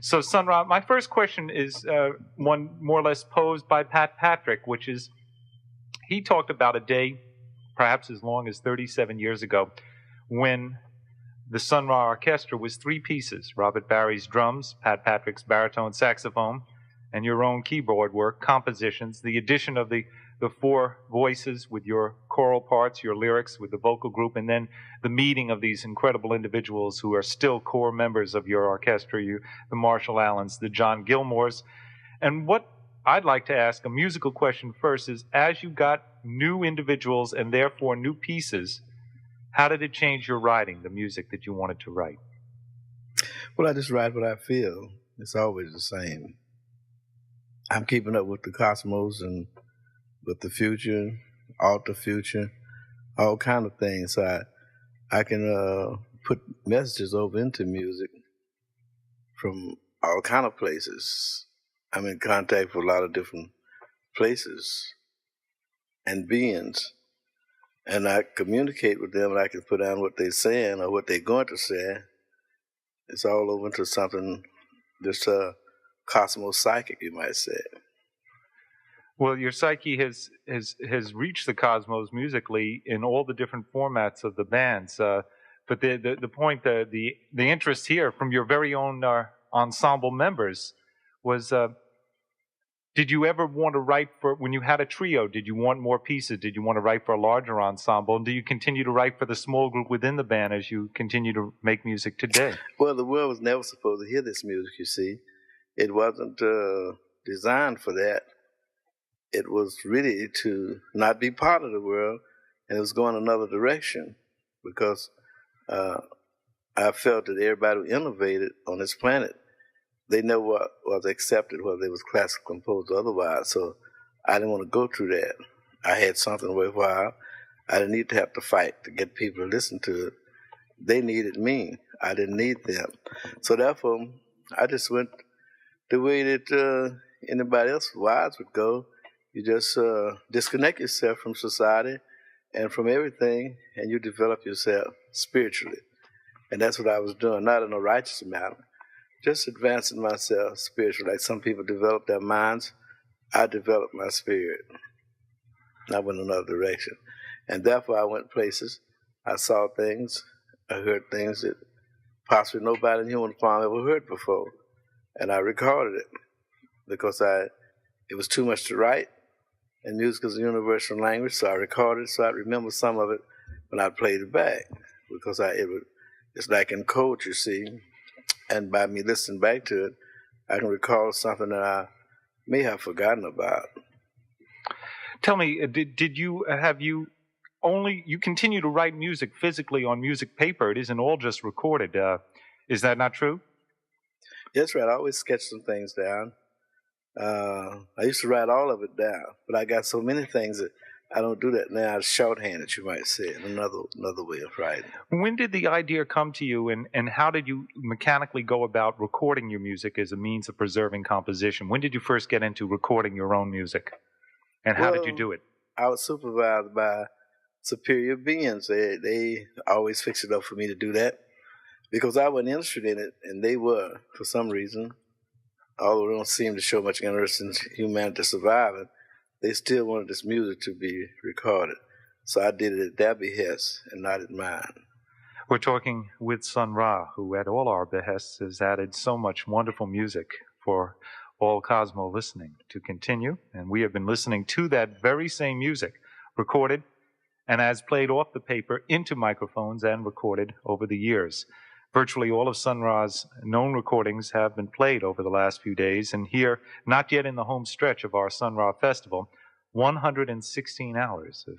So, Sun Ra, my first question is one more or less posed by Pat Patrick, which is he talked about a day, perhaps as long as 37 years ago, when the Sun Ra Orchestra was three pieces: Robert Barry's drums, Pat Patrick's baritone saxophone, and your own keyboard work, compositions, the addition of the four voices with your choral parts, your lyrics with the vocal group, and then the meeting of these incredible individuals who are still core members of your orchestra, the Marshall Allens, the John Gilmores. And what I'd like to ask, a musical question first, is as you got new individuals and therefore new pieces, how did it change your writing, the music that you wanted to write? Well, I just write what I feel. It's always the same. I'm keeping up with the cosmos and with the future, alter future, all kind of things. So I can put messages over into music from all kind of places. I'm in contact with a lot of different places and beings. And I communicate with them, and I can put down what they're saying or what they're going to say. It's all over into something just cosmos psychic, you might say. Well, your psyche has reached the cosmos musically in all the different formats of the bands. But the point, the interest here from your very own ensemble members was, did you ever want to write for, when you had a trio, did you want more pieces? Did you want to write for a larger ensemble? And do you continue to write for the small group within the band as you continue to make music today? Well, the world was never supposed to hear this music, you see. It wasn't designed for that. It was really to not be part of the world, and it was going another direction because I felt that everybody who innovated on this planet, they know what was accepted, whether it was classical composed or otherwise. So I didn't want to go through that. I had something worthwhile. I didn't need to have to fight to get people to listen to it. They needed me. I didn't need them. So therefore, I just went the way that anybody else wise would go. You just disconnect yourself from society and from everything, and you develop yourself spiritually. And that's what I was doing, not in a righteous manner, just advancing myself spiritually. Like some people develop their minds, I developed my spirit. I went another direction. And therefore I went places. I saw things. I heard things that possibly nobody in human form ever heard before. And I recorded it because it was too much to write. And music is a universal language, so I recorded it so I'd remember some of it when I played it back. Because it's like in code, you see. And by me listening back to it, I can recall something that I may have forgotten about. Tell me, you continue to write music physically on music paper? It isn't all just recorded. Is that not true? Yes, right. I always sketch some things down. I used to write all of it down, but I got so many things that I don't do that now. It's shorthanded, you might say, another way of writing. When did the idea come to you, and how did you mechanically go about recording your music as a means of preserving composition? When did you first get into recording your own music, and how did you do it? I was supervised by superior beings. They always fixed it up for me to do that because I wasn't interested in it, and they were, for some reason. Although they don't seem to show much interest in humanity surviving, they still wanted this music to be recorded. So I did it at their behest and not at mine. We're talking with Sun Ra, who at all our behests has added so much wonderful music for all Cosmo listening to continue. And we have been listening to that very same music, recorded and as played off the paper into microphones and recorded over the years. Virtually all of Sun Ra's known recordings have been played over the last few days, and here, not yet in the home stretch of our Sun Ra Festival, 116 hours of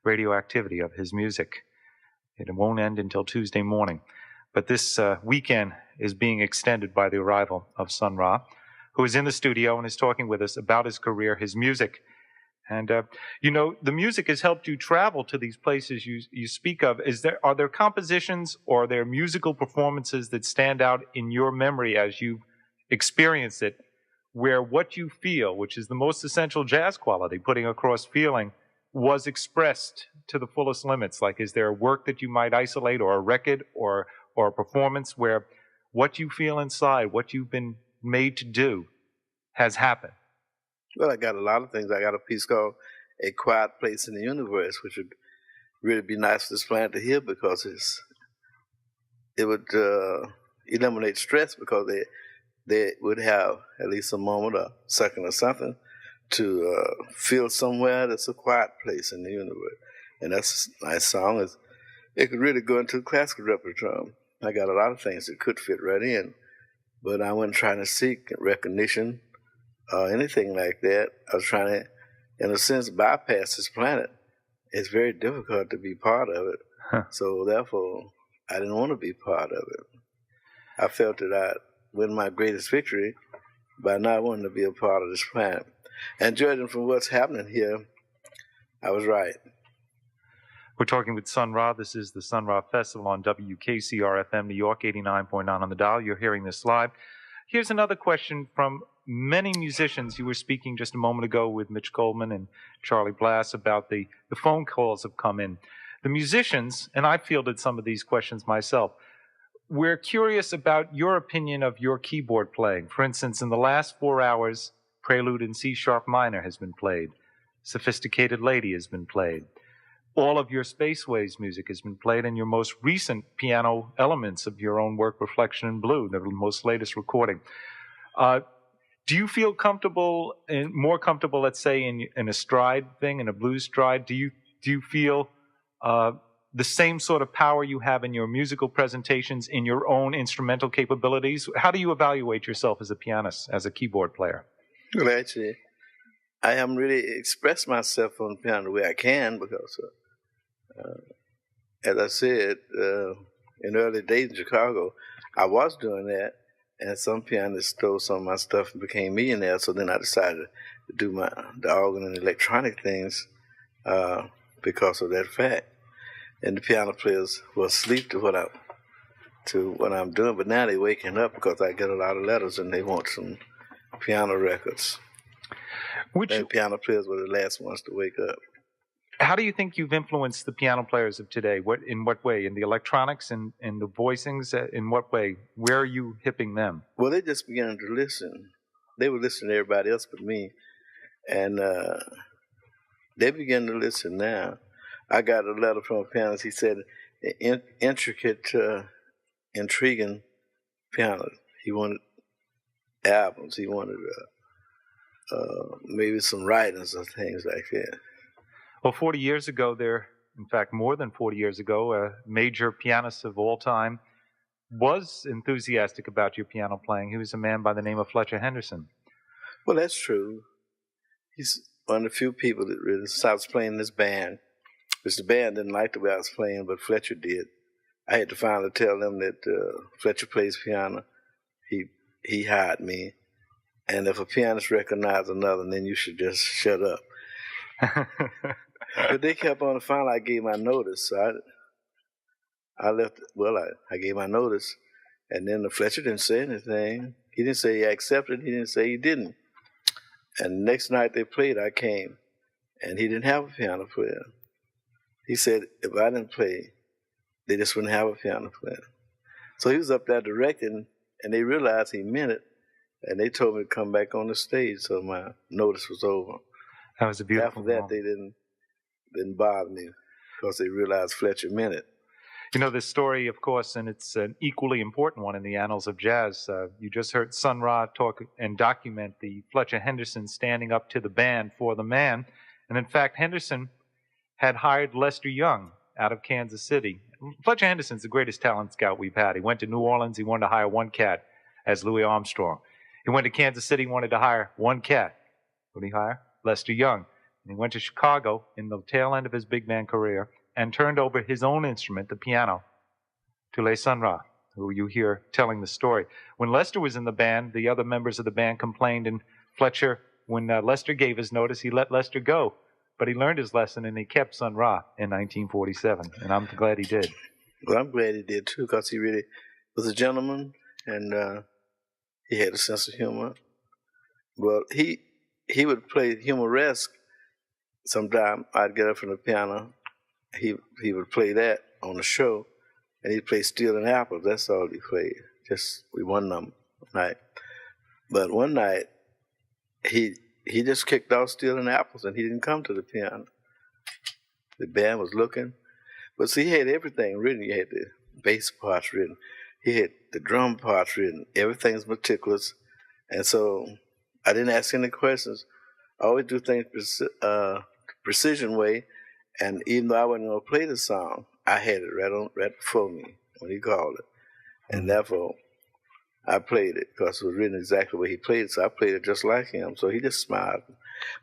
radioactivity of his music. It won't end until Tuesday morning. But this weekend is being extended by the arrival of Sun Ra, who is in the studio and is talking with us about his career, his music. And, the music has helped you travel to these places you speak of. Are there compositions or are there musical performances that stand out in your memory as you experience it, where what you feel, which is the most essential jazz quality, putting across feeling, was expressed to the fullest limits? Like, is there a work that you might isolate, or a record, or a performance where what you feel inside, what you've been made to do, has happened? Well, I got a lot of things. I got a piece called A Quiet Place in the Universe, which would really be nice for this planet to hear because it would eliminate stress because they would have at least a moment, a second or something, to feel somewhere that's a quiet place in the universe. And that's a nice song. It could really go into classical repertoire. I got a lot of things that could fit right in, but I wasn't trying to seek recognition or anything like that. I was trying to, in a sense, bypass this planet. It's very difficult to be part of it. Huh. So therefore, I didn't want to be part of it. I felt that I'd win my greatest victory by not wanting to be a part of this planet. And judging from what's happening here, I was right. We're talking with Sun Ra. This is the Sun Ra Festival on WKCR-FM New York, 89.9 on the dial. You're hearing this live. Here's another question from many musicians. You were speaking just a moment ago with Mitch Goldman and Charlie Blass about the phone calls have come in. The musicians, and I fielded some of these questions myself, we're curious about your opinion of your keyboard playing. For instance, in the last 4 hours, Prelude in C-sharp minor has been played. Sophisticated Lady has been played. All of your Spaceways music has been played, and your most recent piano elements of your own work, Reflection in Blue, the most latest recording. Do you feel comfortable, more comfortable, let's say, in a stride thing, in a blues stride? Do you feel the same sort of power you have in your musical presentations, in your own instrumental capabilities? How do you evaluate yourself as a pianist, as a keyboard player? Well, actually, I haven't really expressed myself on the piano the way I can because, as I said, in the early days in Chicago, I was doing that, and some pianists stole some of my stuff and became millionaires, so then I decided to do the organ and electronic things because of that fact. And the piano players were asleep to what I'm doing, but now they're waking up because I get a lot of letters and they want some piano records. And piano players were the last ones to wake up. How do you think you've influenced the piano players of today? In what way? In the electronics and in the voicings? In what way? Where are you hipping them? Well, they just began to listen. They were listening to everybody else but me. And they begin to listen now. I got a letter from a pianist. He said, intricate, intriguing piano. He wanted albums. He wanted maybe some writings or things like that. Well, 40 years ago, in fact, more than 40 years ago, a major pianist of all time was enthusiastic about your piano playing. He was a man by the name of Fletcher Henderson. Well, that's true. He's one of the few people that really stopped playing in this band. Because the band didn't like the way I was playing, but Fletcher did. I had to finally tell them that Fletcher plays piano. He hired me. And if a pianist recognizes another, then you should just shut up. But they kept on. Finally, I gave my notice. So I left. Well, I gave my notice. And then the Fletcher didn't say anything. He didn't say he accepted. He didn't say he didn't. And the next night they played, I came. And he didn't have a piano player. He said, if I didn't play, they just wouldn't have a piano player. So he was up there directing, and they realized he meant it, and they told me to come back on the stage, so my notice was over. That was a beautiful After that, moment. they didn't bother me because they realized Fletcher meant it. You know, this story, of course, and it's an equally important one in the annals of jazz. You just heard Sun Ra talk and document the Fletcher Henderson standing up to the band for the man. And in fact, Henderson had hired Lester Young out of Kansas City. Fletcher Henderson's the greatest talent scout we've had. He went to New Orleans. He wanted to hire one cat as Louis Armstrong. He went to Kansas City, wanted to hire one cat. Who did he hire? Lester Young. And he went to Chicago in the tail end of his big band career and turned over his own instrument, the piano, to Les Sun Ra, who you hear telling the story. When Lester was in the band, the other members of the band complained, and Fletcher, when Lester gave his notice, he let Lester go. But he learned his lesson, and he kept Sun Ra in 1947, and I'm glad he did. Well, I'm glad he did, too, because he really was a gentleman, and he had a sense of humor. Well, he would play humoresque. Sometime I'd get up from the piano. He would play that on the show, and he'd play Steel and Apples. That's all he played, just we one number night. But one night he just kicked off stealing apples, and he didn't come to the piano. The band was looking, but see, he had everything written. He had the bass parts written, he had the drum parts written. Everything's meticulous, and so I didn't ask any questions. I always do things precision way, and even though I wasn't going to play the song, I had it right before me when he called it, and therefore I played it because it was written exactly the way he played it. So I played it just like him. So he just smiled,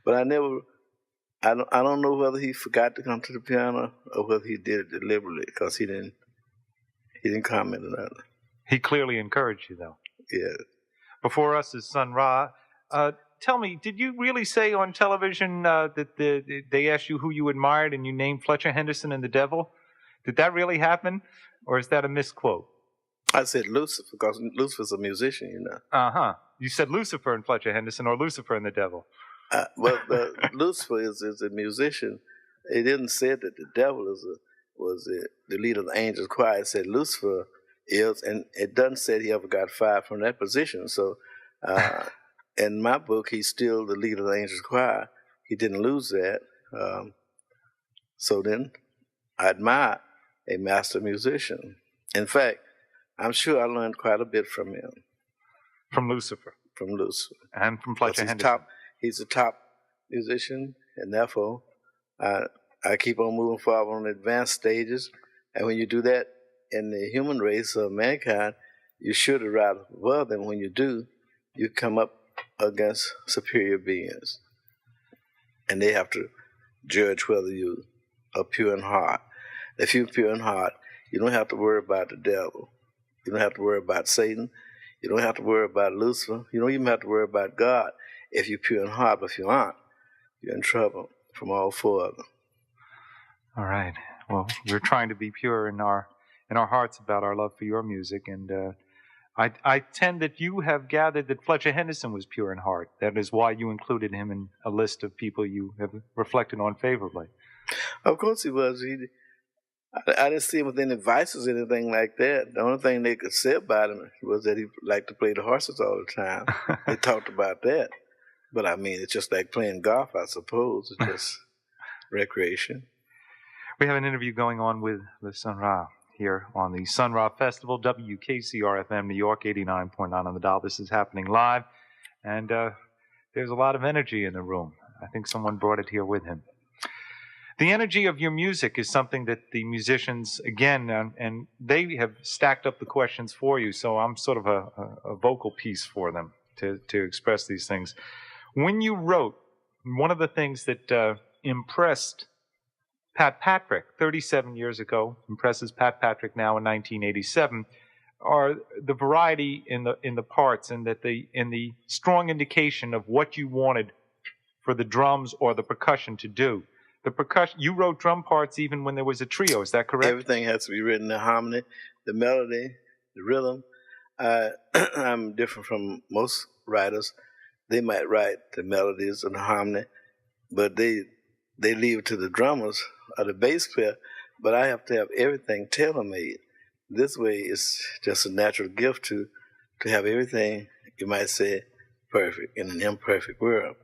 but I don't know whether he forgot to come to the piano or whether he did it deliberately because he didn't comment on that. He clearly encouraged you, though. Yeah. Before us is Sun Ra. Tell me, did you really say on television that they asked you who you admired and you named Fletcher Henderson and the Devil? Did that really happen, or is that a misquote? I said Lucifer because Lucifer's a musician, you know. Uh-huh. You said Lucifer and Fletcher Henderson or Lucifer and the Devil. Well, Lucifer is a musician. It didn't say that the devil was the leader of the angels choir. It said Lucifer is, and it doesn't say he ever got fired from that position. So in my book, he's still the leader of the angels choir. He didn't lose that. So then I admire a master musician. In fact, I'm sure I learned quite a bit from him. From Lucifer. From Lucifer. And from Fletcher Henderson. He's a top musician, and therefore I keep on moving forward on advanced stages. And when you do that in the human race of mankind, you should arrive above them. When you do, you come up against superior beings. And they have to judge whether you are pure in heart. If you're pure in heart, you don't have to worry about the devil. You don't have to worry about Satan. You don't have to worry about Lucifer. You don't even have to worry about God if you're pure in heart. But if you aren't, you're in trouble from all four of them. All right. Well, we're trying to be pure in our hearts about our love for your music, and I tend that you have gathered that Fletcher Henderson was pure in heart. That is why you included him in a list of people you have reflected on favorably. Of course he was. I didn't see him with any vices or anything like that. The only thing they could say about him was that he liked to play the horses all the time. They talked about that. But I mean, it's just like playing golf, I suppose. It's just recreation. We have an interview going on with Sun Ra here on the Sun Ra Festival, WKCR-FM New York, 89.9 on the dial. This is happening live, and there's a lot of energy in the room. I think someone brought it here with him. The energy of your music is something that the musicians, again, and they have stacked up the questions for you, so I'm sort of a vocal piece for them to express these things. When you wrote, one of the things that impressed Pat Patrick 37 years ago, impresses Pat Patrick now in 1987, are the variety in the parts, and that in the strong indication of what you wanted for the drums or the percussion to do. The percussion, you wrote drum parts even when there was a trio, is that correct? Everything has to be written in harmony, the melody, the rhythm. I'm different from most writers. They might write the melodies and the harmony, but they leave it to the drummers or the bass player, but I have to have everything tailor-made. This way, it's just a natural gift to have everything, you might say, perfect in an imperfect world.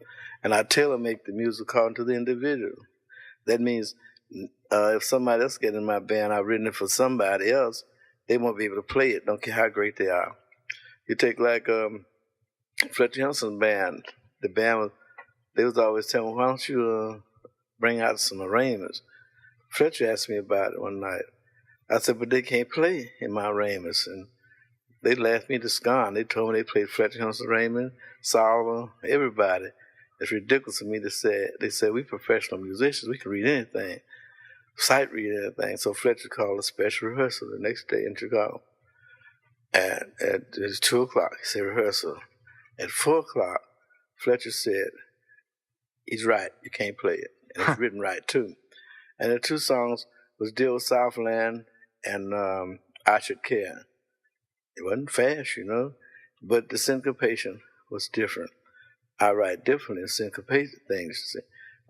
And I tailor-make the music according to the individual. That means if somebody else gets in my band, I've written it for somebody else, they won't be able to play it, don't care how great they are. You take like Fletcher Henderson's band. The band, they was always telling me, why don't you bring out some arrangements? Fletcher asked me about it one night. I said, but they can't play in my arrangements. And they laughed me to scorn. They told me they played Fletcher Henderson's arrangement, Solomon, everybody. It's ridiculous to me to say. They said, we professional musicians, we can read anything, sight read anything. So Fletcher called a special rehearsal the next day in Chicago. And it was 2 o'clock, he said rehearsal. At 4 o'clock, Fletcher said, he's right, you can't play it. And it's written right too. And the 2 songs was Dear Old Southland and I Should Care. It wasn't fast, you know, but the syncopation was different. I write differently in syncopated things.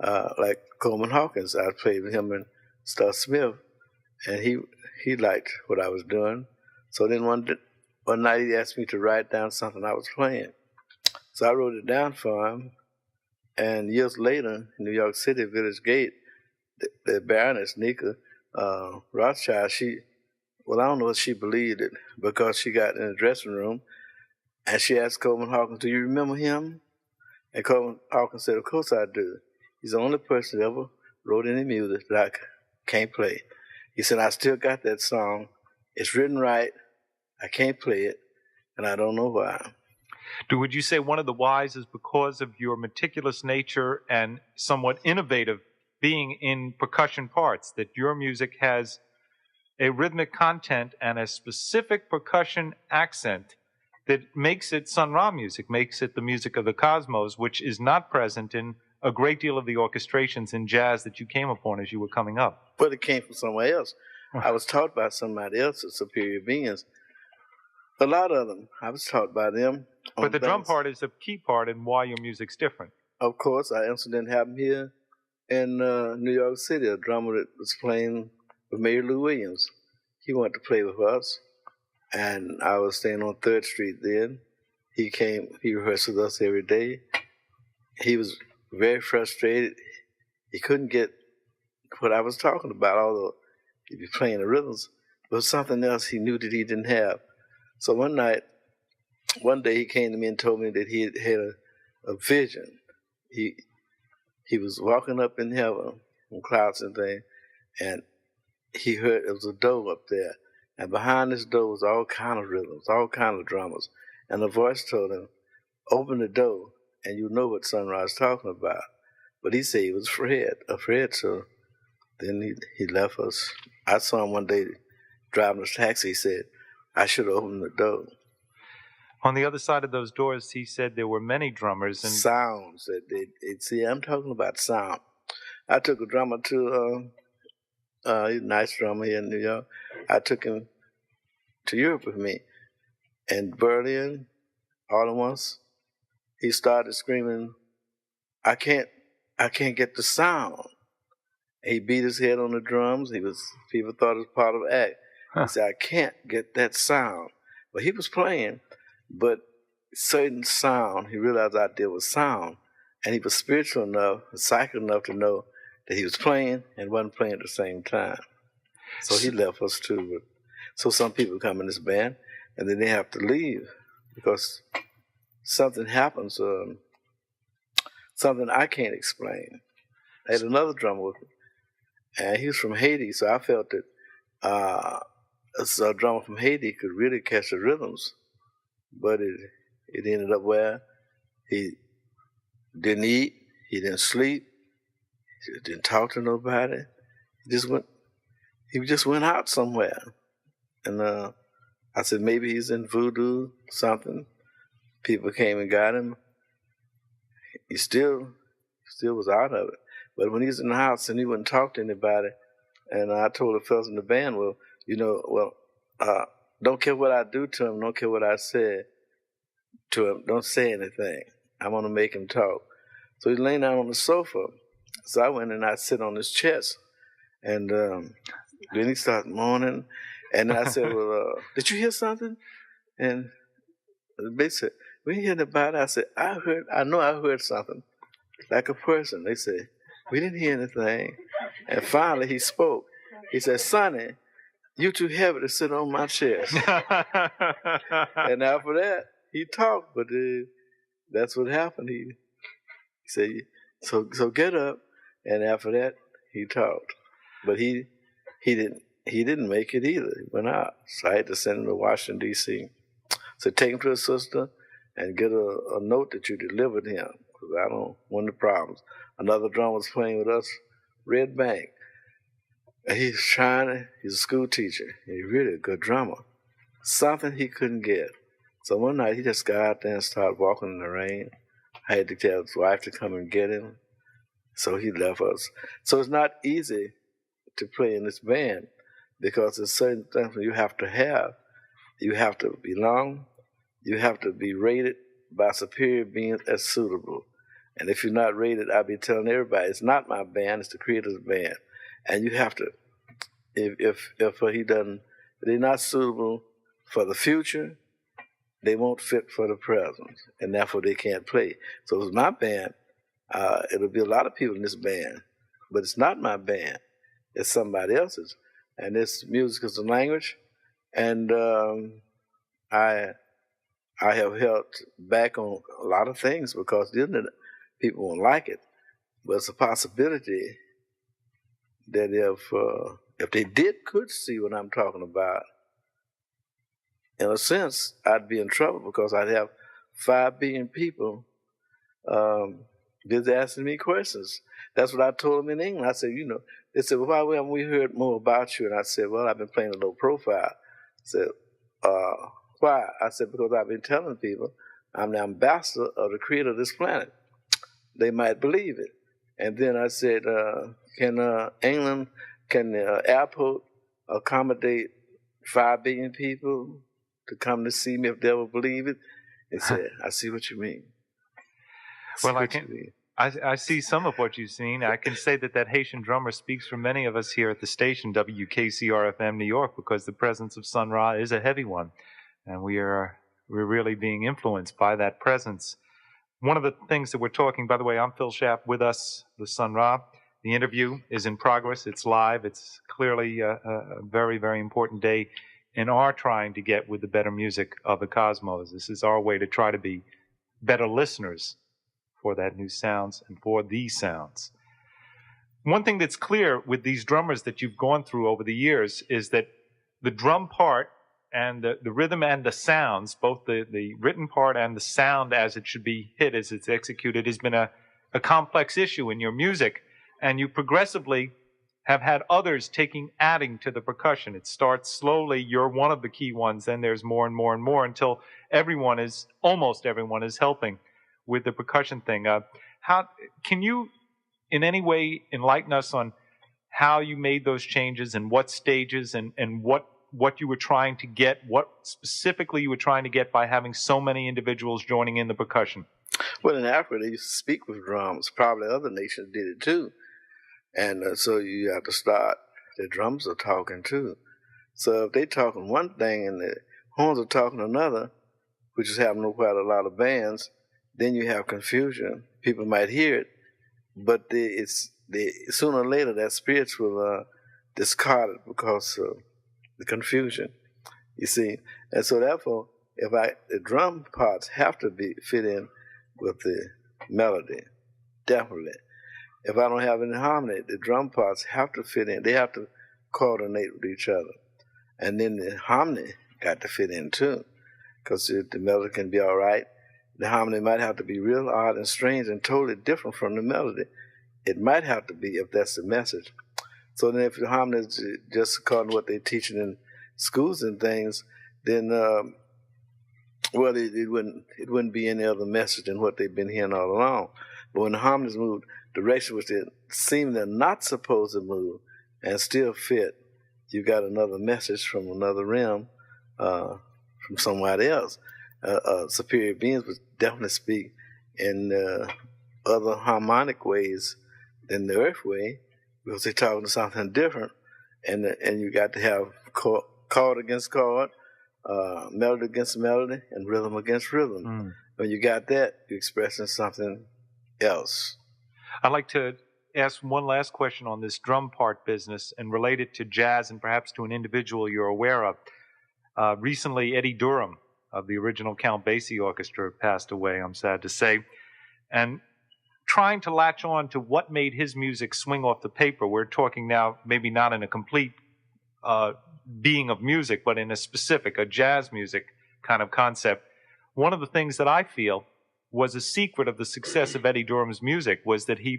Like Coleman Hawkins, I played with him and Stuff Smith, and he liked what I was doing. So then one night he asked me to write down something I was playing. So I wrote it down for him. And years later, in New York City, Village Gate, the Baroness, Nika Rothschild, I don't know if she believed it, because she got in the dressing room and she asked Coleman Hawkins, "Do you remember him?" And Coleman Hawkins said, "Of course I do. He's the only person that ever wrote any music that I can't play." He said, "I still got that song. It's written right. I can't play it, and I don't know why." Would you say one of the whys is because of your meticulous nature and somewhat innovative being in percussion parts, that your music has a rhythmic content and a specific percussion accent that makes it Sun Ra music, makes it the music of the cosmos, which is not present in a great deal of the orchestrations in jazz that you came upon as you were coming up? But it came from somewhere else. I was taught by somebody else, superior beings. A lot of them, I was taught by them. But the drum part is a key part in why your music's different. Of course, an incident happened here in New York City. A drummer that was playing with Mary Lou Williams, he wanted to play with us, and I was staying on 3rd Street then. He came, he rehearsed with us every day. He was very frustrated. He couldn't get what I was talking about, although he'd be playing the rhythms, but something else he knew that he didn't have. So one day he came to me and told me that he had a vision. He was walking up in heaven on clouds and things, and he heard there was a door up there, and behind this door was all kind of rhythms, all kind of drummers, and a voice told him, "Open the door, and you know what Sun Ra's talking about." But he said he was afraid. So then he left us. I saw him one day driving his taxi. He said, "I should have opened the door." On the other side of those doors, he said there were many drummers and sounds that they see. I'm talking about sound. I took a drummer to he's a nice drummer here in New York. I took him to Europe with me, and Berlin, all at once, he started screaming, I can't get the sound." He beat his head on the drums. People thought it was part of the act. He said, "I can't get that sound." But he was playing, but certain sound, he realized out there was sound, and he was spiritual enough, psychic enough to know that he was playing and wasn't playing at the same time. So he left us too. But, so some people come in this band, and then they have to leave because something happens, something I can't explain. I had another drummer with me, and he was from Haiti, so I felt that a drummer from Haiti could really catch the rhythms, but it ended up where he didn't eat, he didn't sleep, he didn't talk to nobody. He just went out somewhere, and I said maybe he's in voodoo, something. People came and got him. He still was out of it. But when he was in the house and he wouldn't talk to anybody, and I told the fellas in the band, don't care what I do to him, don't care what I say to him, don't say anything. I'm going to make him talk. So he's laying down on the sofa. So I went and I sit on his chest. And then he started moaning. And I said, "Well, did you hear something?" And they said, "We didn't hear about it." I said, I know I heard something, like a person. They said, "We didn't hear anything." And finally he spoke. He said, "Sonny, you're too heavy to sit on my chest." And after that, he talked, but that's what happened. He said, so get up. And after that, he talked. But he didn't make it either. He went out. So I had to send him to Washington, D.C. So take him to his sister and get a note that you delivered him, because I don't want the problems. Another drummer was playing with us, Red Bank. And he's a school teacher. He's really a good drummer. Something he couldn't get. So one night he just got out there and started walking in the rain. I had to tell his wife to come and get him. So he left us. So it's not easy to play in this band because there's certain things you have to have. You have to belong. You have to be rated by superior beings as suitable. And if you're not rated, I'll be telling everybody, it's not my band, it's the creator's band. And you have to, if they're not suitable for the future, they won't fit for the present, and therefore they can't play. So it was my band. It'll be a lot of people in this band, but it's not my band. It's somebody else's. And this music is a language, and I have held back on a lot of things because people won't like it. But it's a possibility that if they could see what I'm talking about, in a sense, I'd be in trouble because I'd have 5 billion people just asking me questions. That's what I told them in England. I said, they said, well, why haven't we heard more about you? And I said, well, I've been playing a low profile. I said, why? I said, because I've been telling people I'm the ambassador of the creator of this planet. They might believe it. And then I said, can the airport accommodate 5 billion people to come to see me if they ever believe it? They said, I see what you mean. I see some of what you've seen. I can say that Haitian drummer speaks for many of us here at the station, WKCR-FM New York, because the presence of Sun Ra is a heavy one. And we're really being influenced by that presence. One of the things that we're talking, by the way, I'm Phil Schaff with us, the Sun Ra. The interview is in progress. It's live. It's clearly a very, very important day in our trying to get with the better music of the cosmos. This is our way to try to be better listeners for that new sounds and for these sounds. One thing that's clear with these drummers that you've gone through over the years is that the drum part and the rhythm and the sounds, both the written part and the sound as it should be hit, as it's executed, has been a complex issue in your music. And you progressively have had others adding to the percussion. It starts slowly, you're one of the key ones, then there's more and more and more until almost everyone is helping with the percussion thing. How can you in any way enlighten us on how you made those changes and what stages and what you were trying to get, what specifically you were trying to get by having so many individuals joining in the percussion? Well, in Africa, they used to speak with drums. Probably other nations did it too. And so you have to start, the drums are talking too. So if they're talking one thing and the horns are talking another, which is happening with quite a lot of bands, then you have confusion. People might hear it, but sooner or later that spirits will discard it because of the confusion, you see. And so therefore, the drum parts have to fit in with the melody, definitely. If I don't have any harmony, the drum parts have to fit in. They have to coordinate with each other. And then the harmony got to fit in too, because the melody can be all right. The harmony might have to be real odd and strange and totally different from the melody. It might have to be if that's the message. So then if the harmony is just according to what they're teaching in schools and things, then, it wouldn't be any other message than what they've been hearing all along. But when the harmonies move direction which they seem they're not supposed to move and still fit, you got another message from another realm, from somebody else. Superior beings would definitely speak in other harmonic ways than the earth way, because they're talking to something different, and you got to have chord against chord, melody against melody, and rhythm against rhythm. When you got that, you're expressing something else. I'd like to ask one last question on this drum part business and relate it to jazz and perhaps to an individual you're aware of. Recently, Eddie Durham of the original Count Basie Orchestra passed away, I'm sad to say. And trying to latch on to what made his music swing off the paper, we're talking now maybe not in a complete being of music, but in a jazz music kind of concept. One of the things that I feel was a secret of the success of Eddie Durham's music was that he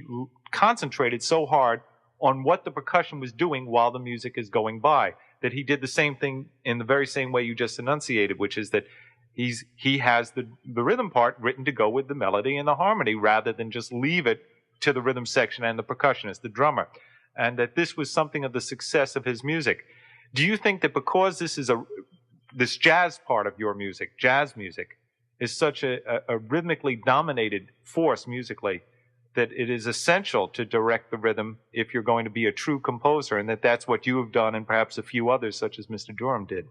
concentrated so hard on what the percussion was doing while the music is going by, that he did the same thing in the very same way you just enunciated, which is that he has the rhythm part written to go with the melody and the harmony rather than just leave it to the rhythm section and the percussionist, the drummer, and that this was something of the success of his music. Do you think that because this is this jazz part of your music, jazz music, is such a rhythmically dominated force musically, that it is essential to direct the rhythm if you're going to be a true composer, and that's what you have done and perhaps a few others such as Mr. Durham did?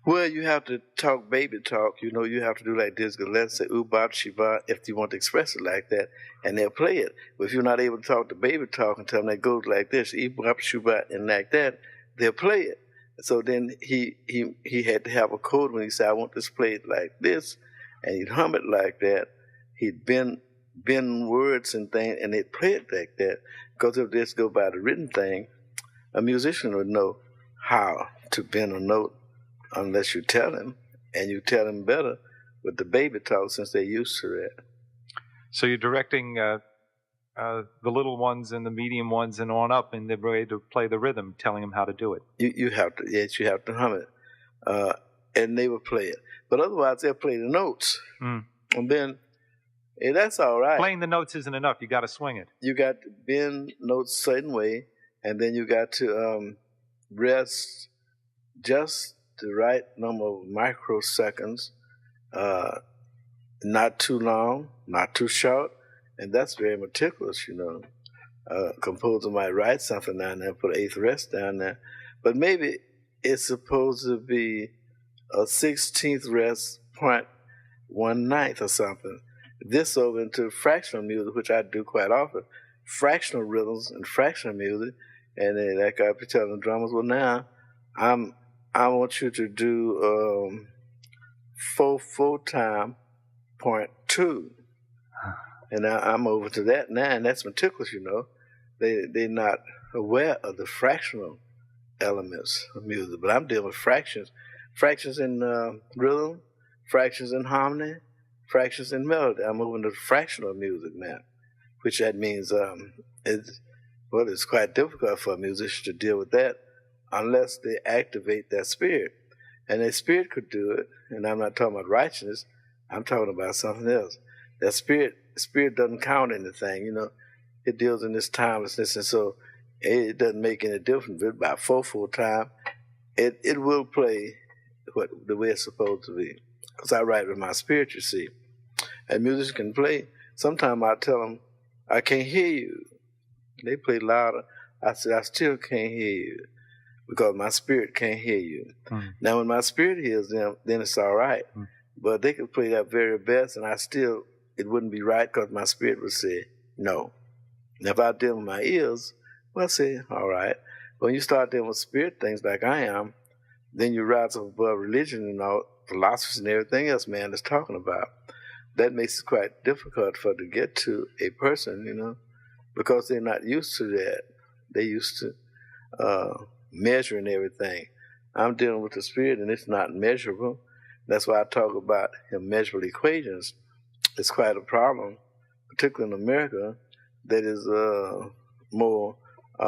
Well, you have to talk baby talk. You know, you have to do like this. Let's say "Ubab Shiba" if you want to express it like that, and they'll play it. But if you're not able to talk the baby talk and tell them that goes like this, "Ubab Shiba" and like that, they'll play it. So then he had to have a code when he said, "I want this played like this," and he'd hum it like that. He'd bend words and things, and they'd play it like that. Because if this go by the written thing, a musician would know how to bend a note unless you tell him, and you tell him better with the baby talk since they're used to that. So you're directing the little ones and the medium ones and on up, and they're ready to play the rhythm, telling them how to do it. You have to, yes, you have to hum it, and they will play it. But otherwise, they'll play the notes, and then that's all right. Playing the notes isn't enough. You got to swing it. You got to bend notes a certain way, and then you got to rest just the right number of microseconds, not too long, not too short, and that's very meticulous, you know. A composer might write something down there, put an eighth rest down there, but maybe it's supposed to be a 16th rest, 0.19 or something. This over into fractional music, which I do quite often, fractional rhythms and fractional music, and then like I be telling the drummers, well now, I want you to do 4 time 0.2. And I'm over to that now, and that's meticulous, you know. They're not aware of the fractional elements of music, but I'm dealing with fractions. Fractions in rhythm, fractions in harmony, fractions in melody. I'm moving to fractional music now, which that means it's quite difficult for a musician to deal with that unless they activate that spirit. And their spirit could do it, and I'm not talking about righteousness, I'm talking about something else. That spirit doesn't count anything, you know. It deals in this timelessness, and so it doesn't make any difference. But by 4 time, it will play the way it's supposed to be. Because I write with my spirit, you see. And musicians can play. Sometimes I tell them, I can't hear you. They play louder. I said, I still can't hear you because my spirit can't hear you. Now, when my spirit hears them, then it's all right. But they could play that very best, and it wouldn't be right because my spirit would say no. And if I deal with my ears, well, I say, all right. When you start dealing with spirit things like I am, then you rise above religion and all philosophies and everything else man is talking about. That makes it quite difficult for to get to a person, you know, because they're not used to that. They're used to measuring everything. I'm dealing with the spirit, and it's not measurable. That's why I talk about immeasurable equations. It's quite a problem, particularly in America, that is more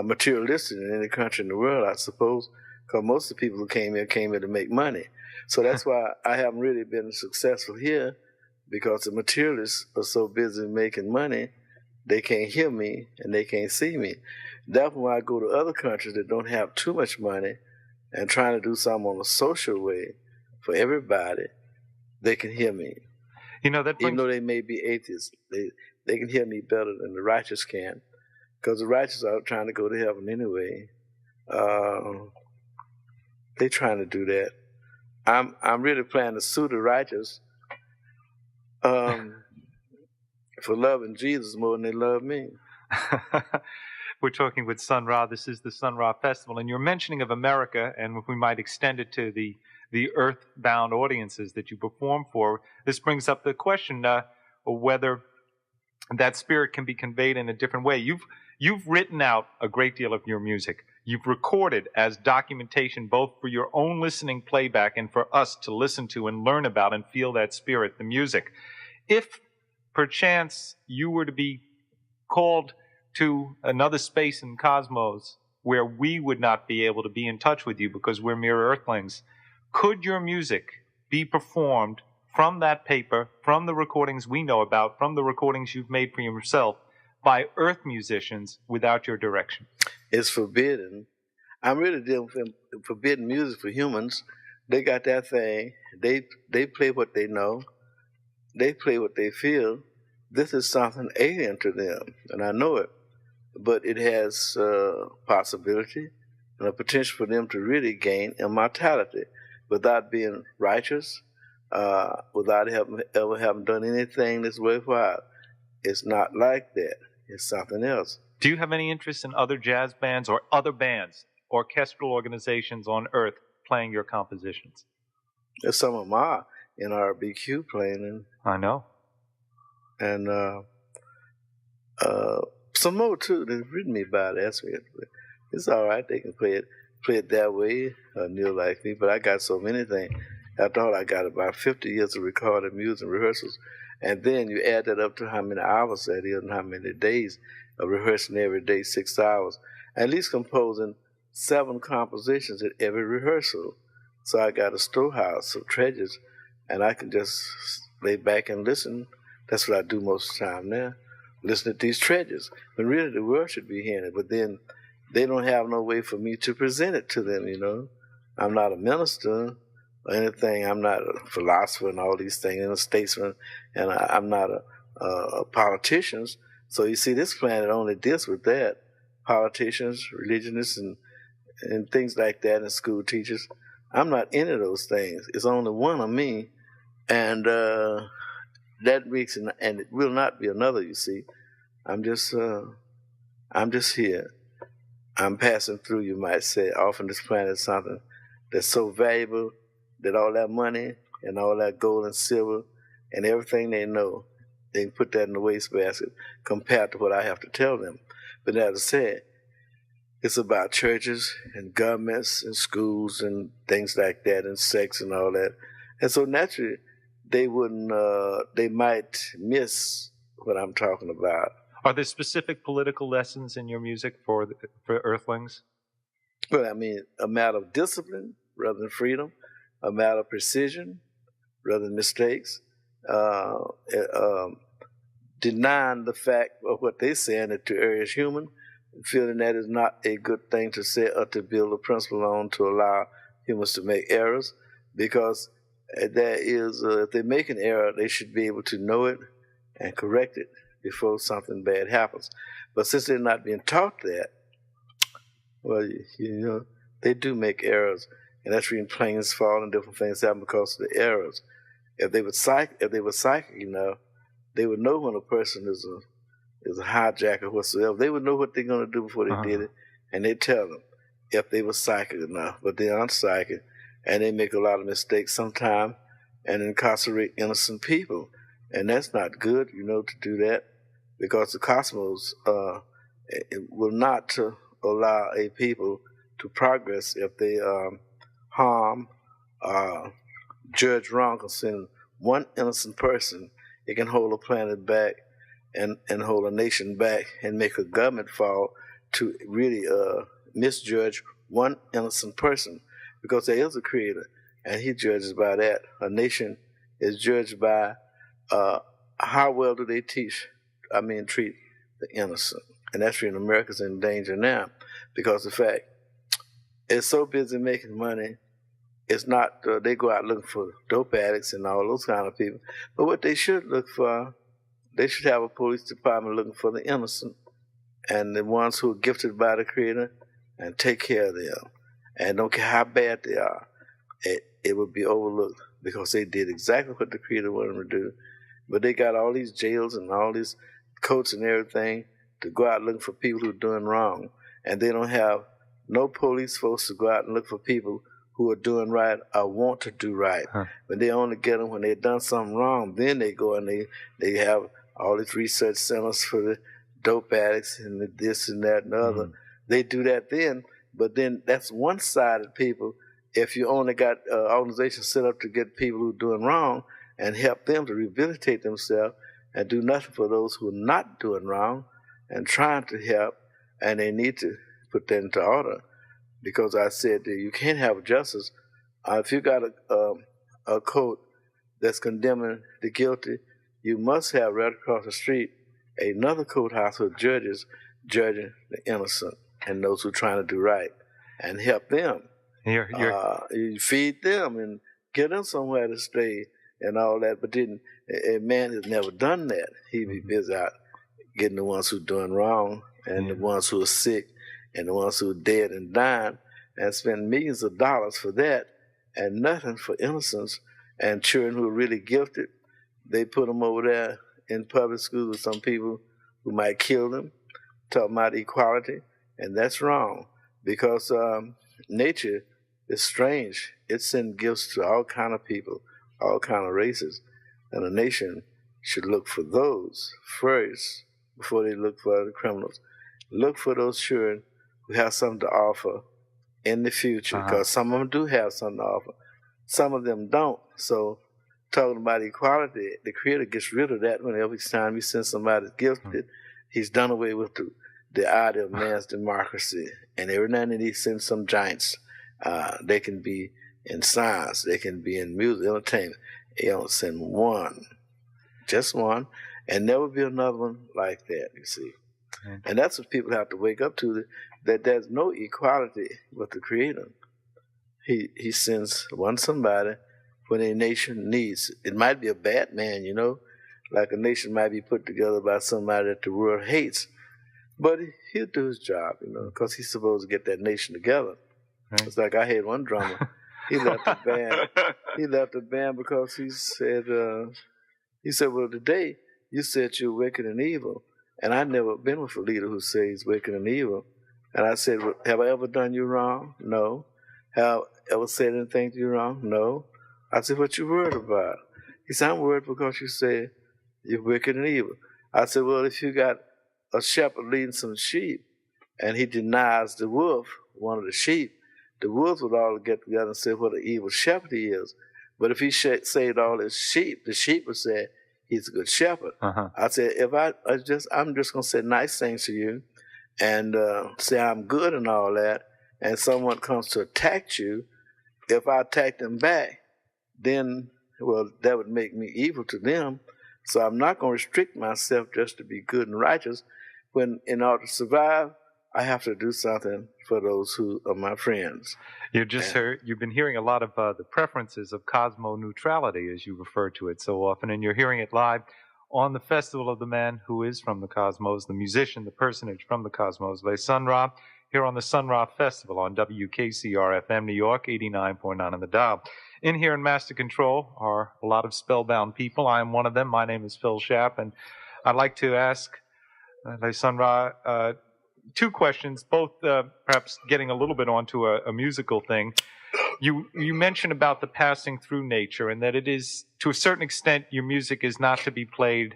materialistic than any country in the world, I suppose, because most of the people who came here to make money. So that's why I haven't really been successful here, because the materialists are so busy making money, they can't hear me and they can't see me. Therefore, when I go to other countries that don't have too much money and trying to do something on a social way for everybody, they can hear me. You know, that brings... Even though they may be atheists, they can hear me better than the righteous can, because the righteous are trying to go to heaven anyway. They're trying to do that. I'm really planning to sue the righteous for loving Jesus more than they love me. We're talking with Sun Ra. This is the Sun Ra Festival, and you're mentioning of America, and we might extend it to the earthbound audiences that you perform for. This brings up the question whether that spirit can be conveyed in a different way. You've written out a great deal of your music. You've recorded as documentation both for your own listening playback and for us to listen to and learn about and feel that spirit, the music. If perchance you were to be called to another space in cosmos where we would not be able to be in touch with you because we're mere earthlings, could your music be performed from that paper, from the recordings we know about, from the recordings you've made for yourself, by earth musicians without your direction? It's forbidden. I'm really dealing with forbidden music for humans. They got that thing. They play what they know. They play what they feel. This is something alien to them, and I know it. But it has possibility and a potential for them to really gain immortality. without being righteous, without ever having done anything that's worthwhile. It's not like that. It's something else. Do you have any interest in other jazz bands or other bands, orchestral organizations on earth playing your compositions? There's some of my NRBQ playing, I know. and some more too. They've written me about it. It's all right. They can play it that way. Neil like me, but I got so many things. After all, I got about 50 years of recorded music and rehearsals, and then you add that up to how many hours that is and how many days of rehearsing every day, 6 hours, at least composing 7 compositions at every rehearsal. So I got a storehouse of treasures, and I can just lay back and listen. That's what I do most of the time now, listen to these treasures. When really the world should be hearing it, but then they don't have no way for me to present it to them, you know. I'm not a minister or anything. I'm not a philosopher and all these things, and a statesman, and I'm not a politician. So you see, this planet only deals with that. Politicians, religionists, and things like that, and school teachers. I'm not any of those things. It's only one of me, and that makes it, and it will not be another. You see, I'm just here. I'm passing through, you might say. Often this planet is something that's so valuable that all that money and all that gold and silver and everything they know, they can put that in the wastebasket compared to what I have to tell them. But as I said, it's about churches and governments and schools and things like that, and sex and all that. And so naturally, they might miss what I'm talking about. Are there specific political lessons in your music for Earthlings? Well, I mean, a matter of discipline rather than freedom, a matter of precision rather than mistakes, denying the fact of what they're saying that to err is human, feeling that is not a good thing to say or to build a principle on to allow humans to make errors, because there is, if they make an error, they should be able to know it and correct it before something bad happens. But since they're not being taught that, well, you know, they do make errors, and that's when planes fall and different things happen because of the errors. If they were psychic enough, they would know when a person is a hijacker whatsoever. They would know what they're going to do before they did it, and they tell them if they were psychic enough. But they aren't psychic, and they make a lot of mistakes sometimes and incarcerate innocent people. And that's not good, you know, to do that, because the cosmos will not allow a people to progress if they harm, judge wrong concerning one innocent person. It can hold a planet back and hold a nation back and make a government fall to really misjudge one innocent person, because there is a creator and he judges by that. A nation is judged by how well do they treat the innocent. And that's when America's in danger now, because the fact it's so busy making money. It's not, they go out looking for dope addicts and all those kind of people. But what they should look for, they should have a police department looking for the innocent and the ones who are gifted by the Creator, and take care of them. And don't care how bad they are, it would be overlooked because they did exactly what the Creator wanted them to do. But they got all these jails and all these courts and everything to go out looking for people who are doing wrong. And they don't have no police folks to go out and look for people who are doing right or want to do right. But they only get them when they've done something wrong. Then they go and they have all these research centers for the dope addicts and the this and that and the other. They do that then, but then that's one-sided people. If you only got organizations set up to get people who are doing wrong and help them to rehabilitate themselves and do nothing for those who are not doing wrong and trying to help, and they need to put that into order. Because I said that you can't have justice. If you got a court that's condemning the guilty, you must have right across the street another courthouse of judges judging the innocent and those who are trying to do right, and help them. You feed them and get them somewhere to stay and all that. But then a man has never done that. He be busy out getting the ones who are doing wrong and the ones who are sick and the ones who are dead and dying, and spend millions of dollars for that, and nothing for innocence. And children who are really gifted, they put them over there in public schools with some people who might kill them, talking about equality, and that's wrong because nature is strange. It sends gifts to all kind of people, all kind of races, and a nation should look for those first before they look for the criminals. Look for those children who have something to offer in the future, because some of them do have something to offer. Some of them don't. So talking about equality, the Creator gets rid of that whenever each time he sends somebody gifted. He's done away with the idea of man's democracy. And every now and then he sends some giants. They can be in science, they can be in music, entertainment. He don't send one, just one, and never be another one like that, you see. And that's what people have to wake up to, that there's no equality with the Creator. He sends one somebody when a nation needs. It might be a bad man, you know, like a nation might be put together by somebody that the world hates, but he'll do his job, you know, because he's supposed to get that nation together. Right. It's like I had one drummer. He left the band. He left the band because he said, well, today you said you're wicked and evil. And I've never been with a leader who says he's wicked and evil. And I said, well, have I ever done you wrong? No. Have I ever said anything to you wrong? No. I said, what you worried about? He said, I'm worried because you said you're wicked and evil. I said, well, if you got a shepherd leading some sheep and he denies the wolf, one of the sheep, the wolves would all get together and say what an evil shepherd he is. But if he saved all his sheep, the sheep would say he's a good shepherd. I said, if I'm just going to say nice things to you and say I'm good and all that, and someone comes to attack you, if I attack them back, then, well, that would make me evil to them. So I'm not going to restrict myself just to be good and righteous, when in order to survive, I have to do something for those who are my friends. You've been hearing a lot of the preferences of cosmo neutrality, as you refer to it so often, and you're hearing it live on the Festival of the Man Who Is From the Cosmos, the musician, the personage from the cosmos, Les Sun Ra, here on the Sun Ra Festival on WKCR-FM New York, 89.9 on the dial. In here in Master Control are a lot of spellbound people. I am one of them. My name is Phil Schaap, and I'd like to ask Les Sun Ra two questions, both perhaps getting a little bit onto a musical thing. You mentioned about the passing through nature, and that it is, to a certain extent, your music is not to be played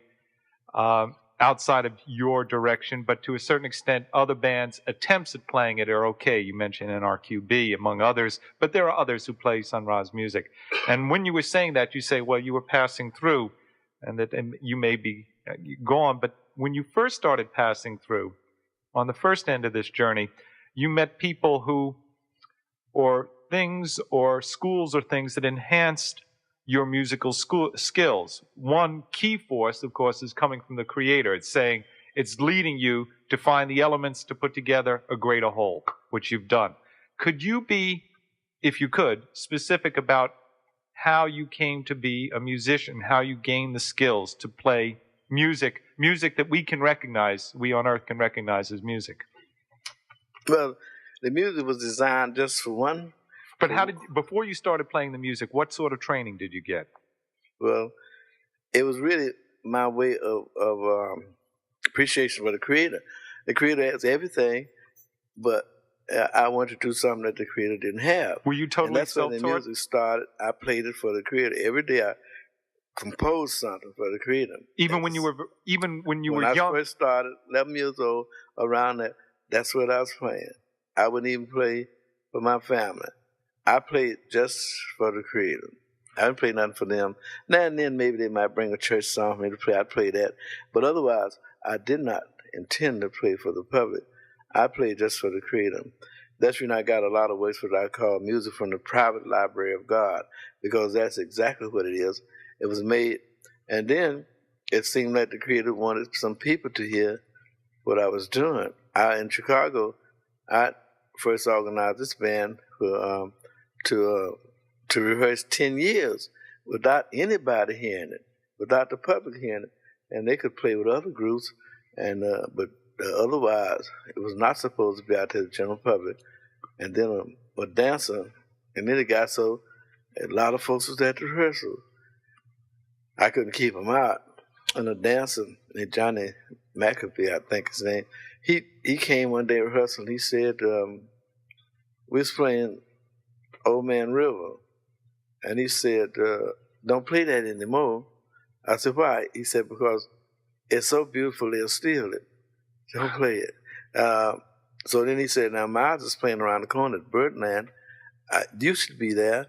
outside of your direction, but to a certain extent, other bands' attempts at playing it are okay. You mentioned NRQB, among others, but there are others who play Sun Ra's music. And when you were saying that, you say, well, you were passing through, and you may be gone, but when you first started passing through, on the first end of this journey, you met people who, or things, or schools, or things that enhanced your musical skills. One key force, of course, is coming from the Creator. It's saying, it's leading you to find the elements to put together a greater whole, which you've done. Could you be, if you could, specific about how you came to be a musician, how you gained the skills to play music that we can recognize, we on Earth can recognize as music? Well, the music was designed just for one. But before you started playing the music, what sort of training did you get? Well, it was really my way of appreciation for the Creator. The Creator has everything, but I wanted to do something that the Creator didn't have. Were you totally self-taught? And that's when the music started. I played it for the Creator. Every day I composed something for the Creator. Even when you were young? When I first started, 11 years old, around that, that's what I was playing. I wouldn't even play for my family. I played just for the Creator. I didn't play nothing for them. Now and then maybe they might bring a church song for me to play. I'd play that. But otherwise, I did not intend to play for the public. I played just for the Creator. That's when I got a lot of ways what I call music from the private library of God, because that's exactly what it is. It was made, and then it seemed like the Creator wanted some people to hear what I was doing. In Chicago, I first organized this band for to rehearse 10 years without anybody hearing it, without the public hearing it. And they could play with other groups, and but otherwise it was not supposed to be out to the general public. And then a dancer, and then it got so A lot of folks was at the rehearsal. I couldn't keep them out. And a dancer named Johnny McAfee, I think his name, he came one day rehearsal. He said we was playing Old Man River, and he said, "Don't play that anymore." I said, "Why?" He said, "Because it's so beautiful, they'll steal it. Don't play it." So then he said, "Now Miles is playing around the corner at Birdland. You should be there.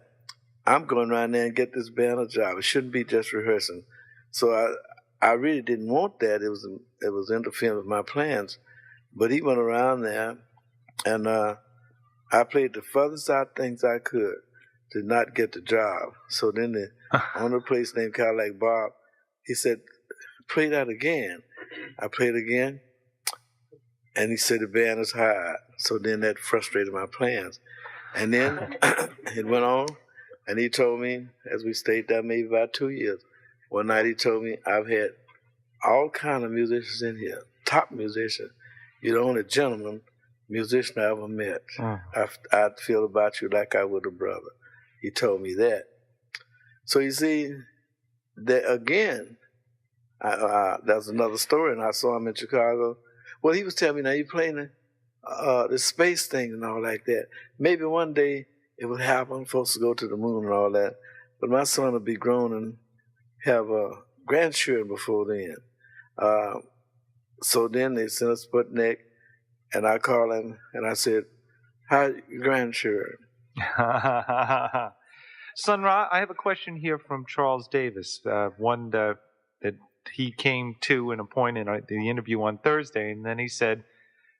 I'm going around there and get this band a job. It shouldn't be just rehearsing." So I really didn't want that. It was interfering with my plans. But he went around there, and I played the furthest out things I could to not get the job. So then the owner of the place named Cadillac Bob, he said, "Play that again." I played again, and he said the band is hired. So then that frustrated my plans. And then it went on, and he told me, as we stayed there maybe about 2 years, one night he told me, "I've had all kind of musicians in here, top musicians. You're the only gentleman musician I ever met. I feel about you like I would a brother." He told me that. So you see, that again, that's another story, and I saw him in Chicago. Well, he was telling me, "Now you're playing the space thing and all like that. Maybe one day it would happen, folks to go to the moon and all that. But my son will be grown and have grandchildren before then." So then they sent us Sputnik, and I called him and I said, "How your grandchildren?" Sun Ra, I have a question here from Charles Davis, one that he came to in a point in the interview on Thursday, and then he said,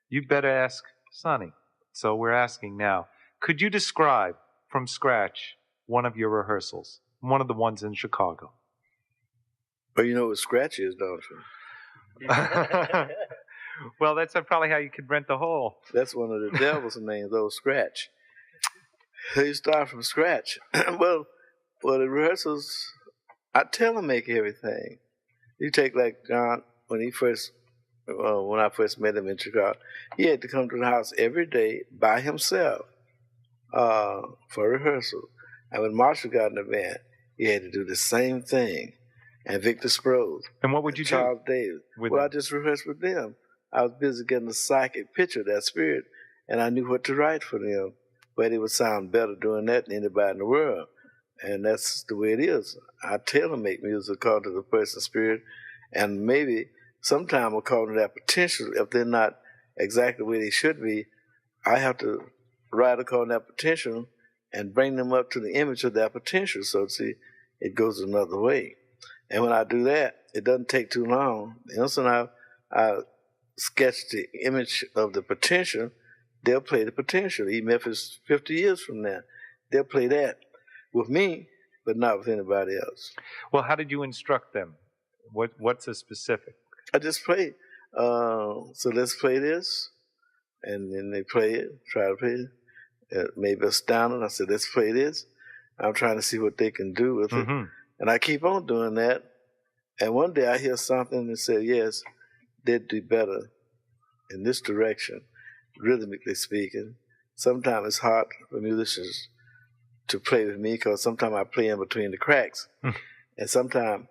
"You better ask Sonny." So we're asking now, could you describe from scratch one of your rehearsals, one of the ones in Chicago? Well, you know what scratch is, don't you? Well, that's probably how you could rent the hall. That's one of the devil's names, though, Scratch. You start from scratch. well, the rehearsals, I tell him make everything. You take like John, when I first met him in Chicago, he had to come to the house every day by himself for rehearsal. And when Marshall got in the band, he had to do the same thing. And Victor Sprouse. And what would you Charles do? Davis. I just rehearsed with them. I was busy getting a psychic picture of that spirit, and I knew what to write for them. But it would sound better doing that than anybody in the world. And that's the way it is. I tailor-make music according to the person's spirit, and maybe sometime according to that potential. If they're not exactly where they should be, I have to write according to that potential and bring them up to the image of that potential. So, see, it goes another way. And when I do that, it doesn't take too long. The instant I sketch the image of the potential, they'll play the potential. Even if it's 50 years from now, they'll play that with me, but not with anybody else. Well, how did you instruct them? What's a specific? I just play. So let's play this. And then they play it, try to play it. Maybe astounding. I said, let's play this. I'm trying to see what they can do with it. And I keep on doing that. And one day I hear something that said, yes, they'd do better in this direction, rhythmically speaking. Sometimes it's hard for musicians to play with me because sometimes I play in between the cracks. And sometimes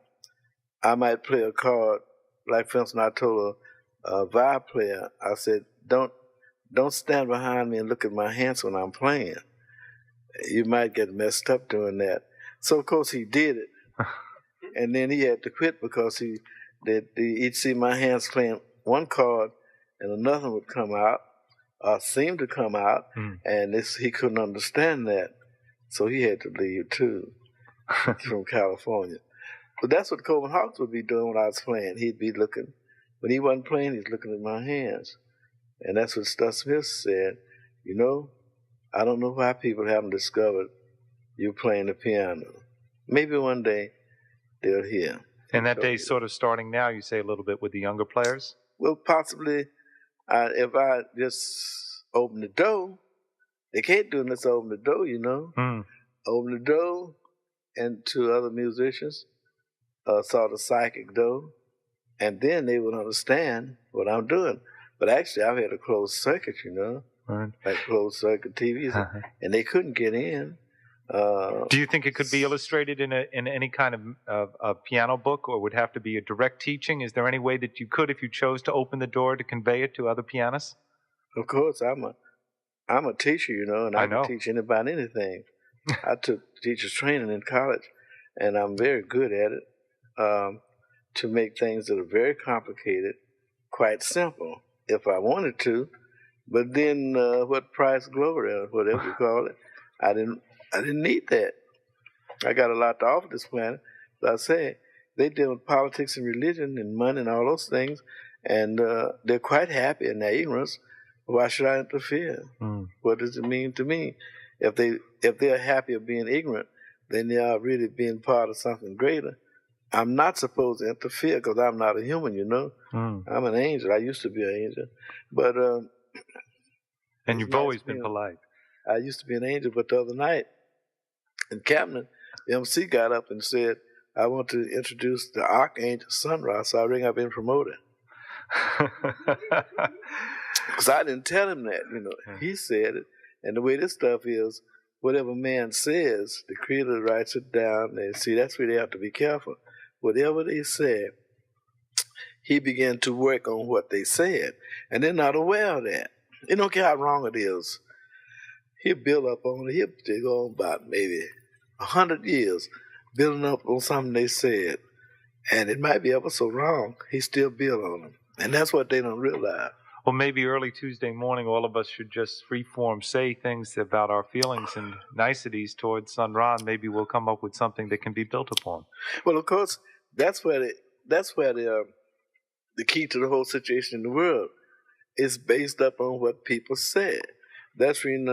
I might play a chord, like for instance, I told a violin player, I said, don't stand behind me and look at my hands when I'm playing. You might get messed up doing that. So of course he did it. And then he had to quit because he'd see my hands playing one chord and another would come out, or seem to come out, and he couldn't understand that. So he had to leave too, from California. But that's what Coleman Hawkes would be doing when I was playing. He'd be looking, when he wasn't playing, he's looking at my hands. And that's what Stuff Smith said. You know, I don't know why people haven't discovered you playing the piano. Maybe one day they'll hear. And that day's sort of starting now, you say, a little bit with the younger players? Well, possibly, if I just open the door, they can't do unless I open the door, you know. Open the door, and to other musicians, sort of psychic door, and then they would understand what I'm doing. But actually, I've had a closed circuit, you know, like closed circuit TVs, and they couldn't get in Do you think it could be illustrated in any kind of piano book, or would have to be a direct teaching? Is there any way that you could, if you chose to open the door, to convey it to other pianists? Of course, I'm a teacher, and I I can know. teach anybody anything. I took teacher's training in college, and I'm very good at it, to make things that are very complicated quite simple if I wanted to. But then, what price glory, or whatever you call it, I didn't need that. I got a lot to offer this planet. As I say, they deal with politics and religion and money and all those things, and they're quite happy in their ignorance. Why should I interfere? What does it mean to me? If they're happy of being ignorant, then they are really being part of something greater. I'm not supposed to interfere because I'm not a human, I'm an angel. I used to be an angel, but and you've always been polite. I used to be an angel, but the other night in Camden, the MC got up and said, "I want to introduce the Archangel Sun Ra." So I ring up and promote it. Because I didn't tell him that, He said it. And the way this stuff is, whatever man says, the Creator writes it down. And see, that's where they have to be careful. Whatever they said, he began to work on what they said. And they're not aware of that. They don't care how wrong it is. He'll build up on it. He'll go on about maybe 100 years building up on something they said. And it might be ever so wrong. He still build on them. And that's what they don't realize. Well, maybe early Tuesday morning, all of us should just freeform say things about our feelings and niceties towards Sun Ra, and maybe we'll come up with something that can be built upon. Well, of course, that's where the key to the whole situation in the world is based up on what people said. That's when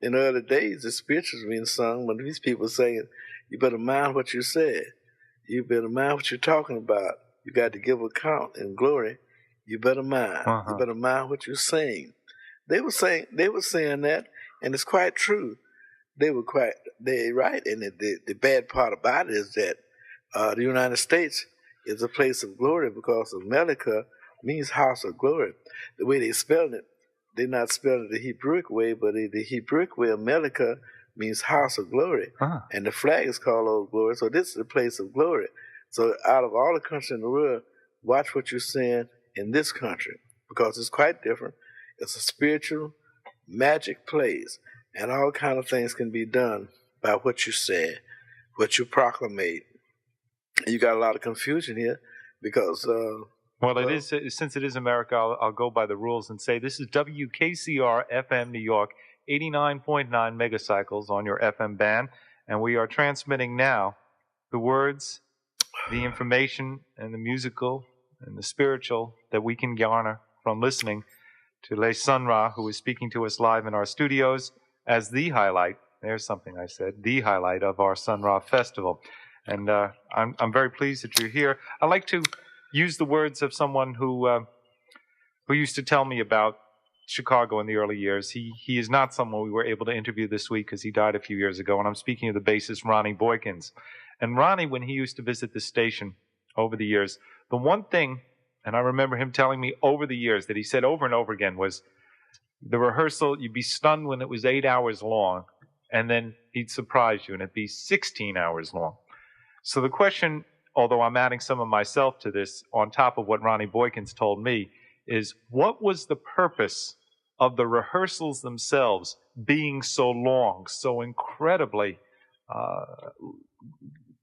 in the early days the spirituals being sung when these people saying, "You better mind what you said. You better mind what you're talking about. You got to give account in glory. You better mind. You better mind what you're saying." They were saying that, and it's quite true. They're right. And the bad part about it is that the United States is a place of glory because America means house of glory. The way they spelled it, they're not spelling it the Hebrewic way, but the Hebrewic way, America means house of glory. And the flag is called Old Glory. So this is a place of glory. So out of all the countries in the world, watch what you're saying in this country, because it's quite different. It's a spiritual magic place, and all kind of things can be done by what you say, what you proclamate. And you got a lot of confusion here because well, it is, since it is America, I'll go by the rules and say this is WKCR FM New York, 89.9 megacycles on your FM band, and we are transmitting now the words, the information, and the musical and the spiritual that we can garner from listening to Le Sun Ra, who is speaking to us live in our studios as the highlight, there's something I said, the highlight of our Sun Ra Festival. And I'm very pleased that you're here. I like to use the words of someone who used to tell me about Chicago in the early years. He is not someone we were able to interview this week because he died a few years ago, and I'm speaking of the bassist Ronnie Boykins. And Ronnie, when he used to visit the station over the years, the one thing, and I remember him telling me over the years that he said over and over again, was the rehearsal, you'd be stunned when it was 8 hours long, and then he'd surprise you and it'd be 16 hours long. So the question, although I'm adding some of myself to this on top of what Ronnie Boykins told me, is what was the purpose of the rehearsals themselves being so long, so incredibly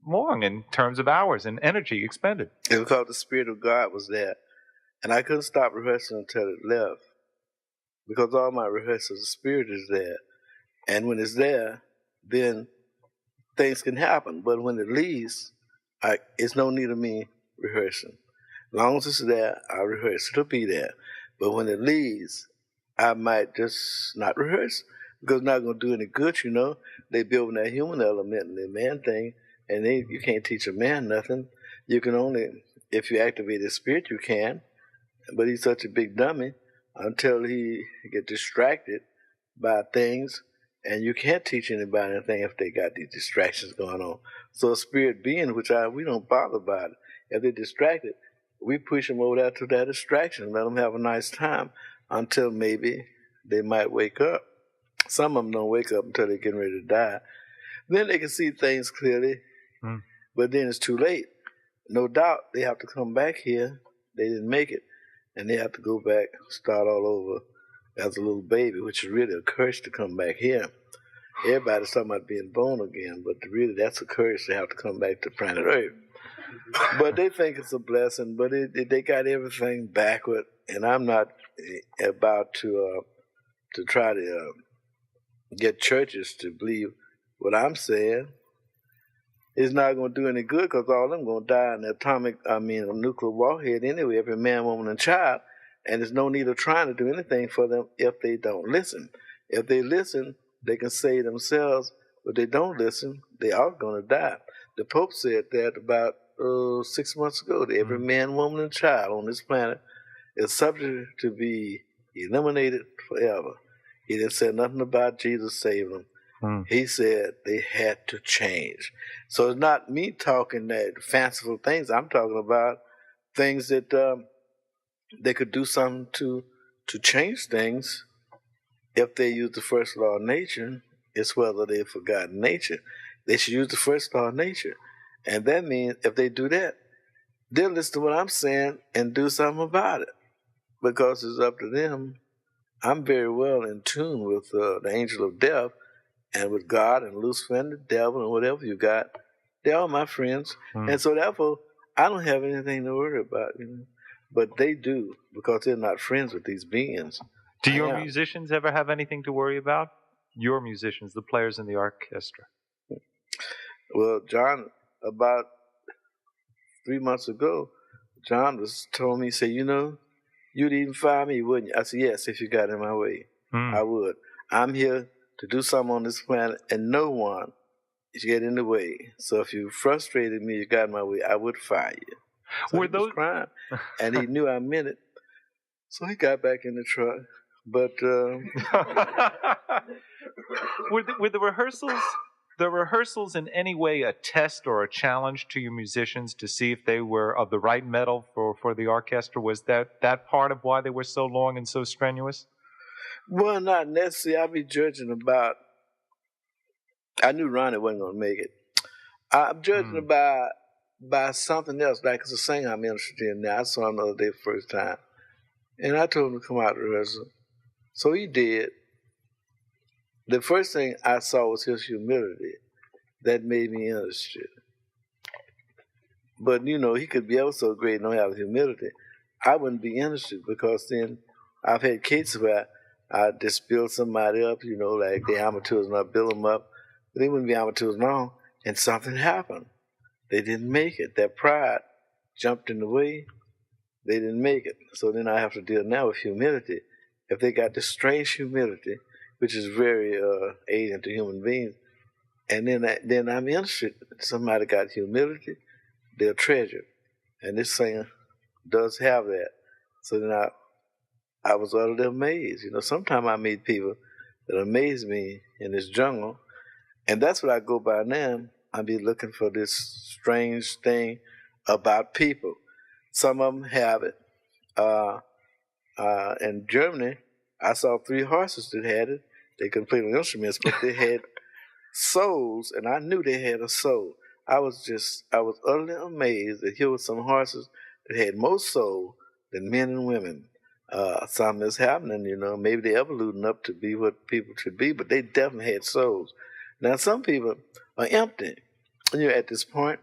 long in terms of hours and energy expended? It was because the Spirit of God was there. And I couldn't stop rehearsing until it left. Because all my rehearsals, the Spirit is there. And when it's there, then things can happen. But when it leaves, it's no need of me rehearsing. As long as it's there, I'll rehearse. It'll be there. But when it leaves, I might just not rehearse because it's not going to do any good, They build that human element and the man thing, and you can't teach a man nothing. You can only, if you activate his spirit, you can. But he's such a big dummy until he get distracted by things, and you can't teach anybody anything if they got these distractions going on. So a spirit being, which we don't bother about it. If they're distracted, we push them over there to that distraction, let them have a nice time until maybe they might wake up. Some of them don't wake up until they're getting ready to die. Then they can see things clearly, but then it's too late. No doubt they have to come back here. They didn't make it, and they have to go back, start all over as a little baby, which is really a curse to come back here. Everybody's talking about being born again, but really that's a curse to have to come back to planet Earth. But they think it's a blessing, but they got everything backward, and I'm not about to try to get churches to believe what I'm saying. It's not going to do any good because all of them going to die in a nuclear warhead anyway, every man, woman, and child, and there's no need of trying to do anything for them if they don't listen. If they listen, they can save themselves, but they don't listen, they are going to die. The Pope said that about 6 months ago, that every man, woman, and child on this planet is subject to be eliminated forever. He didn't say nothing about Jesus saving them. He said they had to change. So it's not me talking that fanciful things. I'm talking about things that they could do something to change things if they use the first law of nature. It's whether they've forgotten nature. They should use the first law of nature. And that means if they do that, they'll listen to what I'm saying and do something about it because it's up to them. I'm very well in tune with the angel of death and with God and Lucifer and the devil and whatever you got. They're all my friends. And so therefore, I don't have anything to worry about. But they do because they're not friends with these beings. Do your musicians ever have anything to worry about? Your musicians, the players in the orchestra. Well, John, about 3 months ago, John told me, he said, you'd even fire me, wouldn't you? I said, yes, if you got in my way, I would. I'm here to do something on this planet, and no one is get in the way. So if you frustrated me, you got in my way, I would fire you. So he was crying, and he knew I meant it. So he got back in the truck. But were the rehearsals in any way a test or a challenge to your musicians to see if they were of the right metal for the orchestra? Was that part of why they were so long and so strenuous? Well, not necessarily. I'd be judging about. I knew Ronnie wasn't going to make it. I'm judging by something else. Like as a singer, I'm interested in now. I saw him the other day for the first time, and I told him to come out to rehearsal. So he did. The first thing I saw was his humility. That made me interested. But, he could be ever so great and don't have humility. I wouldn't be interested because then I've had cases where I just build somebody up, like the amateurs, and I build them up. But they wouldn't be amateurs long, and something happened. They didn't make it. Their pride jumped in the way. They didn't make it. So then I have to deal now with humility. If they got this strange humility, which is very alien to human beings, and then I'm interested. Somebody got humility, they'll treasure. And this singer does have that. So then I was utterly amazed. Sometimes I meet people that amaze me in this jungle, and that's what I go by now. I be looking for this strange thing about people. Some of them have it. In Germany, I saw 3 horses that had it. They couldn't play the instruments, but they had souls, and I knew they had a soul. I was utterly amazed that here were some horses that had more soul than men and women. Something is happening, maybe they're evoluding up to be what people should be, but they definitely had souls. Now, some people are empty. At this point,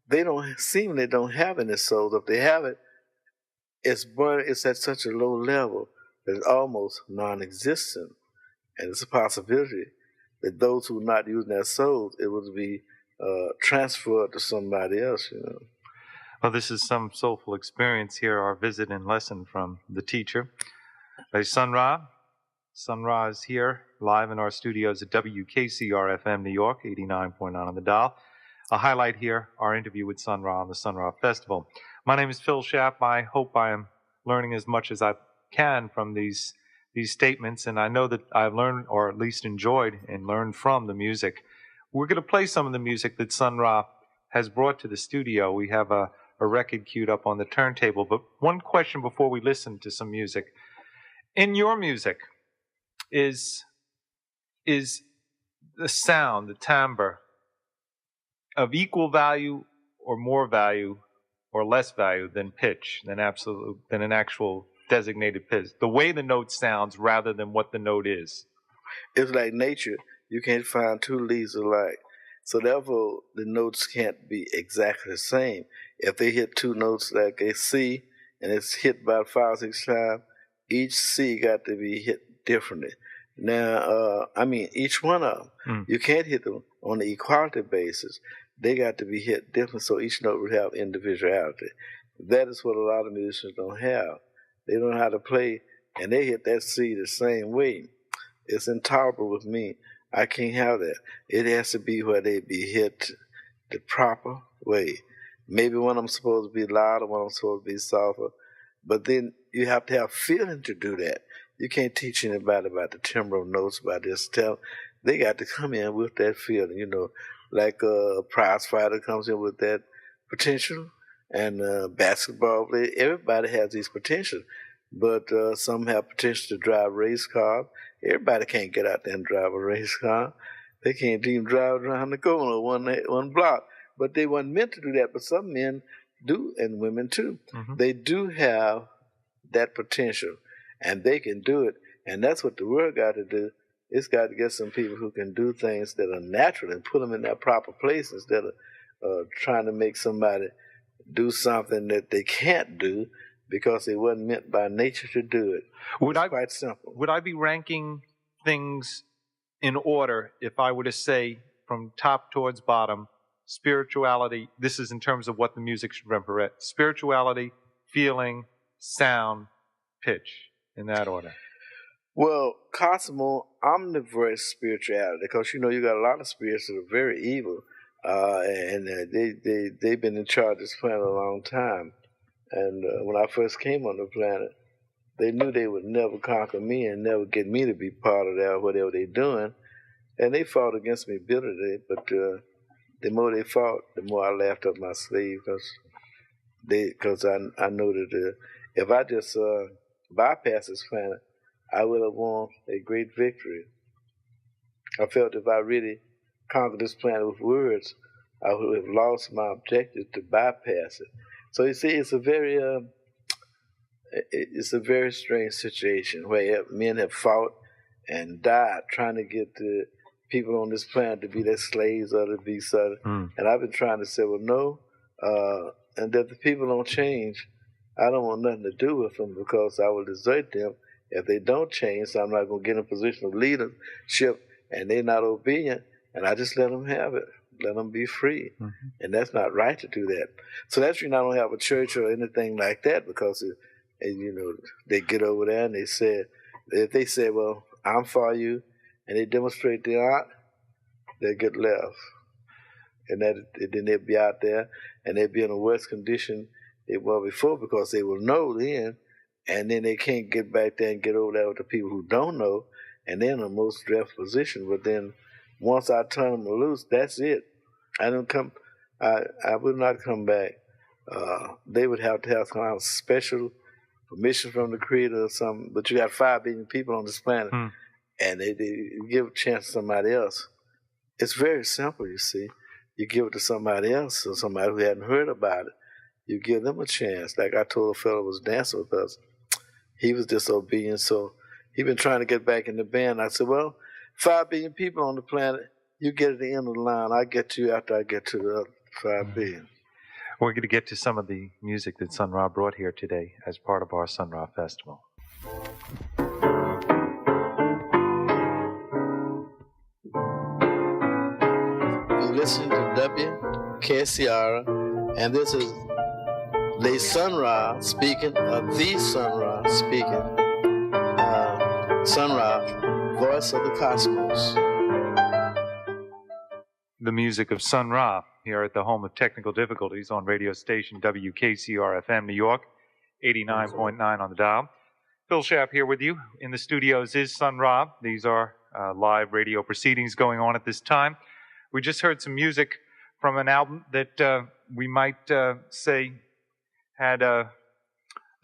they don't have any souls. If they have it, it's at such a low level that it's almost non-existent. And it's a possibility that those who are not using their souls, it would be transferred to somebody else, Well, this is some soulful experience here, our visit and lesson from the teacher. Sun Ra. Sun Ra is here live in our studios at WKCR-FM New York, 89.9 on the dial. A highlight here, our interview with Sun Ra on the Sun Ra Festival. My name is Phil Schaap. I hope I am learning as much as I can from these statements, and I know that I've learned, or at least enjoyed and learned from the music. We're going to play some of the music that Sun Ra has brought to the studio. We have a record queued up on the turntable, but one question before we listen to some music. In your music, is the sound, the timbre, of equal value or more value or less value than pitch, than an actual designated pitch. The way the note sounds rather than what the note is. It's like nature. You can't find two leaves alike. So therefore, the notes can't be exactly the same. If they hit two notes like a C and it's hit about 5 or 6 times, each C got to be hit differently. Now, each one of them, you can't hit them on the equality basis. They got to be hit different, so each note would have individuality. That is what a lot of musicians don't have. They don't know how to play, and they hit that C the same way. It's intolerable with me. I can't have that. It has to be where they be hit the proper way. Maybe one of them supposed to be louder, one of them supposed to be softer, but then you have to have feeling to do that. You can't teach anybody about the timbre of notes, about this. They got to come in with that feeling, like a prize fighter comes in with that potential, and basketball player. Everybody has these potentials, but some have potential to drive race cars. Everybody can't get out there and drive a race car. They can't even drive around the corner one block. But they weren't meant to do that. But some men do, and women too. Mm-hmm. They do have that potential, and they can do it. And that's what the world got to do. It's got to get some people who can do things that are natural and put them in their proper place instead of trying to make somebody do something that they can't do because it wasn't meant by nature to do it. It's quite simple. Would I be ranking things in order if I were to say from top towards bottom, spirituality, this is in terms of what the music should represent, spirituality, feeling, sound, pitch, in that order? Well, Cosmo, omnivorous spirituality, because you got a lot of spirits that are very evil, and they've been in charge of this planet a long time. And when I first came on the planet, they knew they would never conquer me and never get me to be part of that, whatever they're doing. And they fought against me bitterly, but the more they fought, the more I laughed up my sleeve, because I know that if I just bypassed this planet, I would have won a great victory. I felt if I really conquered this planet with words, I would have lost my objective to bypass it. So you see, it's a very strange situation where men have fought and died trying to get the people on this planet to be their slaves or to be something. And I've been trying to say, well, no, and that the people don't change, I don't want nothing to do with them because I will desert them if they don't change. So I'm not going to get in a position of leadership and they're not obedient, and I just let them have it. Let them be free. Mm-hmm. And that's not right to do that. So that's why I don't have a church or anything like that, because they get over there and they say, if they say, well, I'm for you, and they demonstrate they aren't, they get left. And then they'll be out there and they'll be in a worse condition they were before, because they will know then, and then they can't get back there and get over there with the people who don't know, and they're in the most dreadful position. But then once I turn them loose, that's it. I would not come back. They would have to have some kind of special permission from the Creator or something. But you got 5 billion people on this planet, and they give a chance to somebody else. It's very simple, you see. You give it to somebody else, or somebody who hadn't heard about it. You give them a chance. Like I told a fellow who was dancing with us, he was disobedient, so he been trying to get back in the band. I said, well, 5 billion people on the planet, you get at the end of the line. I get to you after I get to the other 5 billion. We're going to get to some of the music that Sun Ra brought here today as part of our Sun Ra Festival. You listen to WKCR, and this is the Sun Ra speaking, the Sun Ra speaking. Sun Ra, voice of the cosmos. The music of Sun Ra here at the home of technical difficulties on radio station WKCR FM New York, 89.9 on the dial. Phil Schaff here with you. In the studios is Sun Ra. These are live radio proceedings going on at this time. We just heard some music from an album that we might say had a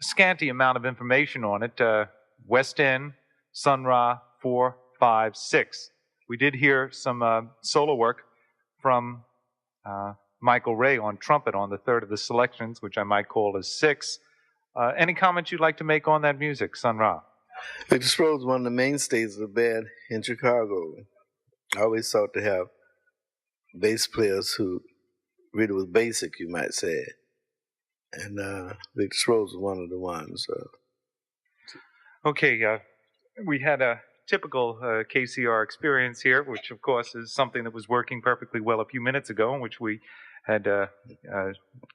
scanty amount of information on it. West End, Sun Ra 4, 5, 6. We did hear some solo work from Michael Ray on trumpet on the third of the selections, which I might call as 6. Any comments you'd like to make on that music, Sun Ra? Victor Sproul is one of the mainstays of the band in Chicago. I always thought to have bass players who really was basic, you might say. And Victor Sproul was one of the ones. Okay, we had a typical KCR experience here, which of course is something that was working perfectly well a few minutes ago, and which we had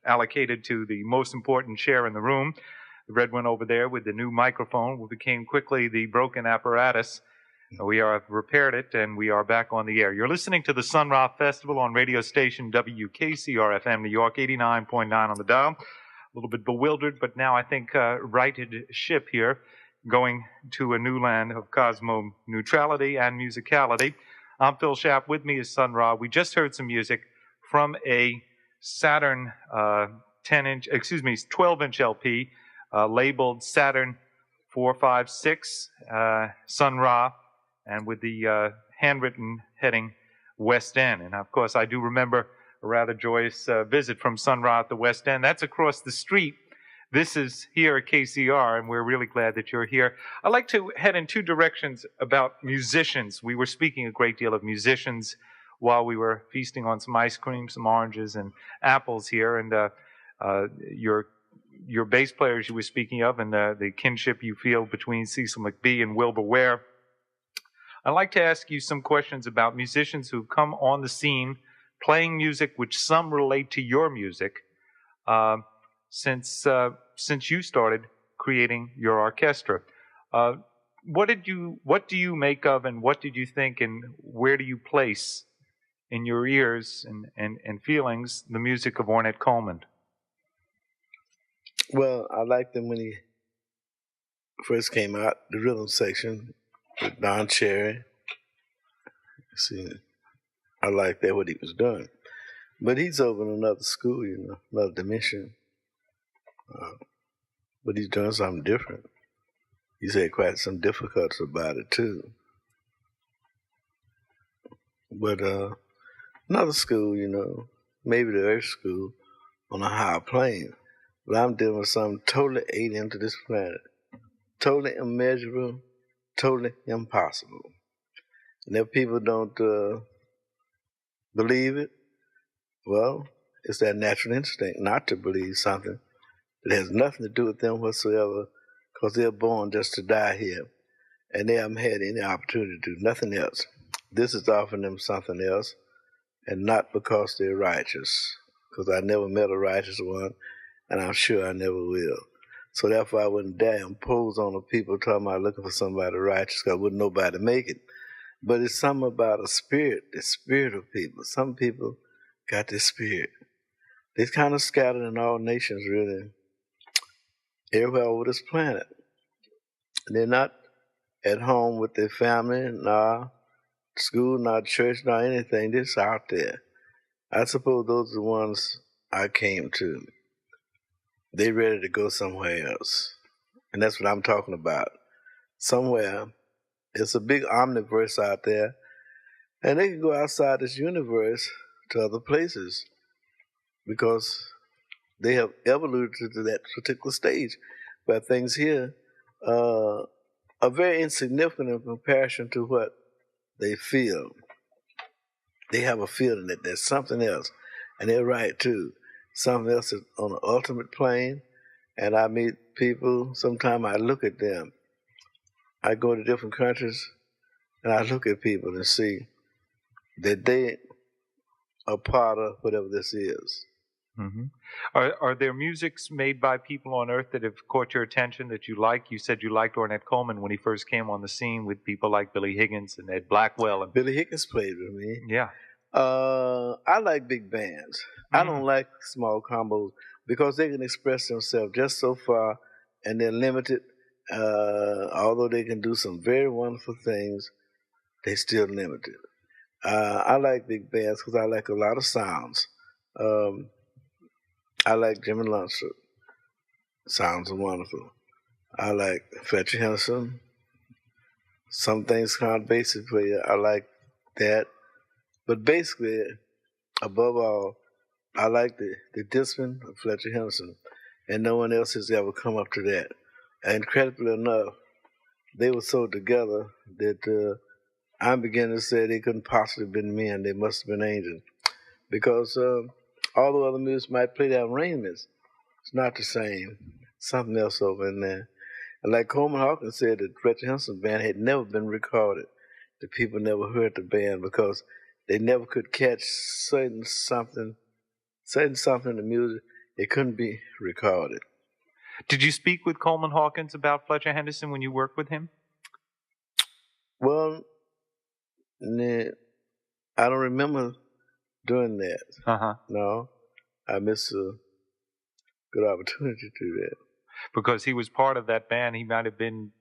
allocated to the most important chair in the room. The red one over there with the new microphone became quickly the broken apparatus. We have repaired it, and we are back on the air. You're listening to the Sun Ra Festival on radio station WKCR FM New York, 89.9 on the dial. A little bit bewildered, but now I think righted ship here, going to a new land of cosmo neutrality and musicality. I'm Phil Schaap. With me is Sun Ra. We just heard some music from a Saturn 12-inch LP labeled Saturn 456 Sun Ra, and with the handwritten heading West End. And of course, I do remember a rather joyous visit from Sun Ra at the West End. That's across the street. This is here at KCR, and we're really glad that you're here. I'd like to head in two directions about musicians. We were speaking a great deal of musicians while we were feasting on some ice cream, some oranges, and apples here. And your bass players you were speaking of, and the kinship you feel between Cecil McBee and Wilbur Ware. I'd like to ask you some questions about musicians who've come on the scene playing music which some relate to your music. Since you started creating your orchestra. What do you make of, and what did you think, and where do you place in your ears and feelings the music of Ornette Coleman? Well, I liked him when he first came out, the rhythm section with Don Cherry. See, I liked that, what he was doing. But he's over in another school, another dimension. But he's doing something different. He's had quite some difficulties about it too. But another school, maybe the Earth school on a higher plane. But I'm dealing with something totally alien to this planet. Totally immeasurable, totally impossible. And if people don't believe it, well, it's their natural instinct not to believe something. It has nothing to do with them whatsoever, because they're born just to die here, and they haven't had any opportunity to do nothing else. This is offering them something else, and not because they're righteous, because I never met a righteous one, and I'm sure I never will. So therefore I wouldn't dare impose on the people talking about looking for somebody righteous, because wouldn't nobody make it. But it's something about a spirit, the spirit of people. Some people got this spirit. They're kind of scattered in all nations, really. Everywhere over this planet. They're not at home with their family, not school, not church, not anything. They're just out there. I suppose those are the ones I came to. They're ready to go somewhere else. And that's what I'm talking about. Somewhere. It's a big omniverse out there. And they can go outside this universe to other places, because they have evoluted to that particular stage where things here are very insignificant in comparison to what they feel. They have a feeling that there's something else, and they're right too. Something else is on the ultimate plane, and I meet people, sometimes I look at them. I go to different countries, and I look at people and see that they are part of whatever this is. Mm-hmm. Are there musics made by people on Earth that have caught your attention that you like? You said you liked Ornette Coleman when he first came on the scene, with people like Billy Higgins and Ed Blackwell. And Billy Higgins played with me. Yeah. I like big bands. I don't like small combos, because they can express themselves just so far, and they're limited. Although they can do some very wonderful things, they're still limited. I like big bands because I like a lot of sounds. I like Jimmy Lunceford. Sounds wonderful. I like Fletcher Henderson. Some things kind of basic for you. I like that. But basically, above all, I like the discipline of Fletcher Henderson, and no one else has ever come up to that. And incredibly enough, they were so together that I'm beginning to say they couldn't possibly have been men. They must have been angels. Because although other music might play their arrangements, it's not the same. Something else over in there. And like Coleman Hawkins said, the Fletcher Henderson band had never been recorded. The people never heard the band because they never could catch certain something in the music. It couldn't be recorded. Did you speak with Coleman Hawkins about Fletcher Henderson when you worked with him? Well, I don't remember doing that. Uh-huh. No, I missed a good opportunity to do that. Because he was part of that band, he might have been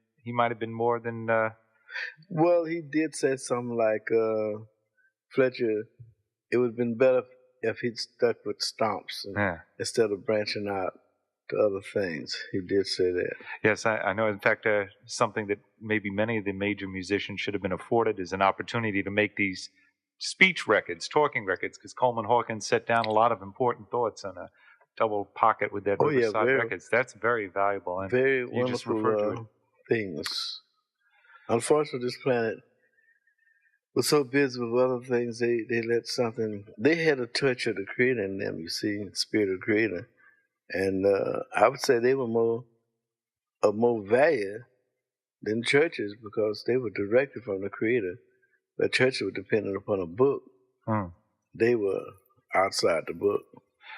more than. Well, he did say something like Fletcher. It would have been better if he'd stuck with stomps instead of branching out to other things. He did say that. Yes, I know. In fact, something that maybe many of the major musicians should have been afforded is an opportunity to make these speech records, talking records, because Coleman Hawkins set down a lot of important thoughts on a double pocket with their Riverside records. That's very valuable. And very you wonderful just referred to it. Things. Unfortunately, this planet was so busy with other things, they let something. They had a touch of the Creator in them, you see, the spirit of the Creator. And I would say they were of more value than churches because they were directed from the Creator. But churches were dependent upon a book. They were outside the book.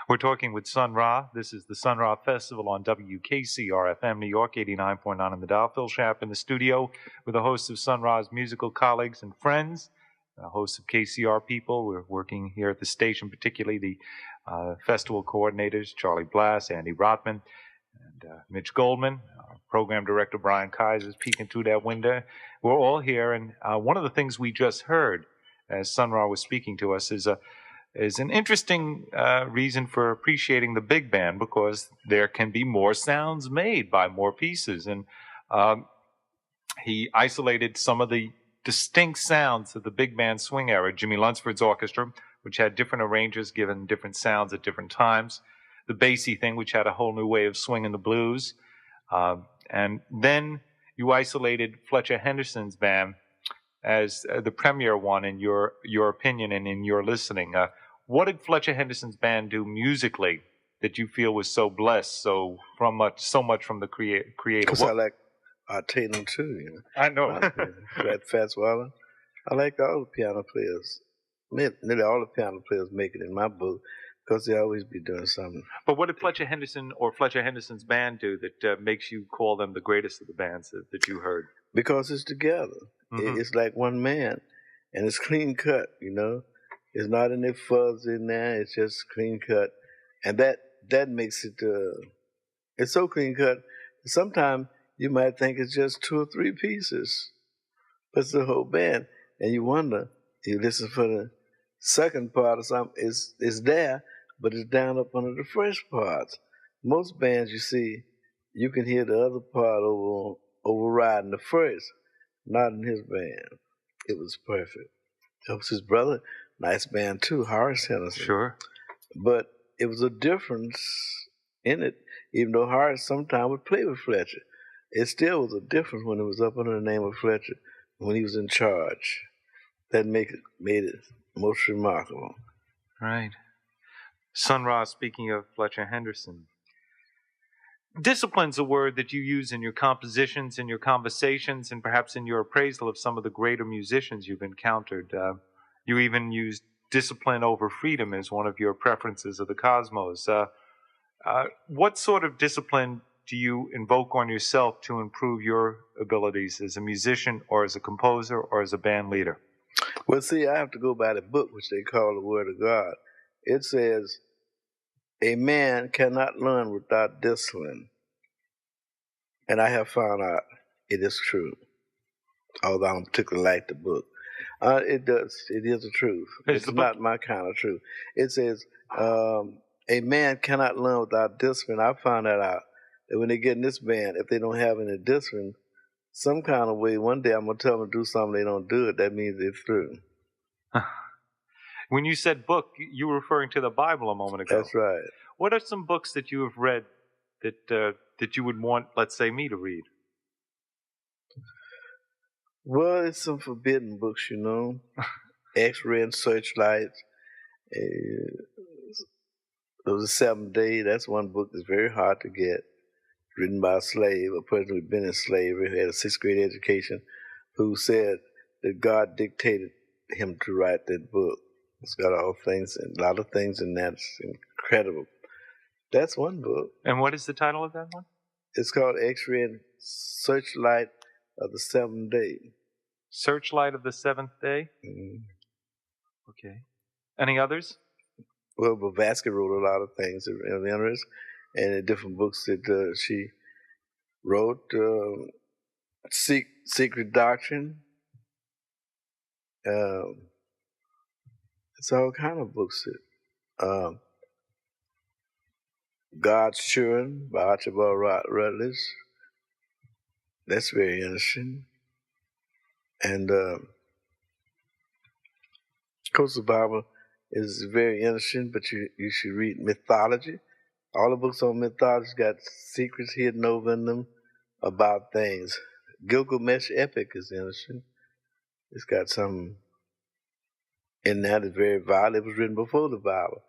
We're talking with Sun Ra. This is the Sun Ra Festival on WKCR-FM New York, 89.9 in the dial. Phil Schaff in the studio with the hosts of Sun Ra's musical colleagues and friends, hosts of KCR people. We're working here at the station, particularly the festival coordinators, Charlie Blass, Andy Rotman, and Mitch Goldman. Program director Brian Kaiser is peeking through that window. We're all here, and one of the things we just heard as Sun Ra was speaking to us is an interesting reason for appreciating the big band, because there can be more sounds made by more pieces. And he isolated some of the distinct sounds of the big band swing era. Jimmy Lunsford's orchestra, which had different arrangers given different sounds at different times. The Basie thing, which had a whole new way of swinging the blues. And then you isolated Fletcher Henderson's band as the premier one in your opinion and in your listening. What did Fletcher Henderson's band do musically that you feel was so blessed, so much from the creator? Because I like Tatum too. You know? I know. Fats Waller. I like all the piano players. Nearly all the piano players make it in my book because they always be doing something. But what did Fletcher Henderson or Fletcher Henderson's band do that makes you call them the greatest of the bands that you heard? Because it's together. Mm-hmm. It's like one man, and it's clean cut, you know. It's not any fuzz in there. It's just clean cut, and that makes it. It's so clean cut. Sometimes you might think it's just 2 or 3 pieces, but it's the whole band, and you wonder. You listen for the second part or something. It's there, but it's down up under the first parts. Most bands, you see, you can hear the other part overriding the first. Not in his band. It was perfect. It was his brother. Nice band too, Horace Henderson. Sure. But it was a difference in it, even though Horace sometimes would play with Fletcher. It still was a difference when it was up under the name of Fletcher, when he was in charge. That made it most remarkable. Right. Sun Ra, speaking of Fletcher Henderson. Discipline's a word that you use in your compositions, in your conversations, and perhaps in your appraisal of some of the greater musicians you've encountered. You even used discipline over freedom as one of your preferences of the cosmos. What sort of discipline do you invoke on yourself to improve your abilities as a musician or as a composer or as a band leader? Well, see, I have to go by the book, which they call the Word of God. It says, a man cannot learn without discipline. And I have found out it is true, although I don't particularly like the book. It is the truth. It's not my kind of truth. It says, a man cannot learn without discipline. I found that out. That when they get in this band, if they don't have any discipline, some kind of way, one day I'm going to tell them to do something, they don't do it, that means they're through. When you said book, you were referring to the Bible a moment ago. That's right. What are some books that you have read that you would want, let's say, me to read? Well, it's some forbidden books, you know. X-Ray and Searchlight. The Seventh Day. That's one book that's very hard to get. Written by a slave, a person who'd been in slavery, who had a sixth grade education, who said that God dictated him to write that book. It's got all things, a lot of things in that. It's incredible. That's one book. And what is the title of that one? It's called X-Ray and Searchlight of the Seventh Day. Searchlight of the Seventh Day? Mm-hmm. Okay. Any others? Well, Blavatsky wrote a lot of things of interest, and the different books that she wrote. Secret Doctrine. It's all kind of books. God's Children by Archibald Rutledge. That's very interesting. And of course, the Bible is very interesting, but you should read mythology. All the books on mythology got secrets hidden over in them about things. Gilgamesh Epic is interesting. It's got some in that is very violent. It was written before the Bible.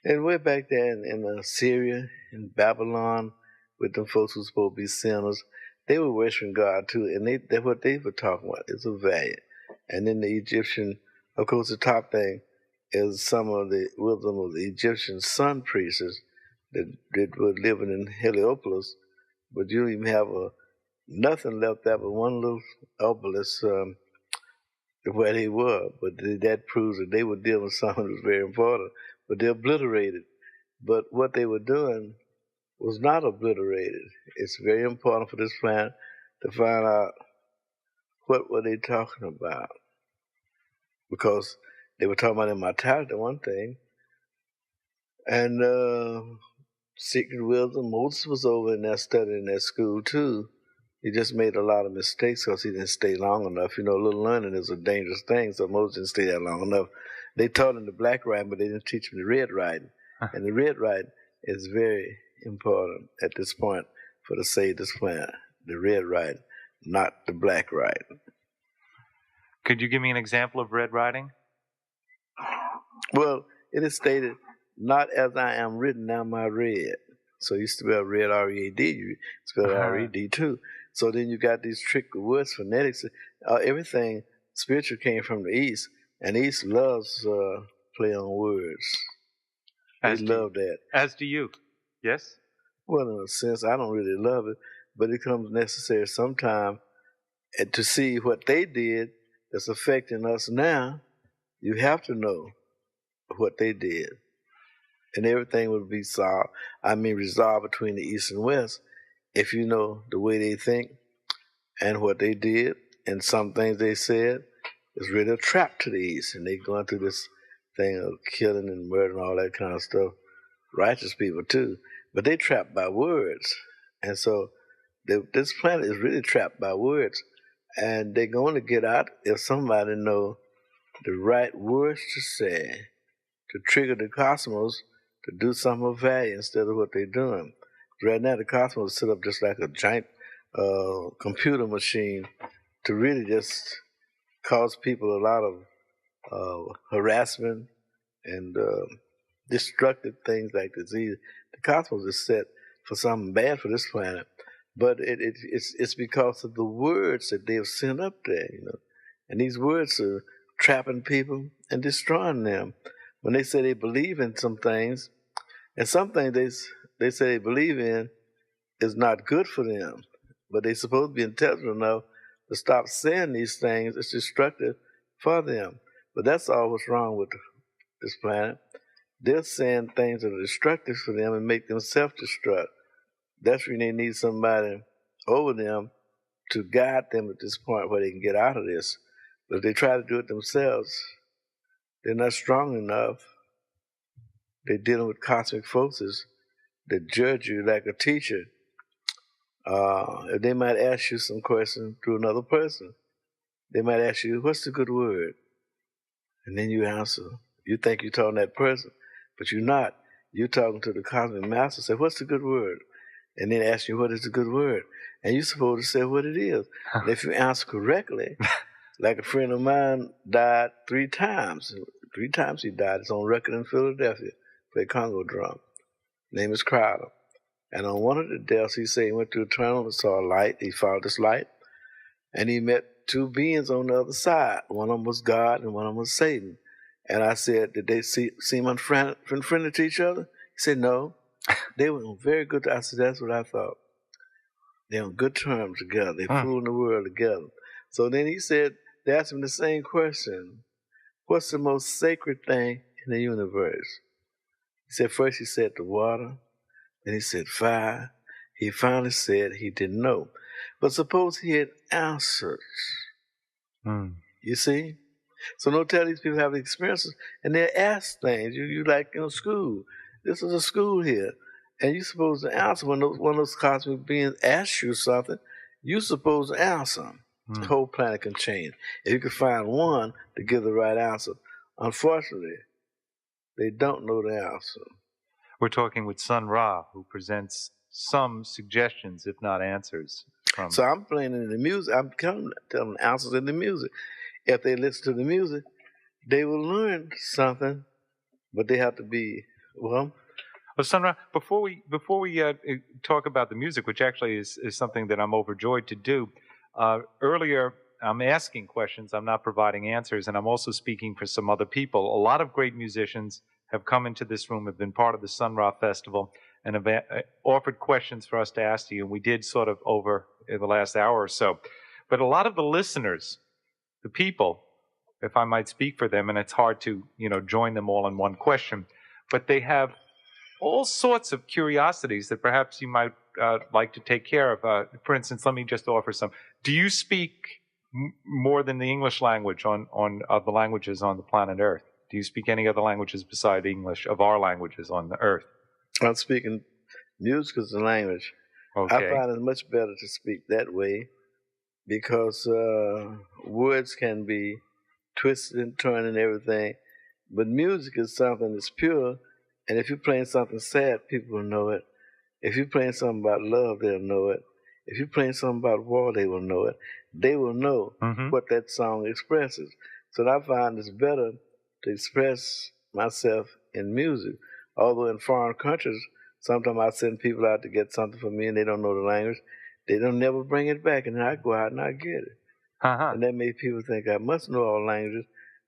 And way back there in Syria, in Babylon, with them folks who were supposed to be sinners, they were worshiping God too, and that's what they were talking about. It's a value. And then the Egyptian, of course, the top thing is some of the wisdom of the Egyptian sun priests that were living in Heliopolis, but you don't even have nothing left there but one little obelisk where they were. But that proves that they were dealing with something that was very important. But they obliterated. But what they were doing was not obliterated. It's very important for this planet to find out what were they talking about. Because they were talking about immortality, one thing. And secret wisdom, Moses was over in there studying at school too. He just made a lot of mistakes because he didn't stay long enough. You know, a little learning is a dangerous thing, so Moses didn't stay that long enough. They taught him the black writing, but they didn't teach him the red writing. And the red writing is very important at this point for to save this planet. The red writing, not the black writing. Could you give me an example of red writing? Well, it is stated, not as I am written, am I read. So you spell red, R-E-A-D, you spell R-E-D too. So then you got these trick words, phonetics. Everything spiritual came from the East, and the East loves play on words. They love that. As do you, yes? Well, in a sense, I don't really love it, but it becomes necessary sometime to see what they did that's affecting us now. You have to know what they did. And everything would be resolved between the East and West if you know the way they think and what they did, and some things they said is really a trap to the East, and they going through this thing of killing and murder and all that kind of stuff. Righteous people too, but they trapped by words, and so this planet is really trapped by words, and they're going to get out if somebody know the right words to say to trigger the cosmos to do something of value instead of what they're doing. Right now, the cosmos is set up just like a giant computer machine to really just cause people a lot of harassment and destructive things like disease. The cosmos is set for something bad for this planet, but it's because of the words that they've sent up there, you know. And these words are trapping people and destroying them. When they say they believe in some things, and some things they say they believe in is not good for them, but they're supposed to be intelligent enough to stop saying these things. It's destructive for them. But that's all what's wrong with this planet. They're saying things that are destructive for them and make them self-destruct. That's when they need somebody over them to guide them at this point where they can get out of this. But if they try to do it themselves, they're not strong enough. They're dealing with cosmic forces that judge you like a teacher. If they might ask you some questions to another person, they might ask you, what's the good word? And then you answer, You think you're talking to that person, but you're not. You're talking to the cosmic master. Say, what's the good word? And then ask you, what is the good word? And you're supposed to say what it is. And if you answer correctly, like a friend of mine died 3 times. 3 times he died. It's on record in Philadelphia. Played Congo drum. Name is Crowder. And on one of the deaths, he said he went to a tunnel and saw a light. He followed this light. And he met 2 beings on the other side. One of them was God and one of them was Satan. And I said, did they seem unfriendly to each other? He said, no. They were on very good. I said, that's what I thought. They're on good terms together. They're fooling the world together. So then he said, they asked him the same question. What's the most sacred thing in the universe? He said, first he said the water. Then he said fire. He finally said he didn't know. But suppose he had answers. You see? So don't tell these people have experiences. And they ask things. You like in school. This is a school here. And you're supposed to answer when one of those cosmic beings asks you something. You're supposed to answer them. The whole planet can change. If you can find one to give the right answer. Unfortunately, they don't know the answer. We're talking with Sun Ra, who presents some suggestions, if not answers. So I'm playing in the music. I'm telling them answers in the music. If they listen to the music, they will learn something, but they have to be, well, Sun Ra, before we talk about the music, which actually is something that I'm overjoyed to do, earlier I'm asking questions, I'm not providing answers, and I'm also speaking for some other people. A lot of great musicians have come into this room, have been part of the Sun Ra Festival, and have offered questions for us to ask you, and we did sort of over in the last hour or so. But a lot of the listeners, the people, if I might speak for them, and it's hard to, join them all in one question, but they have all sorts of curiosities that perhaps you might like to take care of. For instance, let me just offer some. Do you speak more than the English language on the languages on the planet Earth? Do you speak any other languages beside English, of our languages on the Earth? I'm speaking music as a language. Okay. I find it much better to speak that way because words can be twisted and turned and everything. But music is something that's pure. And if you're playing something sad, people will know it. If you're playing something about love, they'll know it. If you're playing something about war, they will know it. They will know what that song expresses. So I find it's better to express myself in music. Although in foreign countries, sometimes I send people out to get something for me and they don't know the language. They don't never bring it back, and then I go out and I get it. And that made people think I must know all languages.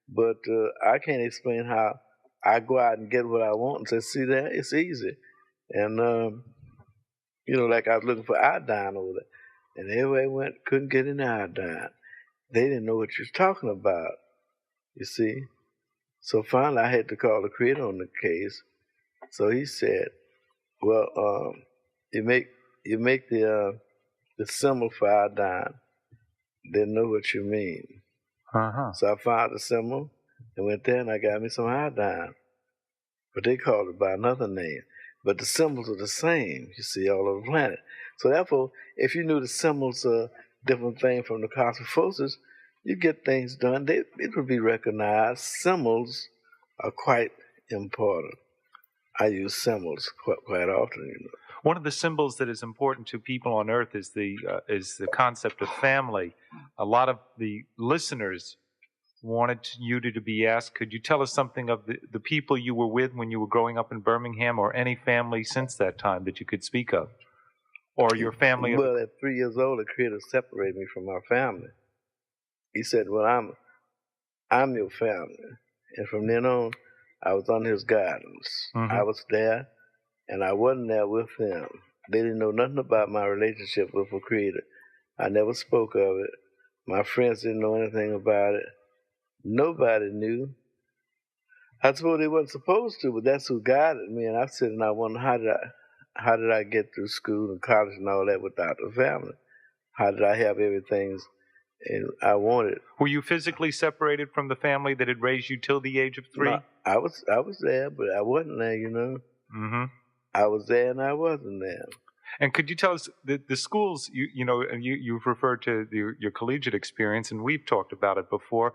But I can't explain how I go out and get what I want and say, see that? It's easy. And, like I was looking for iodine over there. And everywhere I went, couldn't get any iodine. They didn't know what you was talking about, you see. So finally I had to call the creator on the case. So he said, well, you make the symbol for iodine. They know what you mean. So I found the symbol and went there and I got me some iodine. But they called it by another name. But the symbols are the same, you see, all over the planet. So therefore, if you knew the symbols are different things from the cosmic forces, you get things done. It would be recognized. Symbols are quite important. I use symbols quite often, One of the symbols that is important to people on Earth is the concept of family. A lot of the listeners wanted you to be asked, could you tell us something of the people you were with when you were growing up in Birmingham, or any family since that time that you could speak of? Or your family? Well, at 3 years old, the Creator separated me from my family. He said, well, I'm your family. And from then on, I was under his guidance. I was there, and I wasn't there with them. They didn't know nothing about my relationship with the Creator. I never spoke of it. My friends didn't know anything about it. Nobody knew. I suppose they wasn't supposed to, but that's who guided me. And I said, and I wondered, how did I get through school and college and all that without the family? How did I have everything I wanted? Were you physically separated from the family that had raised you till the age of 3? No, I was there, but I wasn't there, I was there and I wasn't there. And could you tell us the schools? You've referred to your collegiate experience, and we've talked about it before.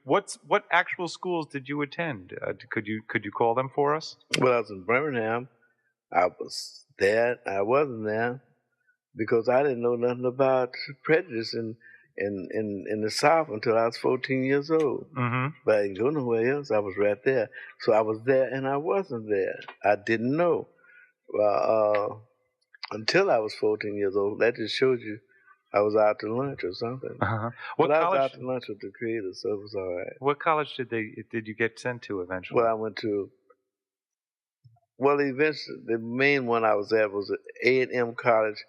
What actual schools did you attend? Could you call them for us? Well, I was in Birmingham. I was there. I wasn't there because I didn't know nothing about prejudice in the South until I was 14 years old. Mm-hmm. But I didn't go nowhere else. I was right there. So I was there and I wasn't there. I didn't know. Until I was 14 years old. That just shows you I was out to lunch or something. Uh-huh. But I was out to lunch with the creators, so it was all right. What college did you get sent to eventually? Well, I went to. Well, eventually, the main one I was at was A&M College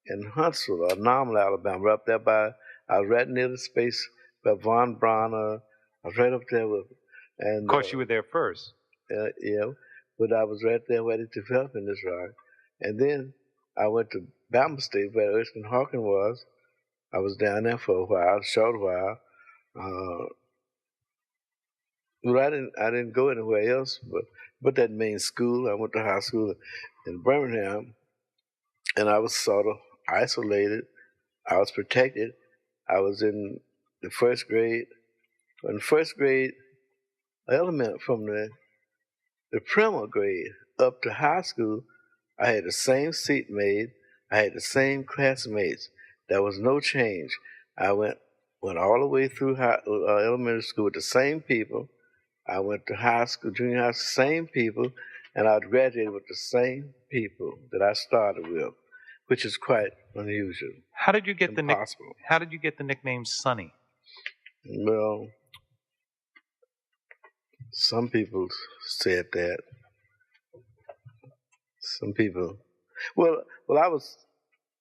in Huntsville, or Normal, Alabama. Right up there I was right near the space by Von Braun. I was right up there with. And of course, you were there first. Yeah, but I was right there where they developing this rock. And then I went to Bama State where Erskine Hawkins was. I was down there for a while, a short while. But I didn't go anywhere else but that main school. I went to high school in Birmingham, and I was sort of isolated. I was protected. I was in the first grade. In first grade, element from the primer grade up to high school, I had the same seat mate. I had the same classmates. There was no change. I went all the way through elementary school with the same people. I went to high school, junior high, same people, and I graduated with the same people that I started with, which is quite unusual. How did you get impossible. How did you get the nickname Sonny? Well, some people said that. Some people. Well, I was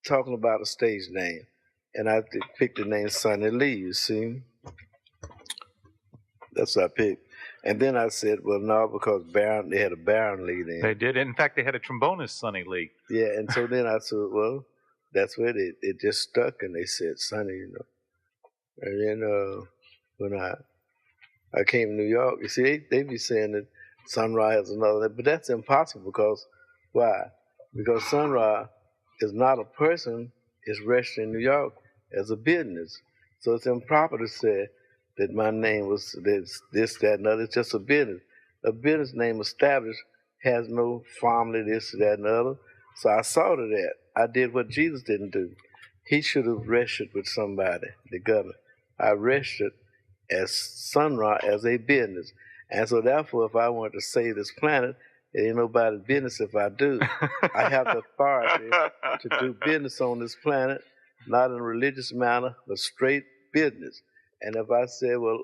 talking about a stage name, and I picked the name Sonny Lee. You see, that's what I picked. And then I said, well, no, because they had a Baron Lee then. They did. In fact, they had a trombonist, Sonny Lee. Yeah, and so then I said, well, that's where it just stuck, and they said Sonny, And then when I came to New York, you see, they be saying that Sun Ra has another, but that's impossible because, why? Because Sun Ra is not a person, it's registered in New York as a business. So it's improper to say that my name was this, that, and other. It's just a business. A business name established has no family, this, that, and the other. So I saw to that. I did what Jesus didn't do. He should have registered with somebody, the government. I registered as Sun Ra as a business. And so therefore, if I want to save this planet, it ain't nobody's business if I do. I have the authority to do business on this planet, not in a religious manner, but straight business. And if I say, well,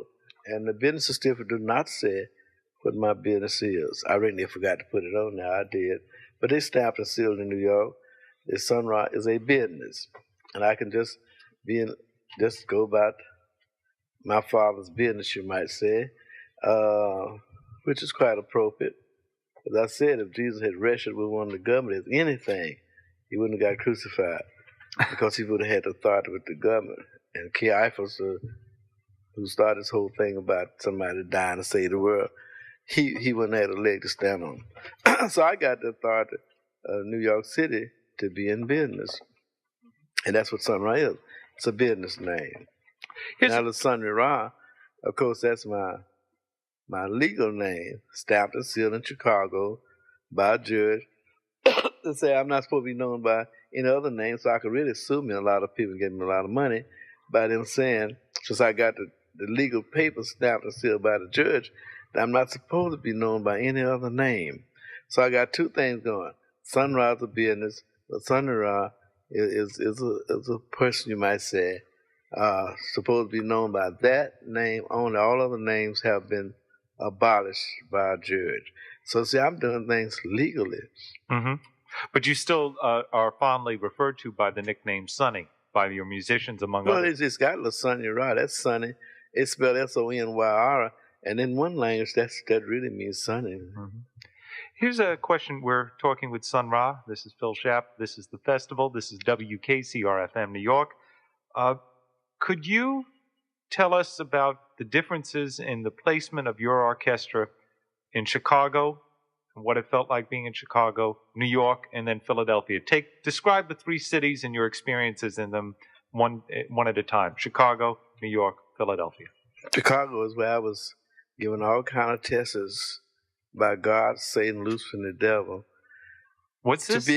and the business certificate do not say what my business is. I really forgot to put it on there. I did. But they stamped and sealed in New York. The Sun Ra is a business. And I can just go about my father's business, you might say, which is quite appropriate. As I said, if Jesus had registered with one of the government as anything, he wouldn't have got crucified because he would have had authority with the government. And Caiaphas, who started this whole thing about somebody dying to save the world, he wouldn't have had a leg to stand on. So I got the authority of New York City to be in business. And that's what Sun Ra is. It's a business name. Now the Sun Ra, of course, that's my legal name, stamped and sealed in Chicago by a judge. To say I'm not supposed to be known by any other name, so I could really sue me. A lot of people gave me a lot of money by them saying, since I got the legal papers stamped and sealed by the judge, that I'm not supposed to be known by any other name. So I got two things going. Sun Ra is a business, but Sun Ra is a person, you might say, supposed to be known by that name only. All other names have been abolished by a judge. So see, I'm doing things legally. Mm-hmm. But you still are fondly referred to by the nickname Sonny by your musicians, among others. Well, it's just got a Sonny Ra. That's Sonny. It's spelled Sonyr, and in one language, that really means Sonny. Mm-hmm. Here's a question. We're talking with Sun Ra. This is Phil Schaap. This is The Festival. This is WKCR-FM New York. Could you tell us about the differences in the placement of your orchestra in Chicago, and what it felt like being in Chicago, New York, and then Philadelphia? Describe the three cities and your experiences in them one at a time. Chicago, New York, Philadelphia. Chicago is where I was given all kind of tests by God, Satan, Lucifer, and the devil. What's this?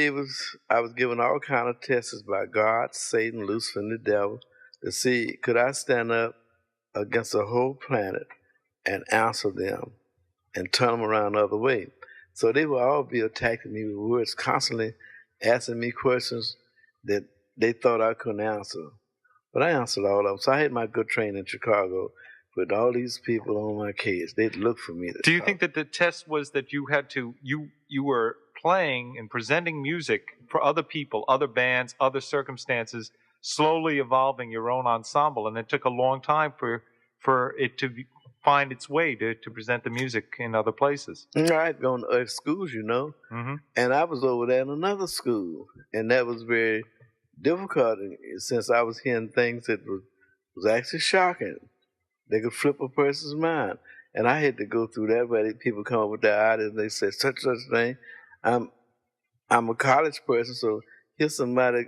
I was given all kind of tests by God, Satan, Lucifer, and the devil to see could I stand up against the whole planet and answer them and turn them around the other way. So they will all be attacking me with words, constantly asking me questions that they thought I couldn't answer. But I answered all of them. So I had my good training in Chicago with all these people on my case. They'd look for me. Do you think that the test was that you had to, you were playing and presenting music for other people, other bands, other circumstances, slowly evolving your own ensemble, and it took a long time for it to find its way to present the music in other places? I'd gone to other schools, Mm-hmm. and I was over there in another school, and that was very difficult since I was hearing things that was actually shocking. They could flip a person's mind. And I had to go through that where people come up with their ideas and they say such thing. I'm a college person, so here's somebody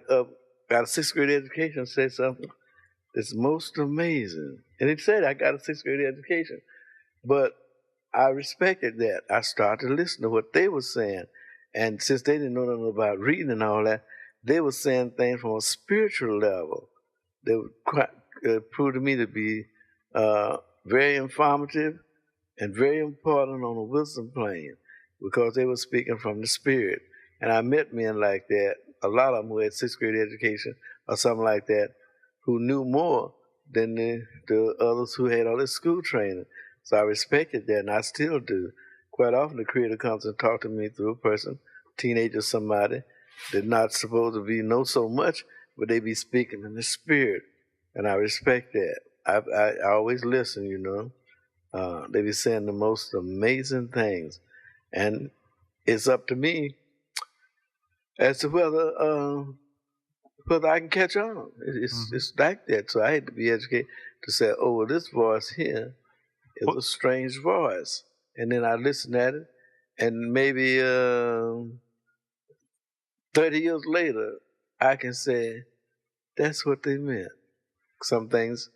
got a sixth grade education say something that's most amazing. And he said I got a sixth grade education. But I respected that. I started to listen to what they were saying. And since they didn't know nothing about reading and all that, they were saying things from a spiritual level that proved to me to be very informative and very important on a wisdom plane because they were speaking from the spirit. And I met men like that, a lot of them who had sixth grade education or something like that, who knew more than the others who had all this school training. So I respected that, and I still do. Quite often the creator comes and talks to me through a person, teenager, somebody, they're not supposed to know so much, but they be speaking in the spirit. And I respect that. I always listen, they be saying the most amazing things. And it's up to me as to whether I can catch on. It's like that. So I had to be educated to say, oh, well, this voice here is a strange voice. And then I listen at it, and maybe 30 years later, I can say, that's what they meant. Some things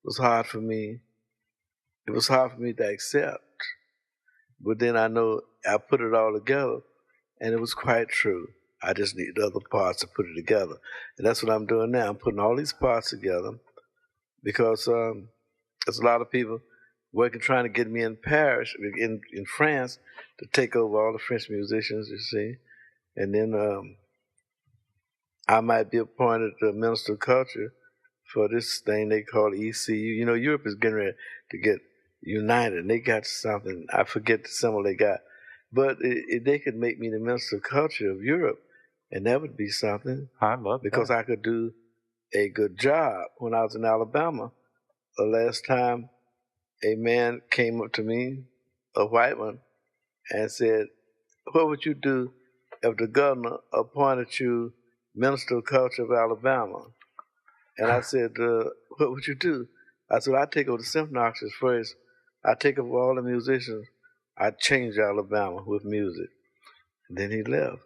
was hard for me. It was hard for me to accept. But then I know I put it all together, and it was quite true. I just needed other parts to put it together. And that's what I'm doing now. I'm putting all these parts together because there's a lot of people working, trying to get me in Paris, in France, to take over all the French musicians, you see. And then I might be appointed the Minister of Culture for this thing they call ECU. Europe is getting ready to get united, and they got something. I forget the symbol they got. But they could make me the Minister of Culture of Europe, and that would be something. I love because that. I could do a good job. When I was in Alabama, the last time a man came up to me, a white one, and said, what would you do if the governor appointed you Minister of Culture of Alabama? And I said, what would you do? I said, I'd take over the symphony orchestras first. I'd take over all the musicians. I'd change Alabama with music. And then he left.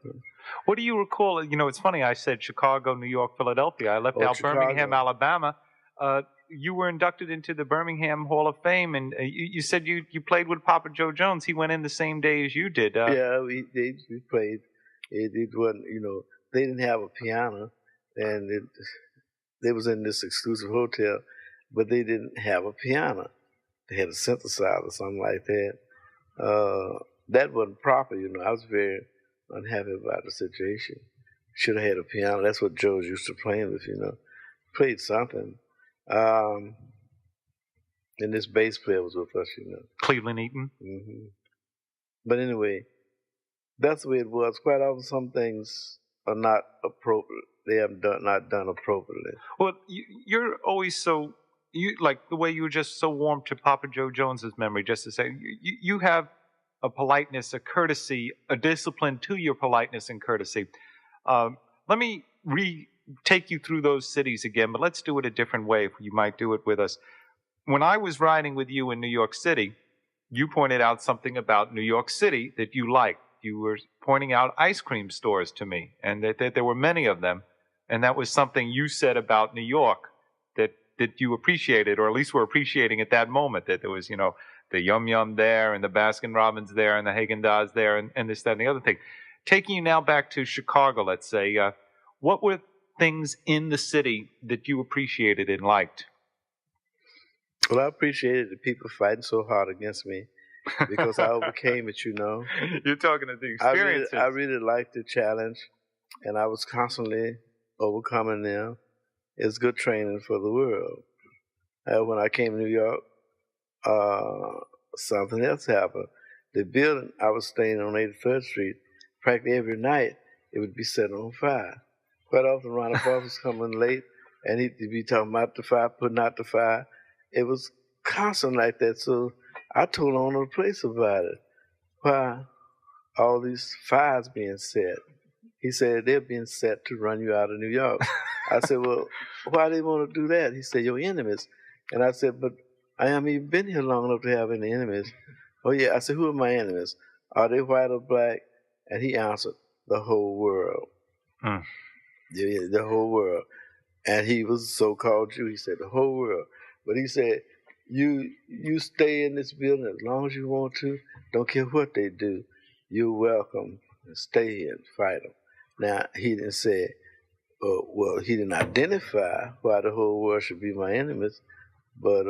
What do you recall? It's funny, I said Chicago, New York, Philadelphia. I left out Chicago. Birmingham, Alabama. You were inducted into the Birmingham Hall of Fame, and you said you played with Papa Joe Jones. He went in the same day as you did. Yeah, we played. It wasn't, they didn't have a piano, and they was in this exclusive hotel, but they didn't have a piano. They had a synthesizer or something like that. That wasn't proper, I was very unhappy about the situation. Should have had a piano. That's what Joe's used to playing with, Played something. And this bass player was with us, Cleveland Eaton. Mm-hmm. But anyway, that's the way it was. Quite often, some things are not appropriate. They have not done appropriately. Well, you're always like the way you were just so warm to Papa Joe Jones's memory, just to say, you have a politeness, a courtesy, a discipline to your politeness and courtesy. Let me take you through those cities again, but let's do it a different way if you might do it with us. When I was riding with you in New York City, you pointed out something about New York City that you liked. You were pointing out ice cream stores to me, and that there were many of them. And that was something you said about New York that you appreciated, or at least were appreciating at that moment, that there was, you know, the Yum Yum there and the Baskin Robbins there and the Haagen-Dazs there and this, that, and the other thing. Taking you now back to Chicago, let's say, what were things in the city that you appreciated and liked? Well, I appreciated the people fighting so hard against me because I overcame it, you know. You're talking to the experiences. I really liked the challenge, and I was constantly overcoming them. It's good training for the world. When I came to New York, something else happened. The building I was staying on 83rd Street, practically every night, it would be set on fire. Quite often, Ronald Boss was coming late, and he'd be talking about the fire, putting out the fire. It was constant like that, so I told the owner of the place about it. Why all these fires being set? He said, they're being set to run you out of New York. I said, well, why do they want to do that? He said, your enemies. And I said, but I haven't even been here long enough to have any enemies. Oh, yeah. I said, who are my enemies? Are they white or black? And he answered, the whole world. Hmm. Yeah, the whole world. And he was a so-called Jew. He said, the whole world. But he said, you stay in this building as long as you want to. Don't care what they do. You're welcome. Stay here and fight them. Now, he didn't say, well, he didn't identify why the whole world should be my enemies, but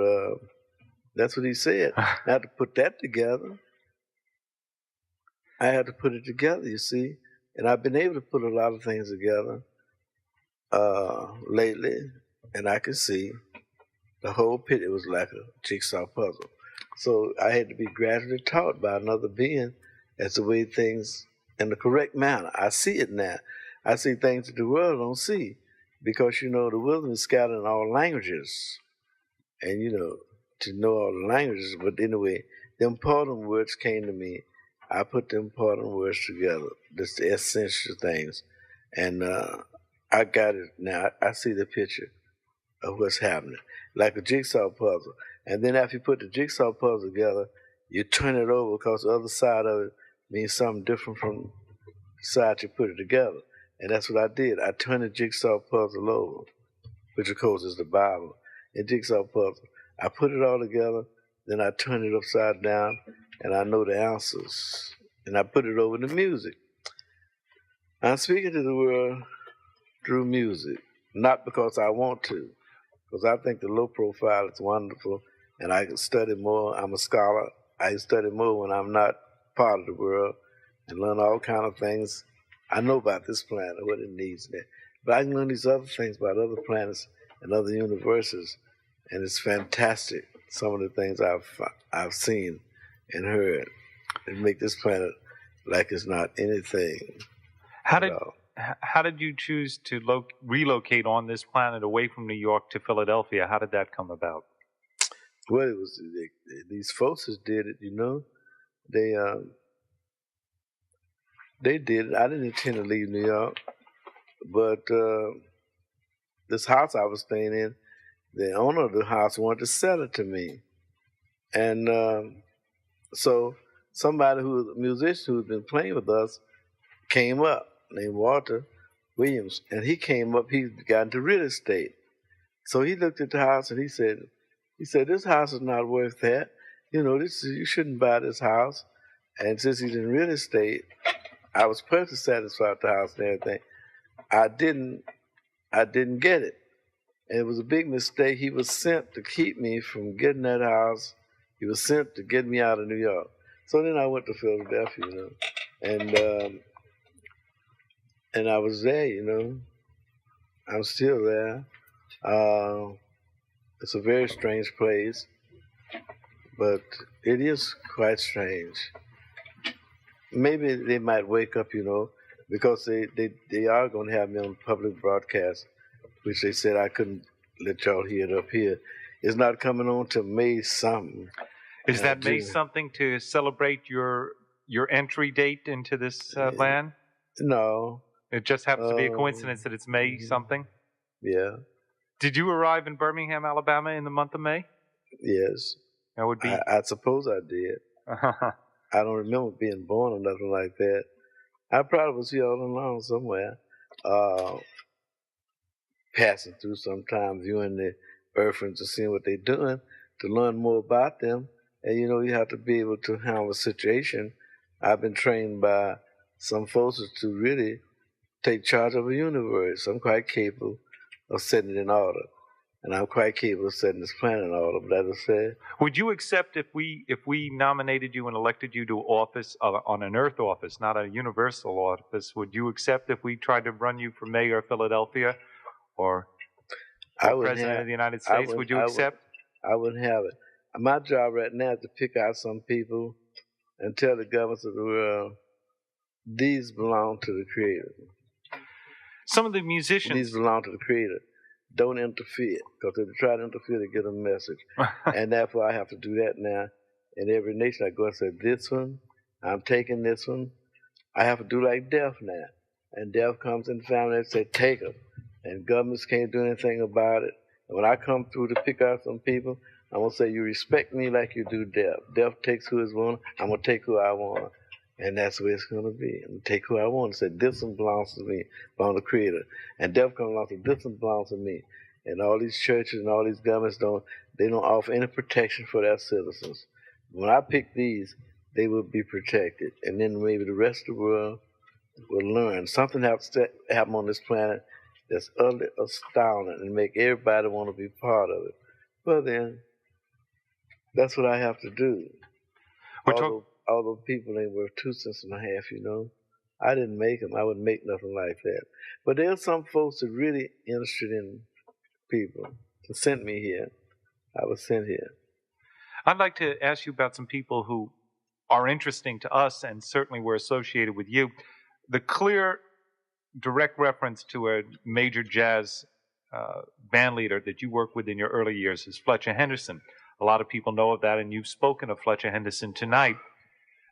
that's what he said. I had to put that together. I had to put it together, you see. And I've been able to put a lot of things together lately, and I can see the whole pit. It was like a jigsaw puzzle. So I had to be gradually taught by another being as the way things in the correct manner. I see it now. I see things that the world don't see because, you know, the wisdom is scattered in all languages. And, you know, to know all the languages. But anyway, the important words came to me. I put the important words together. That's the essential things. And I got it now. I see the picture of what's happening, like a jigsaw puzzle. And then after you put the jigsaw puzzle together, you turn it over because the other side of it means something different from the side you put it together. And that's what I did. I turned the jigsaw puzzle over, which of course is the Bible, and jigsaw puzzle. I put it all together, then I turned it upside down, and I know the answers. And I put it over to music. I'm speaking to the world through music, not because I want to, because I think the low profile is wonderful, and I can study more. I'm a scholar. I can study more when I'm not part of the world and learn all kind of things. I know about this planet, what it needs there. But I can learn these other things about other planets and other universes, and it's fantastic, some of the things I've seen and heard, and make this planet like it's not anything. How did you choose to relocate on this planet away from New York to Philadelphia? How did that come about? Well, it was these folks that did it, you know. They did it. I didn't intend to leave New York, but this house I was staying in, the owner of the house wanted to sell it to me. And so somebody who was a musician who'd been playing with us came up, named Walter Williams, and he came up, he got into real estate. So he looked at the house and he said, this house is not worth that. You know, you shouldn't buy this house. And since he's in real estate, I was perfectly satisfied with the house and everything. I didn't get it. And it was a big mistake. He was sent to keep me from getting that house. He was sent to get me out of New York. So then I went to Philadelphia, you know. And I was there, you know. I'm still there. It's a very strange place, but it is quite strange. Maybe they might wake up, you know, because they are going to have me on public broadcast, which they said I couldn't let y'all hear it up here. It's not coming on till May something. Is that May something to celebrate your entry date into this land? No. It just happens to be a coincidence that it's May something? Yeah. Did you arrive in Birmingham, Alabama in the month of May? Yes. That would be... I suppose I did. I don't remember being born or nothing like that. I probably was here all along somewhere, passing through sometime, viewing the Earthlings and seeing what they're doing to learn more about them. And you have to be able to handle a situation. I've been trained by some folks to really take charge of a universe. I'm quite capable of setting it in order. And I'm quite capable of setting this planet in order. But as I said, would you accept if we nominated you and elected you to office on an Earth office, not a universal office? Would you accept if we tried to run you for mayor of Philadelphia or president of the United States? Would you accept? I wouldn't have it. My job right now is to pick out some people and tell the governments of the world these belong to the Creator. Some of the musicians. These belong to the Creator. Don't interfere, because if they try to interfere, they get a message. And therefore, I have to do that now. In every nation, I go and say, this one, I'm taking this one. I have to do like death now. And death comes in the family and say, take them. And governments can't do anything about it. And when I come through to pick out some people, I'm going to say, you respect me like you do death. Death takes who is want. I'm going to take who I want. And that's the way it's going to be. I'm going to take who I want and say, this one belongs to me, belongs to the Creator. And death comes along and says, this one belongs to me. And all these churches and all these governments don't offer any protection for their citizens. When I pick these, they will be protected. And then maybe the rest of the world will learn. Something has to happen on this planet that's utterly astounding and make everybody want to be part of it. Well then, that's what I have to do. Although people ain't worth 2 cents and a half, I didn't make them. I wouldn't make nothing like that. But there are some folks that are really interested in people that sent me here. I was sent here. I'd like to ask you about some people who are interesting to us and certainly were associated with you. The clear, direct reference to a major jazz band leader that you worked with in your early years is Fletcher Henderson. A lot of people know of that, and you've spoken of Fletcher Henderson tonight.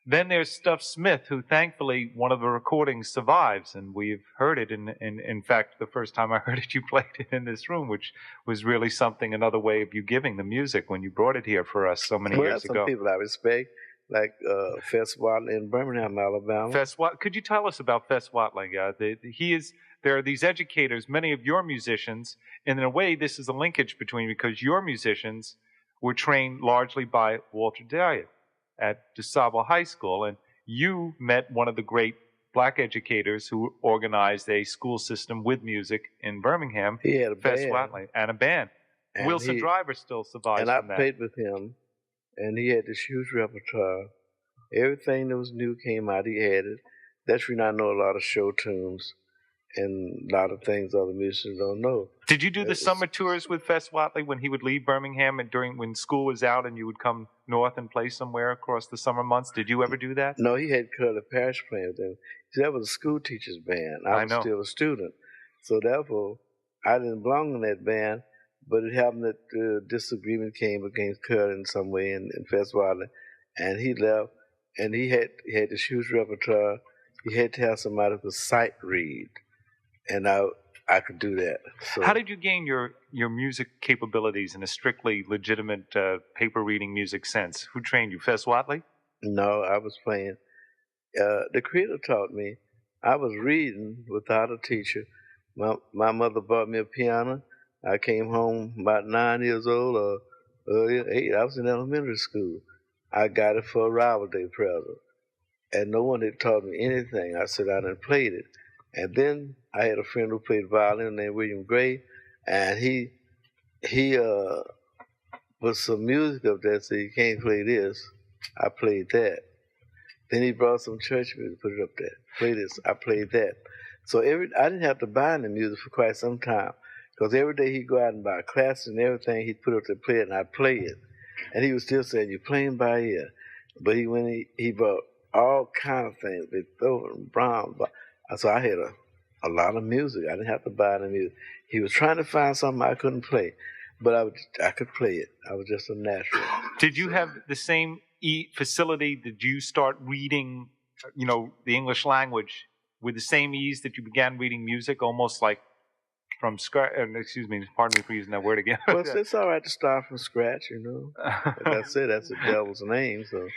Then there's Stuff Smith, who thankfully one of the recordings survives, and we've heard it. In fact, the first time I heard it, you played it in this room, which was really something, another way of you giving the music when you brought it here for us so many years ago. Some people I respect, like Fess Watley in Birmingham, Alabama. Could you tell us about Fess Watley? There are these educators, many of your musicians, and in a way this is a linkage between, because your musicians were trained largely by Walter Dyer at DeSable High School, and you met one of the great black educators who organized a school system with music in Birmingham. He had a Fess band. Watley, and a band. And Wilson Driver still survives from that. And I played with him, and he had this huge repertoire. Everything that was new came out, he had it. That's when I know a lot of show tunes and a lot of things other musicians don't know. Did you do the summer tours with Fess Watley when he would leave Birmingham and when school was out and you would come north and play somewhere across the summer months? Did you ever do that? No, he had Curly Parrish playing with him. See, that was a school teacher's band. I was still a student. So therefore, I didn't belong in that band, but it happened that disagreement came against Curly in some way and Fess Watley, and he left, and he had this huge repertoire. He had to have somebody who could sight read. And I could do that. So, how did you gain your music capabilities in a strictly legitimate paper reading music sense? Who trained you, Fess Watley? No, I was playing. The Creator taught me. I was reading without a teacher. My mother bought me a piano. I came home about 9 years old or 8. I was in elementary school. I got it for a rival day present. And no one had taught me anything. I sat down and played it. And then I had a friend who played violin named William Gray, and he put some music up there, so you can't play this. I played that. Then he brought some church music, put it up there. Play this. I played that. So I didn't have to buy any music for quite some time, because every day he'd go out and buy classes and everything. He'd put up there, play it, and I'd play it. And he was still saying, "You're playing by ear." But he brought all kind of things, Beethoven, Brahms. So I had a lot of music. I didn't have to buy any music. He was trying to find something I couldn't play, but I could play it. I was just a natural. Did you have the same facility? Did you start reading, the English language with the same ease that you began reading music, almost like from scratch? Excuse me, pardon me for using that word again. Well, it's all right to start from scratch, Like I said, that's the devil's name, so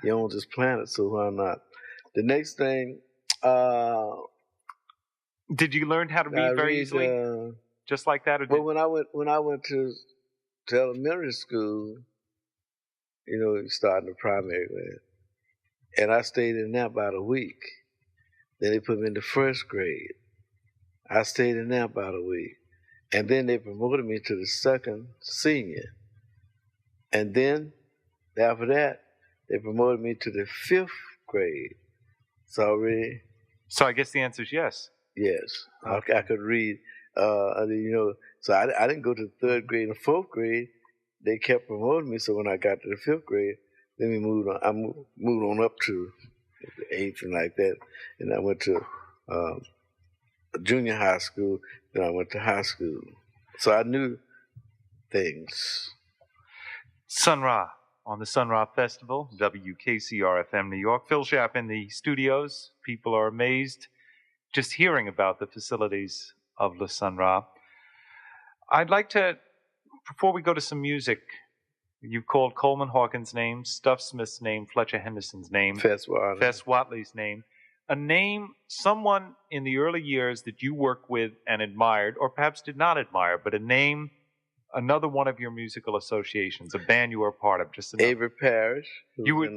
you don't just plant it, so why not? The next thing... did you learn how to read very easily, just like that? Well, when I went to to elementary school, starting the primary grade. And I stayed in there about a week. Then they put me in the first grade. I stayed in there about a week. And then they promoted me to the second senior. And then after that, they promoted me to the fifth grade. So I guess the answer is yes. Yes. Okay. I could read. So I didn't go to the third grade and fourth grade. They kept promoting me. So when I got to the fifth grade, then we moved on. I moved on up to the eighth and like that. And I went to junior high school. Then I went to high school. So I knew things. Sun Ra on the Sun Ra Festival, WKCR-FM New York. Phil Schaap in the studios. People are amazed just hearing about the facilities of Le Sun Ra. I'd like to, before we go to some music, you called Coleman Hawkins' name, Stuff Smith's name, Fletcher Henderson's name, Fess Whatley's name. A name, someone in the early years that you worked with and admired, or perhaps did not admire, but a name, another one of your musical associations, a band you were a part of. Just Avery Parrish, who was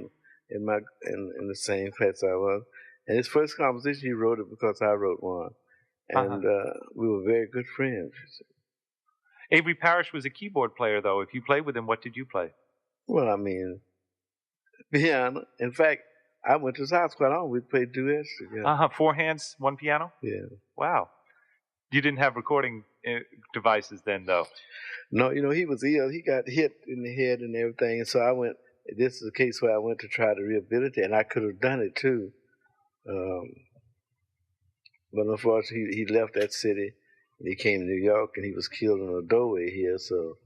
in the same class I was. And his first composition, he wrote it because I wrote one. And we were very good friends. Avery Parrish was a keyboard player, though. If you played with him, what did you play? Well, I mean, piano. In fact, I went to his house quite often. We played duets together. 4 hands, 1 piano? Yeah. Wow. You didn't have recording devices then, though? No, he was ill. He got hit in the head and everything. And so I went, this is a case where I went to try to rehabilitate, and I could have done it too. But unfortunately, he left that city, and he came to New York, and he was killed in a doorway here. So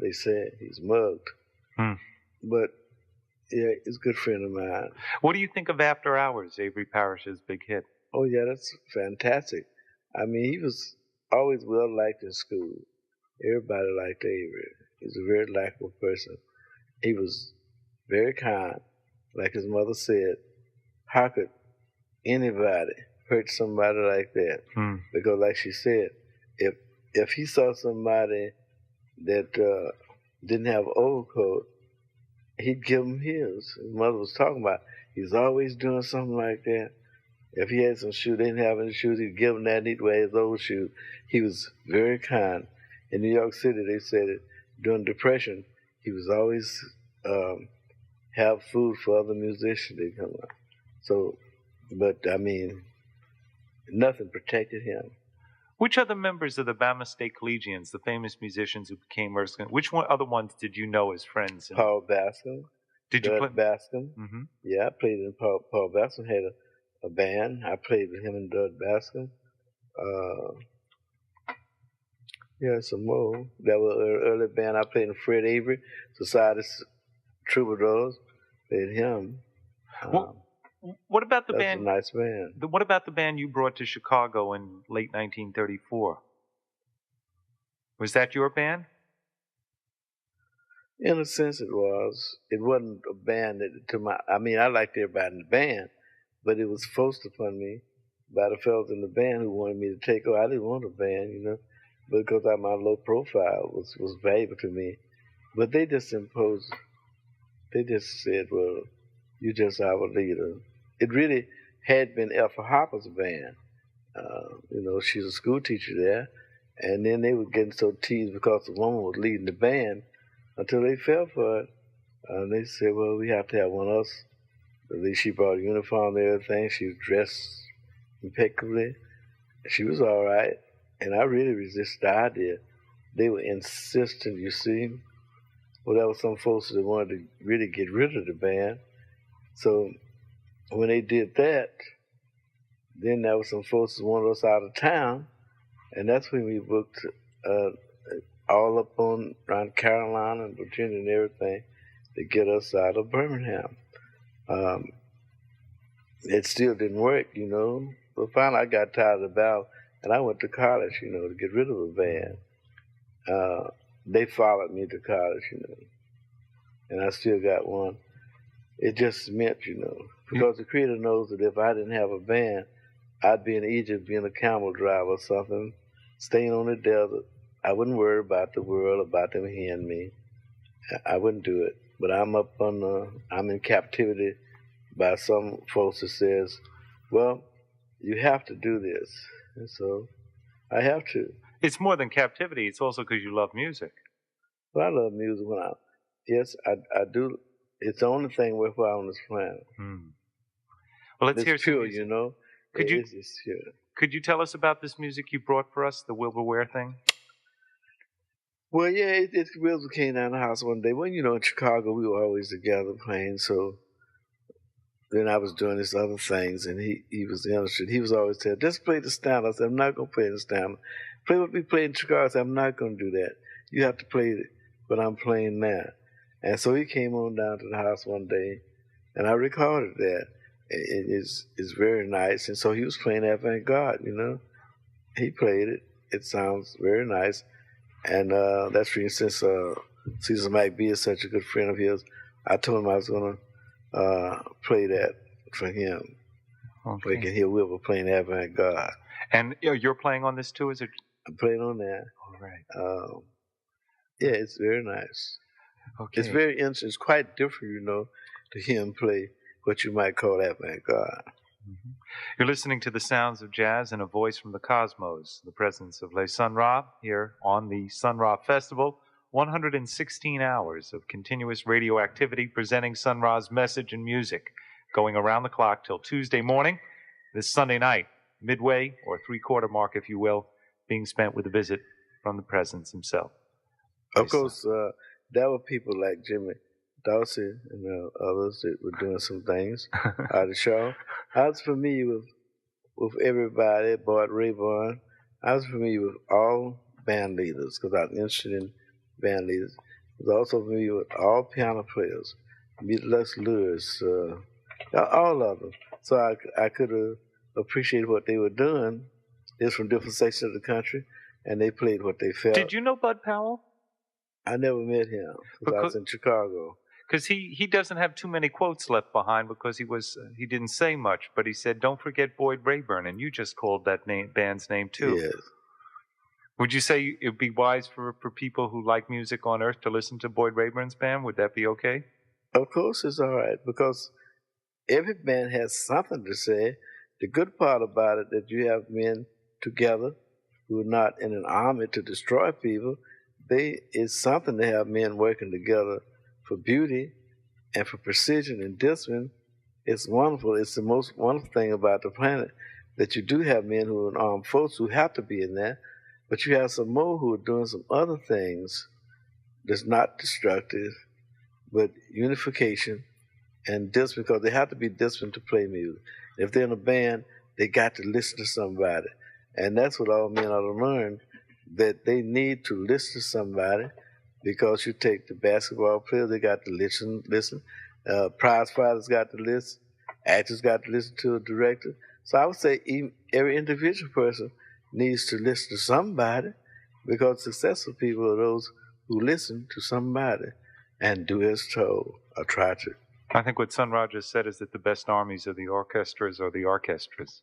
they said he's mugged. But yeah, he's a good friend of mine. What do you think of After Hours, Avery Parrish's big hit? Oh yeah, that's fantastic. I mean, he was always well liked in school. Everybody liked Avery. He was a very likable person. He was very kind. Like his mother said, how could anybody hurt somebody like that? Because like she said, if he saw somebody that didn't have an overcoat, he'd give him his. His mother was talking about, he's always doing something like that. If he had some shoes, they didn't have any shoes, he'd give him that, and he'd wear his old shoes. He was very kind. In New York City, they said it, during the Depression, he was always have food for other musicians to come out. So, but I mean, nothing protected him. Which other members of the Bama State Collegians, the famous musicians who became Erskine, which other ones did you know as friends? Paul Bascom. Did you play? Bascom. Mm-hmm. Yeah, I played in Paul Bascom had a band. I played with him and Dud Bascom. Yeah, some more. That was an early band. I played in Fred Avery, Society's Troubadours. Played him. What about the that's band? A nice band. What about the band you brought to Chicago in late 1934? Was that your band? In a sense, it was. It wasn't a band that I mean, I liked everybody in the band, but it was forced upon me by the fellas in the band who wanted me to take over. I didn't want a band, because my low profile was valuable to me. But they just imposed. They just said, "Well, you just our leader." It really had been Ethel Harper's band. She's a school teacher there, and then they were getting so teased because the woman was leading the band until they fell for it. And they said, "Well, we have to have one of us." At least she brought a uniform and everything. She was dressed impeccably. She was all right. And I really resisted the idea. They were insistent, you see. Well, there were some folks that wanted to really get rid of the band. So when they did that, then there were some folks that wanted us out of town. And that's when we booked all up around Carolina and Virginia and everything to get us out of Birmingham. It still didn't work, But finally I got tired of the battle. And I went to college, to get rid of a band. They followed me to college, and I still got one. It just meant, because the creator knows that if I didn't have a band, I'd be in Egypt being a camel driver or something, staying on the desert. I wouldn't worry about the world, about them hearing me. I wouldn't do it. But I'm in captivity by some folks that says, well, you have to do this. And so I have to. It's more than captivity. It's also because you love music. Well, I love music yes, I do. It's the only thing worthwhile on this planet. Well, let's hear It's some pure, music. you know. It's pure. Could you tell us about this music you brought for us, the Wilbur Ware thing? Well, yeah, it Wilbur came down the house one day. Well, you know, in Chicago, we were always together playing. So then I was doing these other things, and he was interested. He was always saying, just play the standard. I said, I'm not going to play the standard. Play what we played in Chicago. I said, I'm not going to do that. You have to play what I'm playing now. And so he came on down to the house one day, and I recorded that. It's very nice. And so he was playing avant-garde, you know. He played it. It sounds very nice. And that's for instance, Cecil McBee is such a good friend of his. I told him I was going to play that for him. Okay. So he can hear Wilbur playing avant-garde. And you're playing on this too? I'm playing on that. All right. Yeah, it's very nice. Okay. It's very interesting. It's quite different, you know, to hear him play what you might call avant-garde. Mm-hmm. You're listening to the sounds of jazz and a voice from the cosmos, the presence of Les Sun Ra here on the Sun Ra Festival. 116 hours of continuous radio activity presenting Sun Ra's message and music, going around the clock till Tuesday morning, this Sunday night, midway or three-quarter mark, if you will, being spent with a visit from the presence himself. Of course, there were people like Jimmy Dorsey and others that were doing some things out of the show. I was familiar with everybody, Bart Rayburn. I was familiar with all band leaders because I was interested in band leaders. I was also familiar with all piano players, Les Lewis, all of them. So I could appreciate what they were doing. They're from different sections of the country, and they played what they felt. Did you know Bud Powell? I never met him because I was in Chicago. Because he doesn't have too many quotes left behind because he didn't say much, but he said, "Don't forget Boyd Rayburn," and you just called that band's name too. Yes. Would you say it would be wise for people who like music on Earth to listen to Boyd Rayburn's band? Would that be okay? Of course, it's all right because every band has something to say. The good part about it that you have men together who are not in an army to destroy people. It's something to have men working together for beauty and for precision and discipline. It's wonderful. It's the most wonderful thing about the planet that you do have men who are armed folks who have to be in there, but you have some more who are doing some other things that's not destructive, but unification and discipline, because they have to be disciplined to play music. If they're in a band, they got to listen to somebody. And that's what all men ought to learn, that they need to listen to somebody, because you take the basketball players, they got to listen. Prize fighters got to listen. Actors got to listen to a director. So I would say every individual person needs to listen to somebody, because successful people are those who listen to somebody and do as told or try to. I think what Sun Ra just said is that the best armies are the orchestras or the orchestras.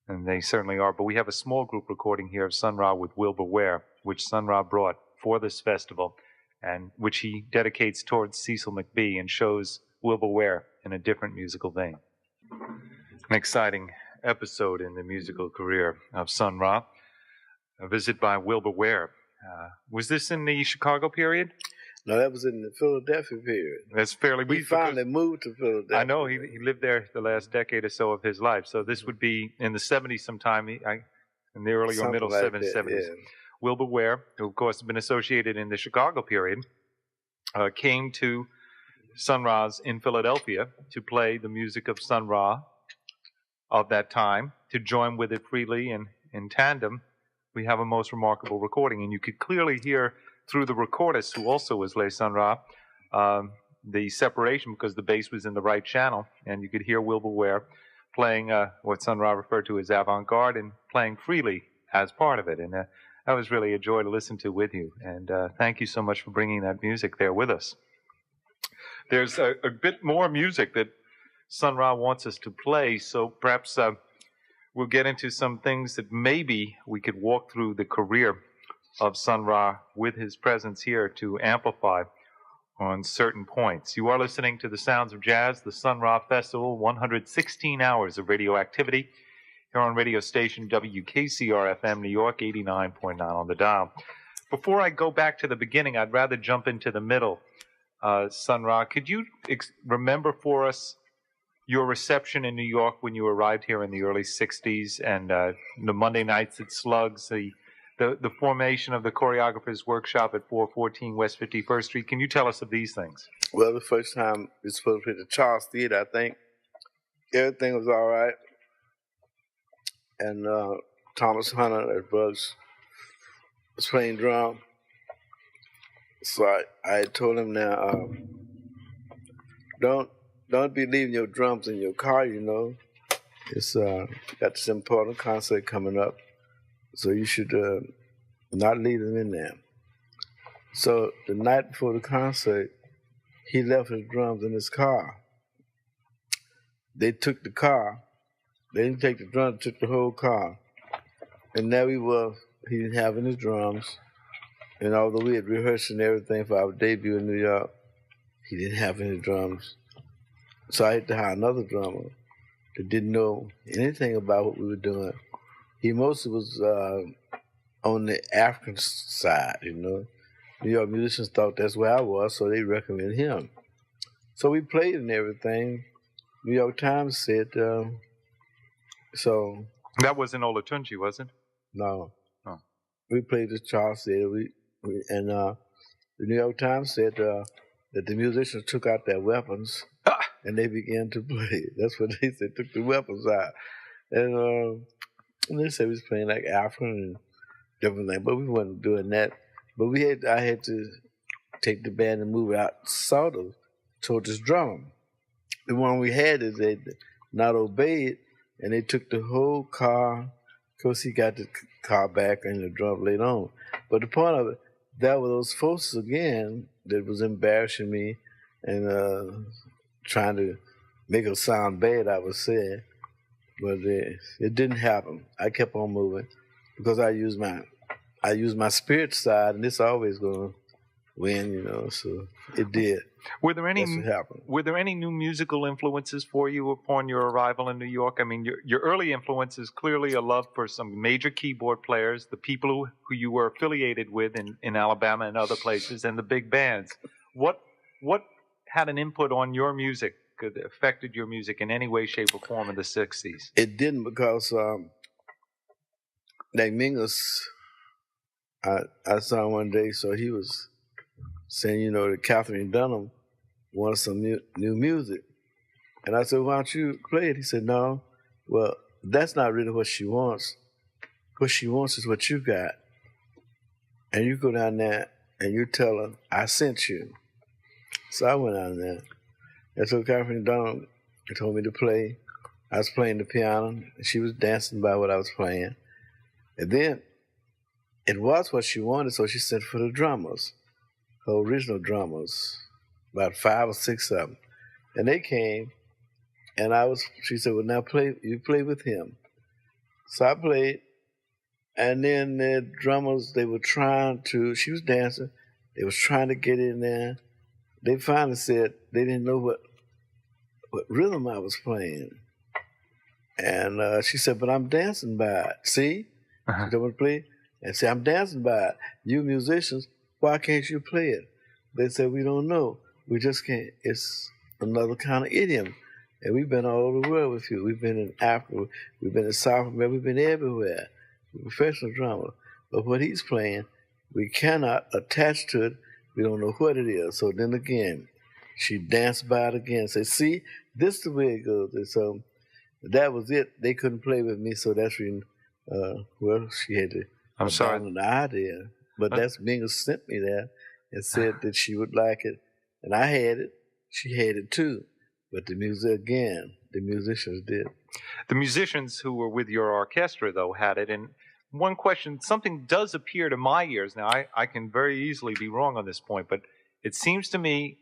And they certainly are. But we have a small group recording here of Sun Ra with Wilbur Ware, which Sun Ra brought for this festival, and which he dedicates towards Cecil McBee and shows Wilbur Ware in a different musical vein. An exciting episode in the musical career of Sun Ra. A visit by Wilbur Ware. Was this in the Chicago period? No, that was in the Philadelphia period. That's fairly recent. He finally moved to Philadelphia. I know, he lived there the last decade or so of his life. So this would be in the 70s sometime, in the early or middle 70s. Yeah. Wilbur Ware, who of course has been associated in the Chicago period, came to Sun Ra's in Philadelphia to play the music of Sun Ra of that time, to join with it freely and in tandem. We have a most remarkable recording, and you could clearly hear through the recordist, who also was Les Sun Ra, the separation, because the bass was in the right channel, and you could hear Wilbur Ware playing what Sun Ra referred to as avant-garde and playing freely as part of it. And that was really a joy to listen to with you. And thank you so much for bringing that music there with us. There's a bit more music that Sun Ra wants us to play, so perhaps we'll get into some things that maybe we could walk through the career of Sun Ra with his presence here to amplify on certain points. You are listening to the Sounds of Jazz, the Sun Ra Festival, 116 hours of radioactivity here on radio station WKCR-FM New York, 89.9 on the dial. Before I go back to the beginning, I'd rather jump into the middle. Sun Ra, could you remember for us your reception in New York when you arrived here in the early 60s and the Monday nights at Slugs, the formation of the choreographers workshop at 414 West 51st Street? Can you tell us of these things? Well, the first time we were supposed to play the Charles Theater, I think everything was all right. And Thomas Hunter, that was playing drum. So I told him now, don't be leaving your drums in your car, you know. It's got this important concert coming up, so you should not leave them in there. So the night before the concert, he left his drums in his car. They took the car. They didn't take the drums, took the whole car. And there we were. He didn't have any drums. And although we had rehearsed and everything for our debut in New York, he didn't have any drums. So I had to hire another drummer that didn't know anything about what we were doing. He mostly was on the African side, you know. New York musicians thought that's where I was, so they recommended him. So we played and everything. New York Times said, so. That was in Olatunji, wasn't it? No. Oh. We played the Charles Theater, and the New York Times said that the musicians took out their weapons and they began to play. That's what they said, took the weapons out. And they said we was playing like African and different things, but we wasn't doing that. But I had to take the band and move out sort of toward this drum. The one we had is they not obeyed, and they took the whole car. Of course, he got the car back and the drum later on. But the point of it, that were those folks again that was embarrassing me and trying to make it sound bad, I would say. But it didn't happen. I kept on moving because I used my spirit side, and it's always going to win, you know. So it did. Were there any That's what happened. Were there any new musical influences for you upon your arrival in New York? I mean, your early influence is clearly a love for some major keyboard players, the people who you were affiliated with in Alabama and other places, and the big bands. What had an input on your music that affected your music in any way, shape, or form in the 60s? It didn't, because like Mingus, I saw him one day, so he was saying, you know, that Catherine Dunham wanted some new music. And I said, why don't you play it? He said, no, well, that's not really what she wants. What she wants is what you got. And you go down there and you tell her, I sent you. So I went down there. And so Catherine Dunham told me to play. I was playing the piano, and she was dancing by what I was playing. And then it was what she wanted, so she sent for the drummers, her original drummers, about 5 or 6 of them. And they came, and she said, well, now you play with him. So I played, and then the drummers, she was dancing, they was trying to get in there. They finally said they didn't know what rhythm I was playing. And she said, but I'm dancing by it. See? Uh-huh. She don't play. And say, I'm dancing by it. You musicians, why can't you play it? They said, we don't know. We just can't. It's another kind of idiom. And we've been all over the world with you. We've been in Africa. We've been in South America. We've been everywhere. We're professional drummers. But what he's playing, we cannot attach to it. We don't know what it is. So then again, she danced by it again. Said, see, this is the way it goes. And so that was it. They couldn't play with me. So that's when, she had to abandon the idea. But that's Mingus sent me there and said that she would like it. And I had it. She had it too. But the musicians did. The musicians who were with your orchestra, though, had it. And one question, something does appear to my ears. Now, I can very easily be wrong on this point, but it seems to me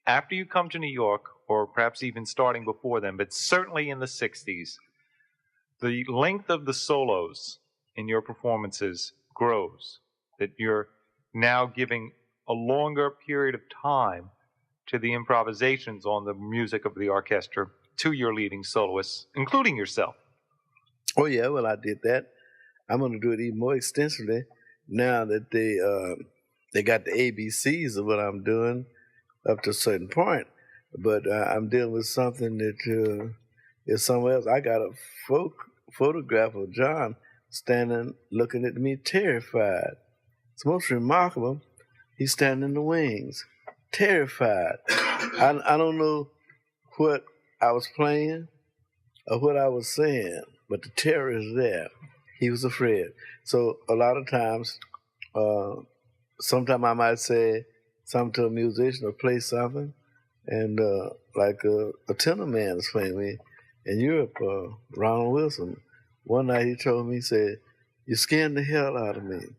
after you come to New York, or perhaps even starting before then, but certainly in the 60s, the length of the solos in your performances grows. that you're now giving a longer period of time to the improvisations on the music of the orchestra to your leading soloists, including yourself. Oh yeah, well I did that. I'm going to do it even more extensively now that they got the ABCs of what I'm doing up to a certain point. But I'm dealing with something that is somewhere else. I got a photograph of John standing looking at me terrified. It's most remarkable. He's standing in the wings, terrified. I don't know what I was playing or what I was saying, but the terror is there. He was afraid. So a lot of times, sometimes I might say something to a musician or play something, and like a tenor man is playing me in Europe, Ronald Wilson. One night he told me, he said, "You're scaring the hell out of me."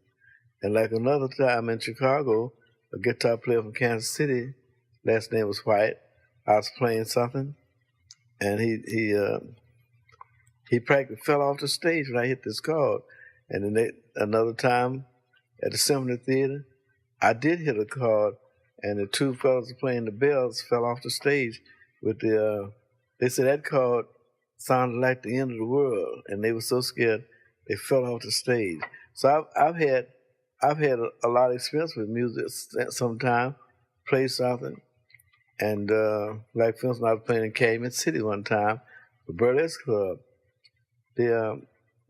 And like another time in Chicago, a guitar player from Kansas City, last name was White, I was playing something, and he practically fell off the stage when I hit this chord. And then another time at the Symphony Theater, I did hit a chord, and the two fellas playing the bells fell off the stage with they said that chord sounded like the end of the world, and they were so scared they fell off the stage. So I've had a lot of experience with music. Sometimes play something, and like for instance, I was playing in Cayman City one time, the Burlesque Club. The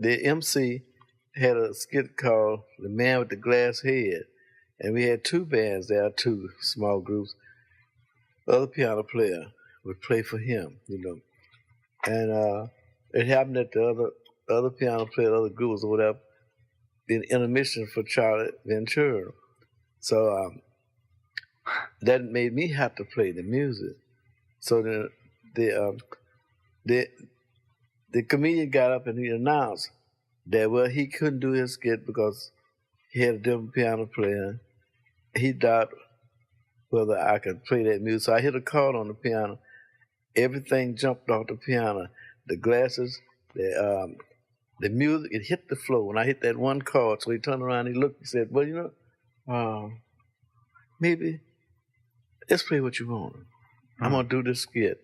MC had a skit called "The Man with the Glass Head," and we had two bands there, two small groups. The other piano player would play for him, and it happened that the other piano player, the other group was whatever, in intermission for Charlie Ventura. So that made me have to play the music. So the comedian got up and he announced that, he couldn't do his skit because he had a different piano player. He doubted whether I could play that music. So I hit a chord on the piano. Everything jumped off the piano. The glasses, the music, it hit the floor when I hit that one chord. So he turned around, he looked, he said, "Well, maybe let's play what you want. I'm going to do this skit."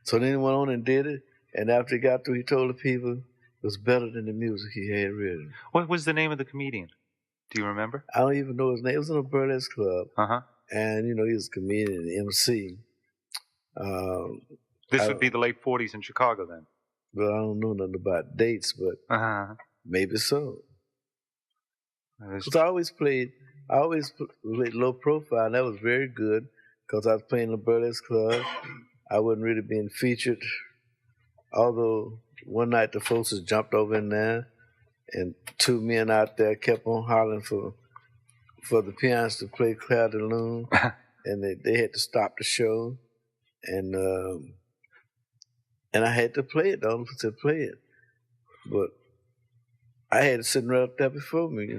So then he went on and did it. And after he got through, he told the people it was better than the music he had written. What was the name of the comedian? Do you remember? I don't even know his name. It was in a burlesque club. Uh-huh. And, he was a comedian and MC. This would be the late 40s in Chicago then? But I don't know nothing about dates, but maybe so. Because I always played low profile, and that was very good because I was playing in a burlesque club. I wasn't really being featured. Although one night the folks just jumped over in there, and two men out there kept on hollering for the pianist to play Clair de Lune, and they had to stop the show, and I had to play it. The only person to play it, but I had it sitting right up there before me.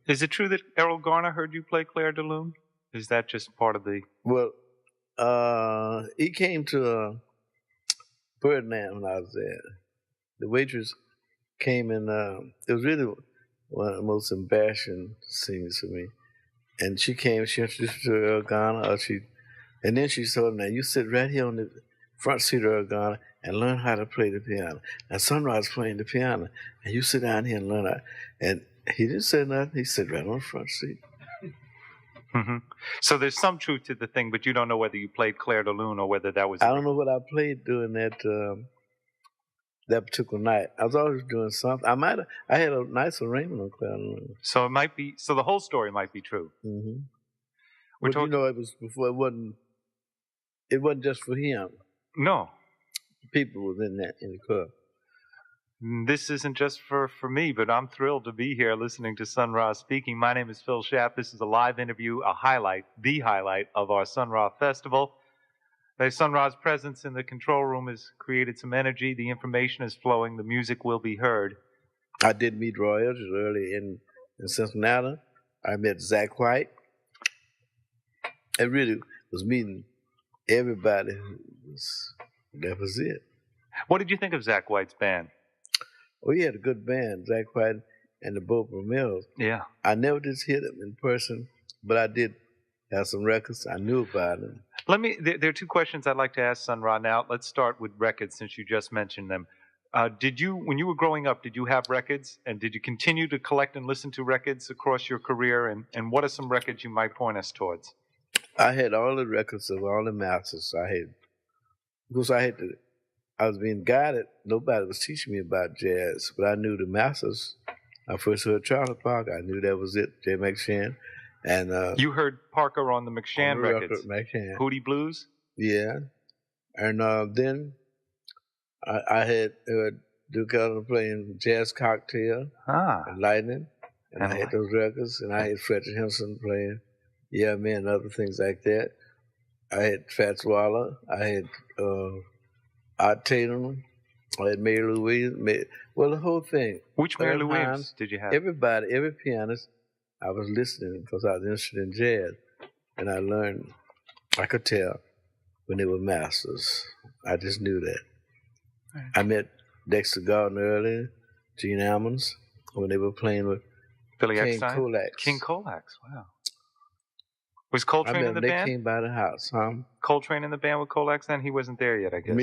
Is it true that Errol Garner heard you play Clair de Lune? Is that just part of the? Well, he came to Birdland when I was there. The waitress came in. It was really one of the most embarrassing scenes for me. And she came. She introduced me to Errol Garner. And then she told me, "Now you sit right here on the front seat of Errol Garner and learn how to play the piano. Now Sunrise playing the piano, and you sit down here and learn how." And he didn't say nothing. He sat right on the front seat. Mm-hmm. So there's some truth to the thing, but you don't know whether you played Clair de Lune or whether that was. I don't know what I played during that particular night. I was always doing something. I had a nice arrangement on Clair de Lune. So it might be. So the whole story might be true. Mm-hmm. It was before. It wasn't just for him. No. People was in the club. This isn't just for me, but I'm thrilled to be here listening to Sun Ra speaking. My name is Phil Schaff. This is a live interview, the highlight of our Sun Ra Festival. Sun Ra's presence in the control room has created some energy. The information is flowing. The music will be heard. I did meet Roy Eldridge early in Cincinnati. I met Zach White. I really was meeting everybody. That was it. What did you think of Zach White's band? Oh, he had a good band. Zach White, and the Bobo Mills. Yeah. I never did hear them in person, but I did have some records. I knew about them. There are two questions I'd like to ask Sun Ra now. Let's start with records since you just mentioned them. When you were growing up, did you have records? And did you continue to collect and listen to records across your career? And what are some records you might point us towards? I had all the records of all the masters. Because I was being guided. Nobody was teaching me about jazz, but I knew the masters. I first heard Charlie Parker. I knew that was it, Jay McShann. And you heard Parker on the McShann records? McShann. Hootie Blues? Yeah. And then I had Duke Ellington playing Jazz Cocktail and Lightning. And I had those records. And I had Fletcher Henderson playing Yeah Man and other things like that. I had Fats Waller. I had Art Tatum. I had Mary Lou Williams. Well, the whole thing. Which Mary Lou Williams did you have? Everybody, every pianist, I was listening because I was interested in jazz. And I could tell when they were masters. I just knew that. Right. I met Dexter Gardner early, Gene Ammons, when they were playing with Billy King Eckstein? Colax. King Colax, wow. Was Coltrane in the band? They came by the house, huh? Coltrane in the band with Colax then? He wasn't there yet, I guess.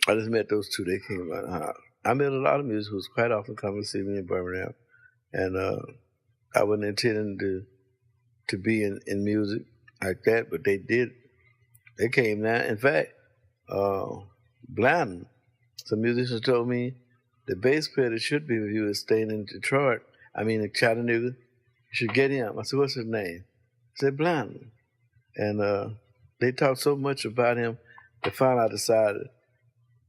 I just met those two. They came by the house. I met a lot of musicians who was quite often coming to see me in Birmingham. And I wasn't intending to be in music like that, but they did. They came now. In fact, Blanton, some musicians told me the bass player that should be with you is staying in Detroit. In Chattanooga. You should get him. I said, what's his name? I said, Blanton. And they talked so much about him that finally I decided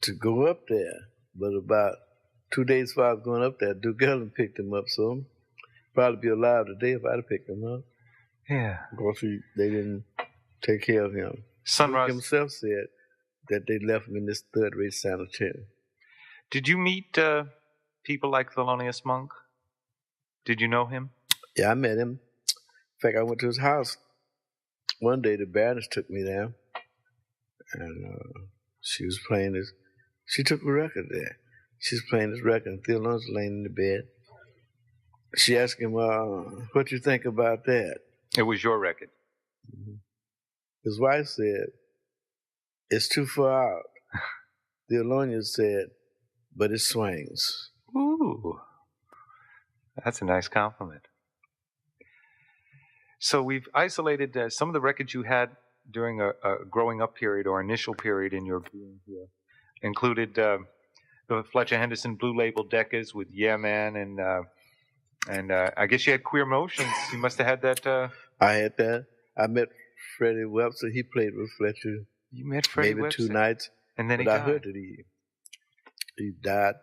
to go up there. But about 2 days before I was going up there, Duke Ellington picked him up, so he'd probably be alive today if I'd have picked him up. Yeah. Of course, they didn't take care of him. Sunrise Duke himself said that they left him in this third-rate sanitarium. Did you meet people like Thelonious Monk? Did you know him? Yeah, I met him. In fact, I went to his house. One day, the Baroness took me there, and she was playing this. She took a record there. She was playing this record, and Thelonious was laying in the bed. She asked him, what you think about that? It was your record. Mm-hmm. His wife said, it's too far out. Thelonious said, but it swings. Ooh, that's a nice compliment. So we've isolated some of the records you had during a growing up period or initial period in your being here. Included the Fletcher Henderson Blue Label Decas with Yeah Man and I guess you had Queer Motions. You must have had that. I had that. I met Freddie Webster. He played with Fletcher. You met Freddie Webster? Maybe 2 nights. And then he died. I heard that he died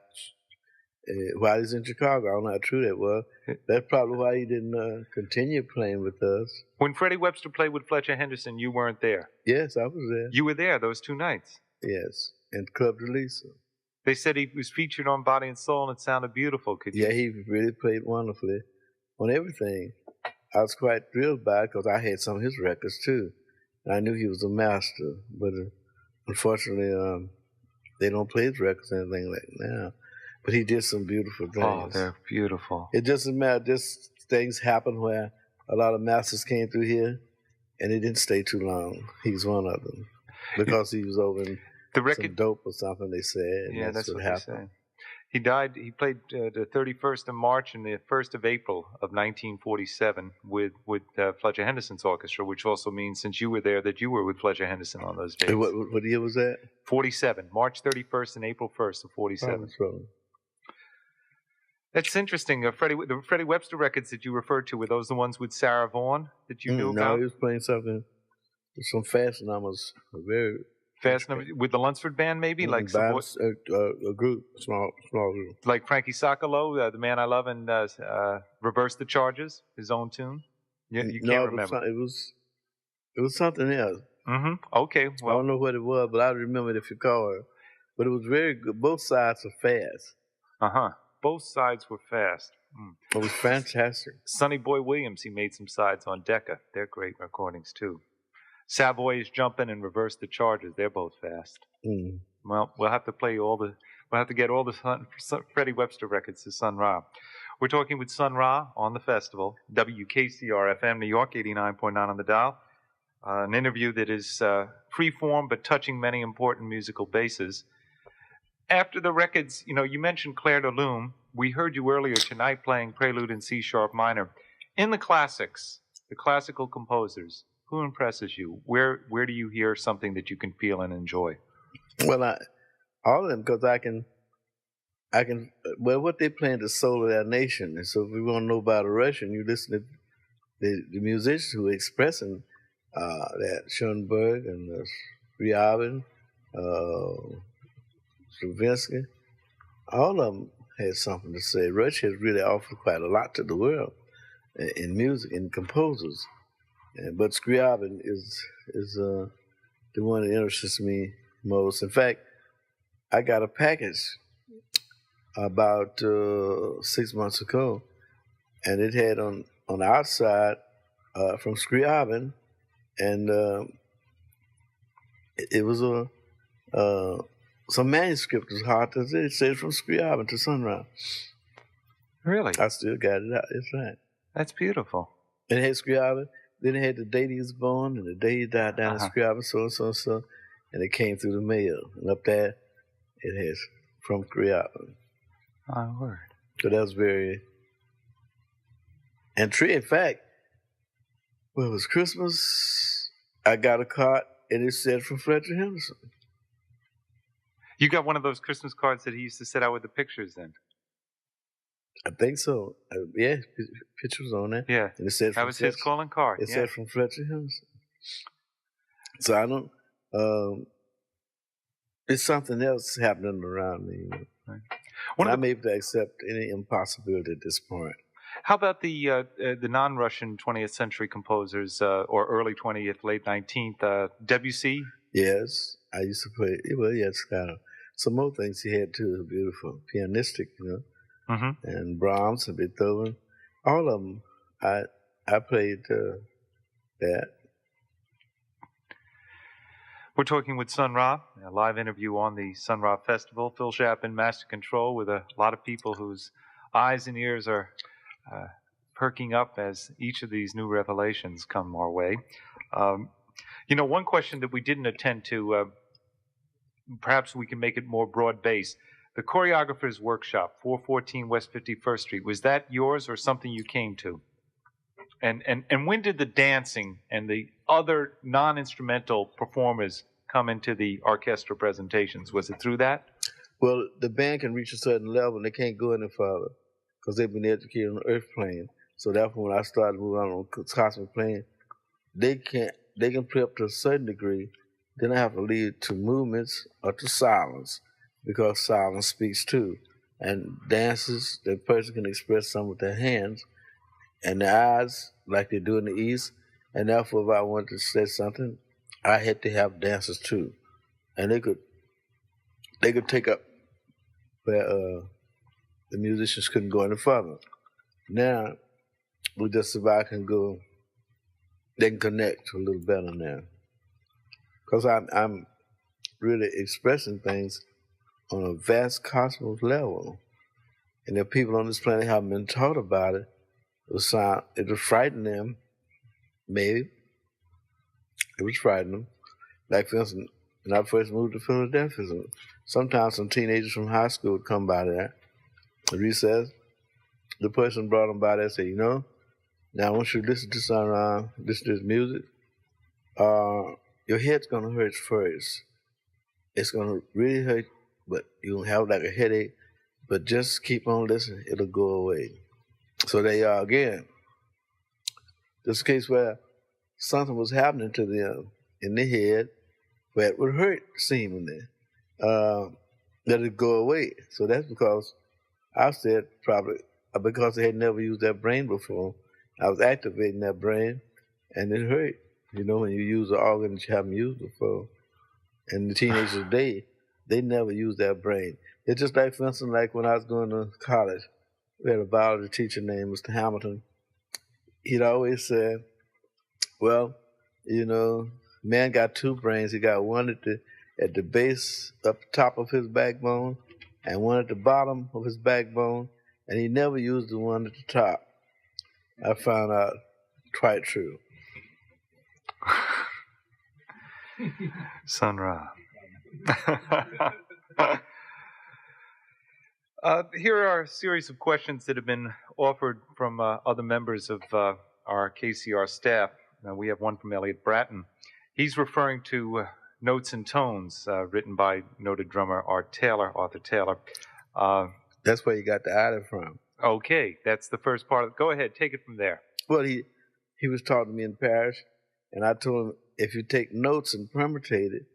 while he was in Chicago. I don't know how true that was. That's probably why he didn't continue playing with us. When Freddie Webster played with Fletcher Henderson, you weren't there? Yes, I was there. You were there those 2 nights? Yes, and Club de Lisa. They said he was featured on Body and Soul and it sounded beautiful. Yeah, he really played wonderfully on everything. I was quite thrilled by it because I had some of his records too. And I knew he was a master, but unfortunately, they don't play his records or anything like that now. But he did some beautiful things. Oh, they're beautiful. It doesn't matter. Just things happen where a lot of masters came through here, and it didn't stay too long. He's one of them because he was over in some dope or something. They said. Yeah, that's what happened. They say. He died. He played the 31st of March and the 1st of April of 1947 with Fletcher Henderson's orchestra, which also means since you were there that you were with Fletcher Henderson on those days. Hey, what year was that? 47, March 31st and April 1st of 47. That's interesting. The Freddie Webster records that you referred to, were those the ones with Sarah Vaughan that you knew about? No, he was playing something, some fast numbers, very fast numbers with the Lunsford Band, maybe like a group, small group, like Frankie Socolow, The Man I Love, and Reverse the Charges, his own tune. You can't remember. It was something else. Mm-hmm. Okay, well, I don't know what it was, but I remember it if you call her. But it was very good. Both sides were fast. Both sides were fast. It was fantastic. Sonny Boy Williams, he made some sides on Decca. They're great recordings, too. Savoy is Jumping and Reverse the Charges. They're both fast. Well, we'll have to play We'll have to get all the Freddie Webster records to Sun Ra. We're talking with Sun Ra on the festival, WKCR FM, New York, 89.9 on the dial. An interview that is free-form but touching many important musical bases. After the records, you mentioned Clair de Lune. We heard you earlier tonight playing Prelude in C-sharp minor. In the classics, the classical composers, who impresses you? Where do you hear something that you can feel and enjoy? Well, all of them, because I can. What they play in the soul of their nation. And so if you want to know about a Russian, you listen to the musicians who are expressing that Schoenberg and Scriabin, Stravinsky, all of them had something to say. Russia has really offered quite a lot to the world in music and composers. But Scriabin is the one that interests me most. In fact, I got a package about 6 months ago, and it had on the outside from Scriabin, and it was some manuscript. It was hard to say. It said from Scriabin to Sun Ra. Really? I still got it out. It's right. That's beautiful. And it had Scriabin. Then it had the date he was born and the day he died down in Scriabin, so, and it came through the mail. And up there, it has from Scriabin. My word. So that was very intriguing. In fact, when it was Christmas, I got a card and it said from Fletcher Henderson. You got one of those Christmas cards that he used to set out with the pictures in? I think so. Yeah, pictures on there. Yeah. And it said that was his calling card. It said from Fletcher Henderson. So I don't, it's something else happening around me. Right. I'm able to accept any impossibility at this point. How about the non-Russian 20th century composers, or early 20th, late 19th, Debussy? Yes, I used to play. Well, yes, kind of. Some more things he had too, beautiful, pianistic, and Brahms and Beethoven. All of them, I played that. We're talking with Sun Ra, a live interview on the Sun Ra Festival. Phil Chapin, Master Control, with a lot of people whose eyes and ears are perking up as each of these new revelations come our way. One question that we didn't attend to, perhaps we can make it more broad-based. The Choreographer's Workshop, 414 West 51st Street, was that yours or something you came to? And when did the dancing and the other non-instrumental performers come into the orchestra presentations? Was it through that? Well, the band can reach a certain level and they can't go any further because they've been educated on the earth plane. So therefore, when I started moving on cosmic plane, they can play up to a certain degree. Then I have to lead to movements or to silence because silence speaks too. And dances, the person can express some with their hands and their eyes, like they do in the East. And therefore, if I wanted to say something, I had to have dancers too. And they could take up where the musicians couldn't go any further. Now, we just about can go, they can connect a little better now. Because I'm really expressing things on a vast cosmos level. And the people on this planet haven't been taught about it. It would frighten them, maybe. It would frighten them. Like, for instance, when I first moved to Philadelphia, sometimes some teenagers from high school would come by there at recess. The person brought them by there and said, now I want you to listen to listen to this music. Your head's going to hurt first. It's going to really hurt, but you'll have like a headache. But just keep on listening. It'll go away. So there you are again. This is a case where something was happening to them in the head where it would hurt seemingly. Let it go away. So that's because I said probably because they had never used their brain before. I was activating their brain and it hurt. When you use an organ that you haven't used before. And the teenagers today, they never use their brain. It's just like, for instance, like when I was going to college, we had a biology teacher named Mr. Hamilton. He'd always say, well, man got two brains. He got one at the base, up top of his backbone, and one at the bottom of his backbone, and he never used the one at the top. I found out quite true. Sun Ra. Here are a series of questions that have been offered from other members of our KCR staff. We have one from Elliot Bratton. He's referring to Notes and Tones, written by noted drummer Arthur Taylor. That's where you got the item from. Okay, that's the first part. Go ahead, take it from there. Well, he was talking to me in Paris, and I told him, if you take notes and permutate it,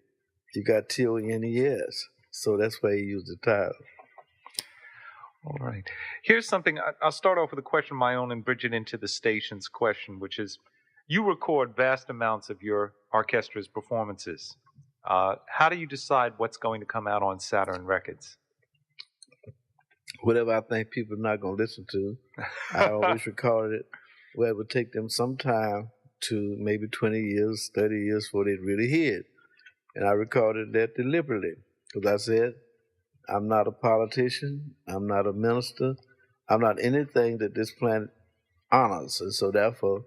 you got TONES. So that's why he used the title. All right. Here's something. I'll start off with a question of my own and bridge it into the station's question, which is, you record vast amounts of your orchestra's performances. How do you decide what's going to come out on Saturn Records? Whatever I think people are not going to listen to, I always recorded it. Well, it would take them some time to maybe 20 years, 30 years before they'd really hear it. And I recorded that deliberately because I said, I'm not a politician, I'm not a minister, I'm not anything that this planet honors. And so therefore,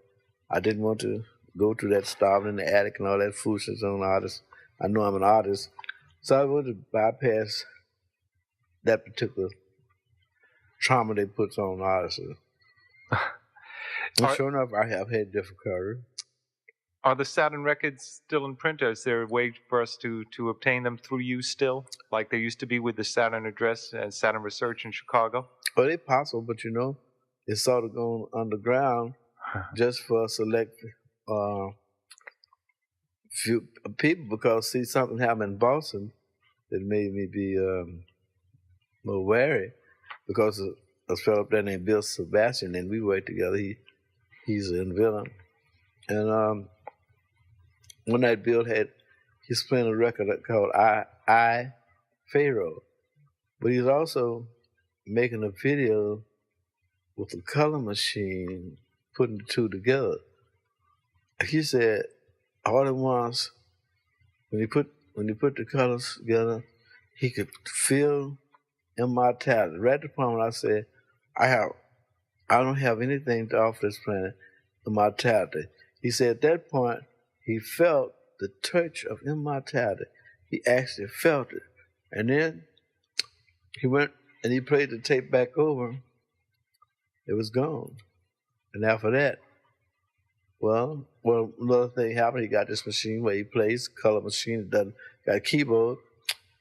I didn't want to go through that starving in the attic and all that foolishness on artists. I know I'm an artist. So I wanted to bypass that particular trauma they put on artists. And sure enough, I have had difficulty. Are the Saturn Records still in print? Is there a way for us to obtain them through you still, like they used to be with the Saturn Address and Saturn Research in Chicago? Well, it's possible, but it's sort of going underground just for a select few people, because see, something happened in Boston that made me be more wary, because a fellow up there named Bill Sebastian, and we worked together. He's in villain, and one night Bill he's playing a record called I Pharaoh, but he's also making a video with a color machine, putting the two together. He said all at once, when he put the colors together, he could feel immortality. Right at the point when I said, I don't have anything to offer this planet, immortality. He said at that point, he felt the touch of immortality. He actually felt it. And then he went and he played the tape back over. It was gone. And after that, well, another thing happened. He got this machine where he plays, color machine. It doesn't got a keyboard,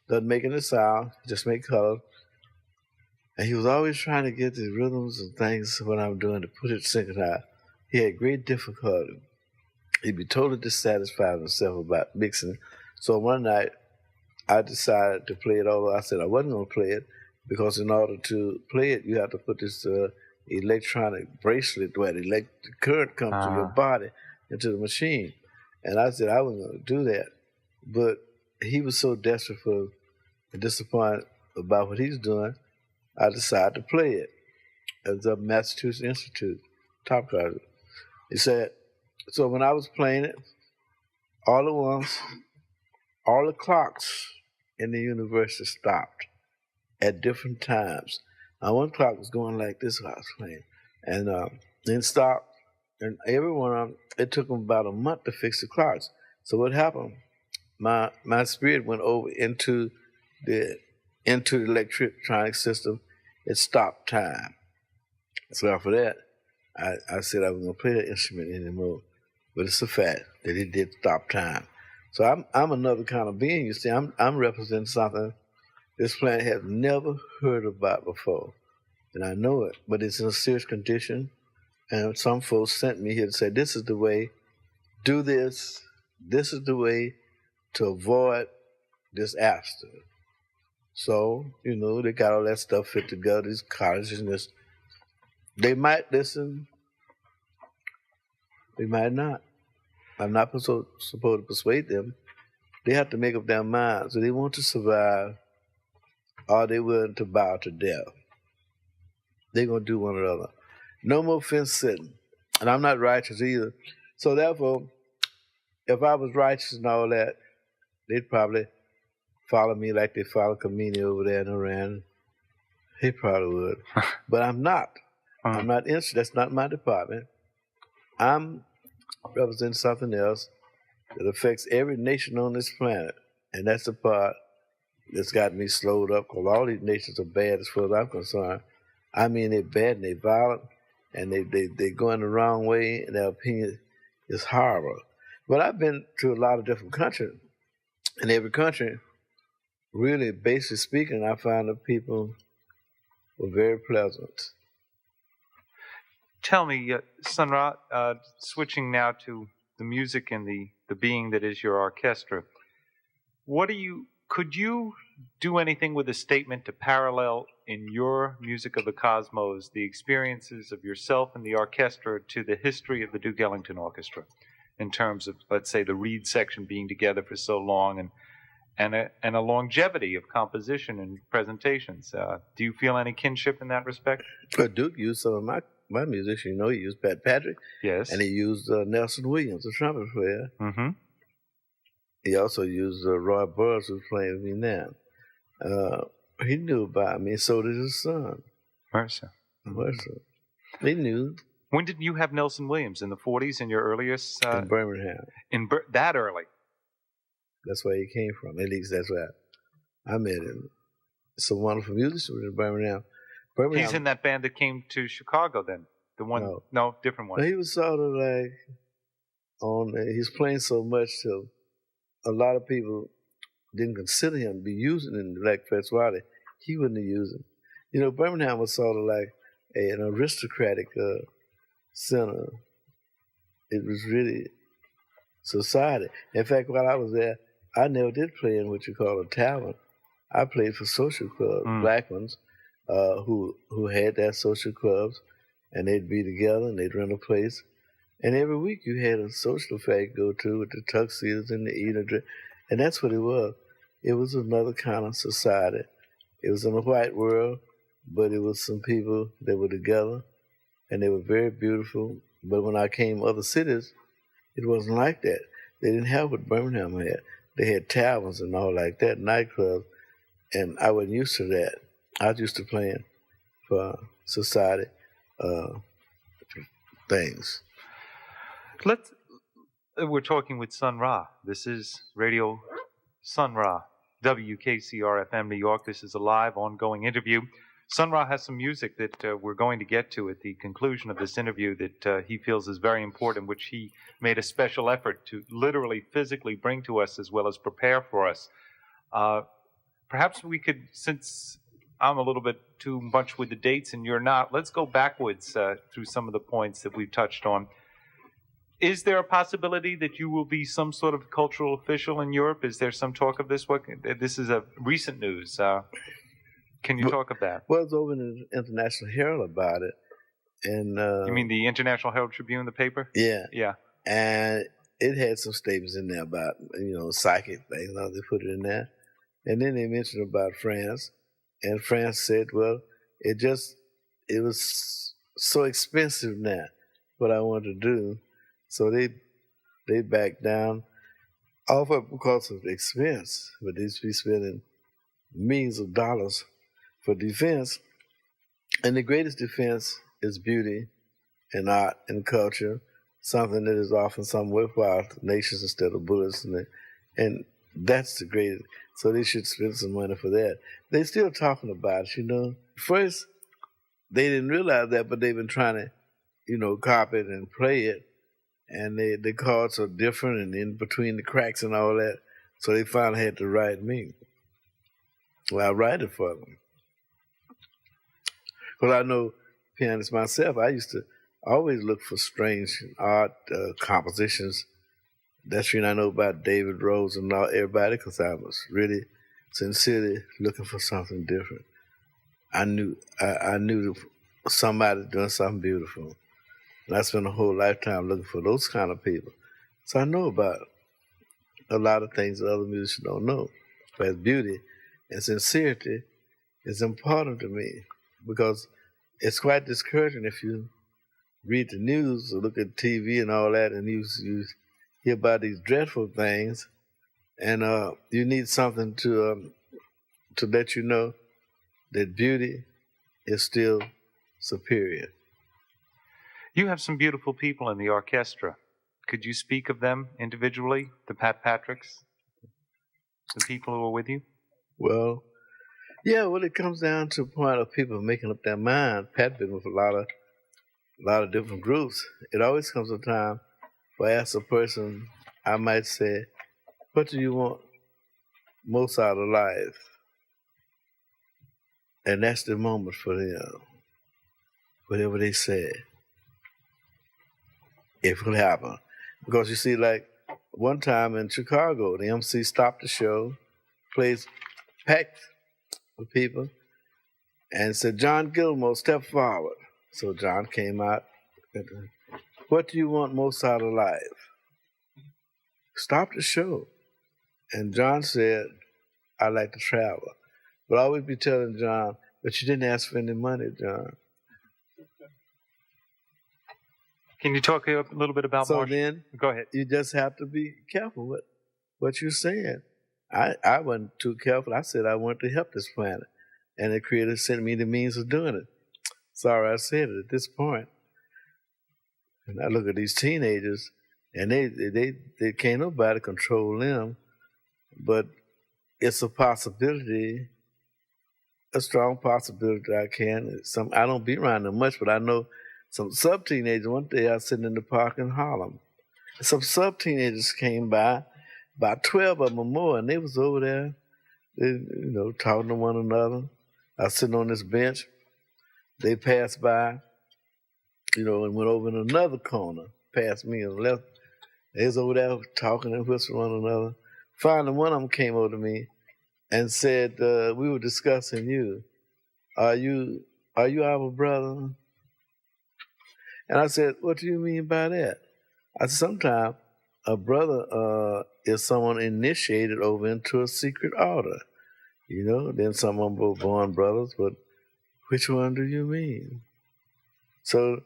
doesn't make any sound, just make color. And he was always trying to get the rhythms and things what I'm doing to put it synchronized. He had great difficulty. He'd be totally dissatisfied with himself about mixing. So one night, I decided to play it over. I said I wasn't going to play it because in order to play it, you have to put this electronic bracelet where the electric current comes to your body into the machine. And I said I wasn't going to do that. But he was so desperate for and disappointed about what he's doing, I decided to play it at the Massachusetts Institute, top graduate. He said, so when I was playing it, all at once, all the clocks in the university stopped at different times. Now, one clock was going like this while I was playing, and then stopped, and every one of them, it took them about a month to fix the clocks. So what happened? My spirit went over into the electronic system. It stopped time. So after that, I said I wasn't going to play that instrument anymore. But it's a fact that it did stop time. So I'm another kind of being. You see, I'm representing something this planet has never heard about before, and I know it. But it's in a serious condition, and some folks sent me here to say, "This is the way. Do this. This is the way to avoid disaster." So they got all that stuff fit together. These colleges and this. They might listen. They might not. I'm not supposed to persuade them. They have to make up their minds. Do they want to survive, or are they willing to bow to death? They're going to do one or the other. No more fence sitting. And I'm not righteous either. So therefore, if I was righteous and all that, they'd probably follow me like they follow Kamini over there in Iran, He probably would. But I'm not. I'm not interested. That's not my department. I'm representing something else that affects every nation on this planet. And that's the part that's got me slowed up, because all these nations are bad as far as I'm concerned. I mean, they're bad and they're violent, and they going the wrong way, and their opinion is horrible. But I've been to a lot of different countries. In every country, really, basically speaking, I found that people were very pleasant. Tell me, Sun Ra, switching now to the music and the being that is your orchestra, could you do anything with a statement to parallel in your music of the cosmos the experiences of yourself and the orchestra to the history of the Duke Ellington Orchestra, in terms of, let's say, the Reed section being together for so long and a longevity of composition and presentations? Do you feel any kinship in that respect? Duke used some of my music. You know, he used Pat Patrick. Yes. And he used Nelson Williams, the trumpet player. Mm-hmm. He also used Roy Burroughs, who's playing with me now. He knew about me, so did his son. Mercer. They knew. When did you have Nelson Williams? In the 40s, in your earliest? In Birmingham. That early? That's where he came from. At least that's where I met him. It's a wonderful musician in Birmingham. He's in that band that came to Chicago then? The one? No, different one. He was sort of like he's playing so much till a lot of people didn't consider him to be using in the Black Fitzwater. He wouldn't have used him. You know, Birmingham was sort of like an aristocratic center. It was really society. In fact, while I was there, I never did play in what you call a tavern. I played for social clubs, black ones, who had their social clubs, and they'd be together and they'd rent a place. And every week you had a social affair to go to with the tuxedos and the eating drink. And that's what it was. It was another kind of society. It was in a white world, but it was some people that were together, and they were very beautiful. But when I came to other cities, it wasn't like that. They didn't have what Birmingham had. They had taverns and all like that, nightclubs, and I wasn't used to that. I was used to playing for society things. We're talking with Sun Ra. This is Radio Sun Ra, WKCR-FM New York. This is a live, ongoing interview. Sun Ra has some music that we're going to get to at the conclusion of this interview that he feels is very important, which he made a special effort to literally, physically bring to us as well as prepare for us. Perhaps we could, since I'm a little bit too much with the dates and you're not, let's go backwards through some of the points that we've touched on. Is there a possibility that you will be some sort of cultural official in Europe? Is there some talk of this? This is a recent news. Can you talk of that? Well, it's over in the International Herald about it. And you mean the International Herald Tribune, the paper? Yeah. Yeah. And it had some statements in there about, psychic things. They put it in there. And then they mentioned about France. And France said, well, it was so expensive now, what I wanted to do. So they backed down off of because of the expense. But they'd be spending millions of dollars for defense. And the greatest defense is beauty and art and culture, something that is often some worthwhile to nations instead of bullets. And that's the greatest. So they should spend some money for that. They're still talking about it, First, they didn't realize that, but they've been trying to, copy it and play it. And the chords are different and in between the cracks and all that. So they finally had to write me. Well, I write it for them. Well, I know pianists myself. I used to always look for strange art compositions. That's when I know about David Rose and everybody, because I was really sincerely looking for something different. I knew somebody doing something beautiful. And I spent a whole lifetime looking for those kind of people. So I know about a lot of things that other musicians don't know. But beauty and sincerity is important to me, because it's quite discouraging if you read the news or look at TV and all that, and you hear about these dreadful things, and you need something to let you know that beauty is still superior. You have some beautiful people in the orchestra. Could you speak of them individually, the Pat Patricks, the people who are with you? Well, yeah, well, it comes down to a point of people making up their mind. Pat been with a lot of different groups. It always comes a time where I ask a person, I might say, what do you want most out of life? And that's the moment for them. Whatever they say, it will happen. Because you see, like one time in Chicago, the MC stopped the show, plays packed with people, and said, John Gilmore, step forward. So John came out. What do you want most out of life? Stop the show. And John said, I like to travel. But I always be telling John, but you didn't ask for any money, John. Can you talk a little bit about So Marshall? then, Go ahead. you just have to be careful with what you're saying. I wasn't too careful. I said I wanted to help this planet. And the Creator sent me the means of doing it. Sorry I said it at this point. And I look at these teenagers, and they can't nobody control them. But it's a possibility, a strong possibility I can. I don't be around them much, but I know some sub-teenagers. One day I was sitting in the park in Harlem. Some sub-teenagers came by, about 12 of them or more, and they was over there, talking to one another. I was sitting on this bench. They passed by, and went over in another corner, past me and left. They was over there talking and whispering one another. Finally, one of them came over to me and said, we were discussing you. Are you our brother? And I said, what do you mean by that? I said, sometimes a brother is someone initiated over into a secret order. Then some of them were born brothers, but which one do you mean? So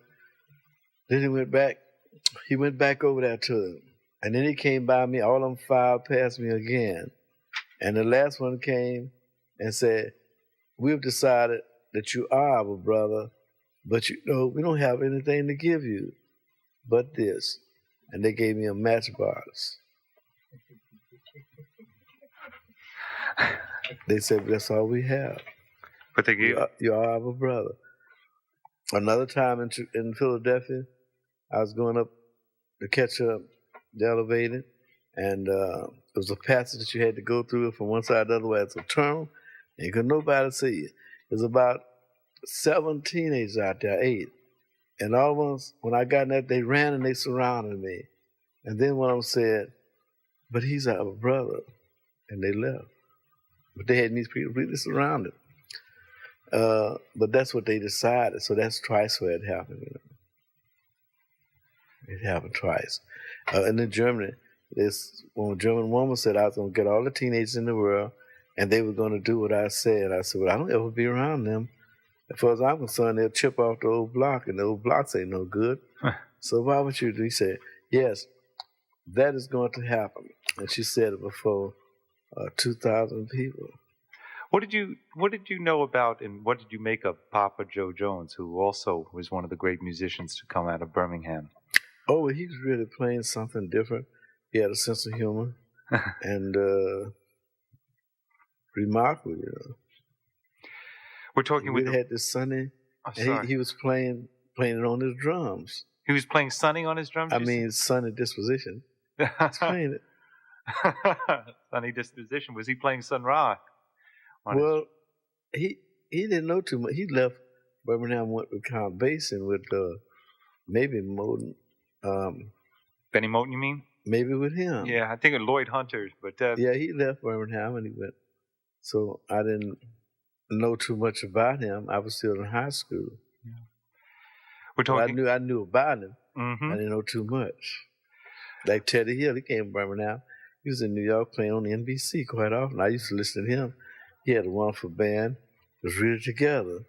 then he went back over there to them. And then he came by me, all of them filed past me again. And the last one came and said, we've decided that you are our brother, but we don't have anything to give you but this. And they gave me a matchbox. They said, that's all we have. But they gave you are our brother. Another time in Philadelphia, I was going up to catch the elevator, and it was a passage that you had to go through from one side to the other way. It's a tunnel, and you could nobody see you. There's about 7 teenagers out there, 8. And all of them, when I got in that, they ran and they surrounded me. And then one of them said, but he's our brother. And they left. But they had these people really surrounded. But that's what they decided. So that's twice where it happened. It happened twice. And in Germany, when a German woman said I was going to get all the teenagers in the world, and they were going to do what I said. I said, well, I don't ever be around them. As far as I'm concerned, they'll chip off the old block, and the old blocks ain't no good. So why would you do? He said, yes, that is going to happen. And she said it before 2,000 people. What did you know about, and what did you make of Papa Joe Jones, who also was one of the great musicians to come out of Birmingham? Oh, well, he was really playing something different. He had a sense of humor and remarkable, We're talking he had this Sonny, and he was playing it on his drums. He was playing Sonny on his drums? I mean, Sonny Disposition. He's playing it. Sonny Disposition. Was he playing Sun Ra? Well, he didn't know too much. He left Birmingham, went with Count Basin with maybe Moten. Benny Moten, you mean? Maybe with him. Yeah, I think of Lloyd Hunter, but yeah, he left Birmingham and he went. So I didn't know too much about him. I was still in high school. Yeah. We're talking. I knew about him. Mm-hmm. I didn't know too much. Like Teddy Hill, he came from Birmingham. He was in New York playing on the NBC quite often. I used to listen to him. He had a wonderful band. It was really together.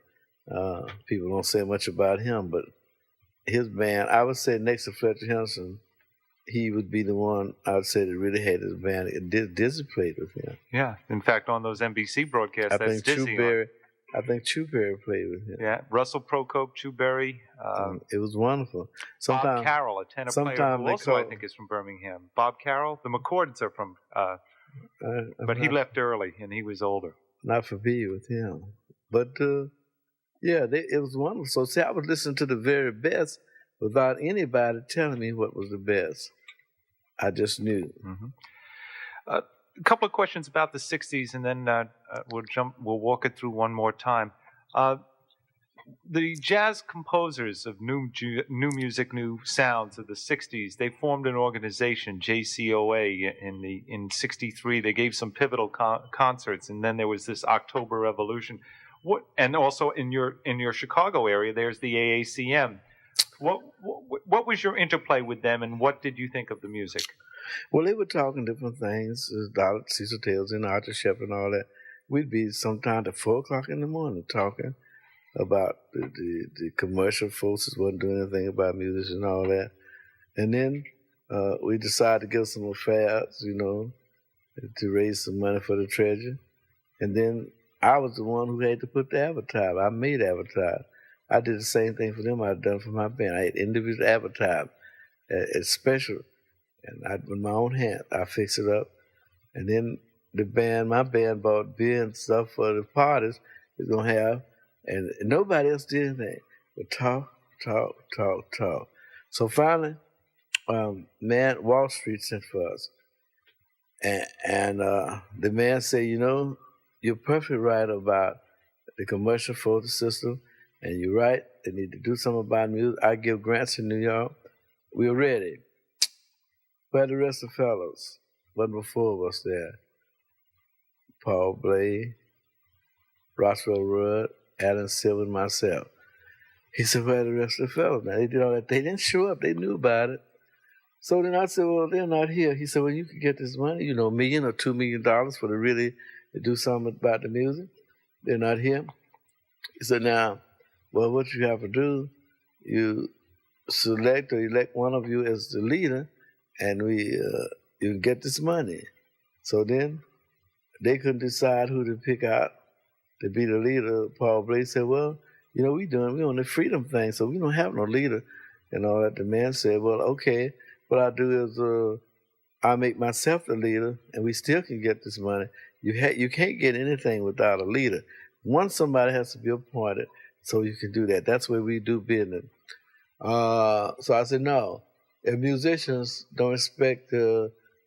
People don't say much about him, but his band, I would say next to Fletcher Henderson, he would be the one I would say that really had his band. Dizzy played with him. Yeah. In fact, on those NBC broadcasts, I think Drew I think Chu Berry played with him. Yeah, Russell Procope, Chu Berry. It was wonderful. Bob Carroll, a tenor player who also I think is from Birmingham. Bob Carroll, the McCords are from, but he left early and he was older. Not familiar with him, but yeah, it was wonderful. So see, I was listening to the very best without anybody telling me what was the best. I just knew. Mm-hmm. A couple of questions about the '60s, and then we'll walk it through one more time. The jazz composers of new music, new sounds of the '60s, they formed an organization, JCOA, in '63. They gave some pivotal concerts, and then there was this October Revolution. And also in your Chicago area, there's the AACM. What was your interplay with them, and what did you think of the music? Well, they were talking different things, Dollar Cecil Tales and Arthur Shepherd and all that. We'd be sometime at 4 o'clock in the morning talking about the commercial forces wasn't doing anything about music and all that. And then we decided to give some affairs, to raise some money for the treasure. And then I was the one who had to put the advertise. I made advertise. I did the same thing for them I'd done for my band. I had individual advertise. It's special. And with my own hand, I fixed it up. And then my band bought beer and stuff for the parties we're going to have. And nobody else did anything but talk. So finally, Wall Street sent for us. And the man said, you're perfectly right about the commercial photo system, and you're right, they need to do something about music. I give grants in New York. We're ready. Where the rest of the fellows? Wasn't before of us there. Paul Bley, Roswell Rudd, Alan Silver, and myself. He said, where the rest of the fellows? Now, they did all that. They didn't show up. They knew about it. So then I said, well, they're not here. He said, well, you can get this money, $1 million or $2 million for to really do something about the music. They're not here. He said, now, well, what you have to do, you select or elect one of you as the leader, and you can get this money. So then they couldn't decide who to pick out to be the leader. Paul Blay said, well, we on the freedom thing, so we don't have no leader and all that. The man said, well, okay, what I'll do is I'll make myself the leader, and we still can get this money. You can't get anything without a leader. Somebody has to be appointed so you can do that. That's where we do business. So I said, no, if musicians don't respect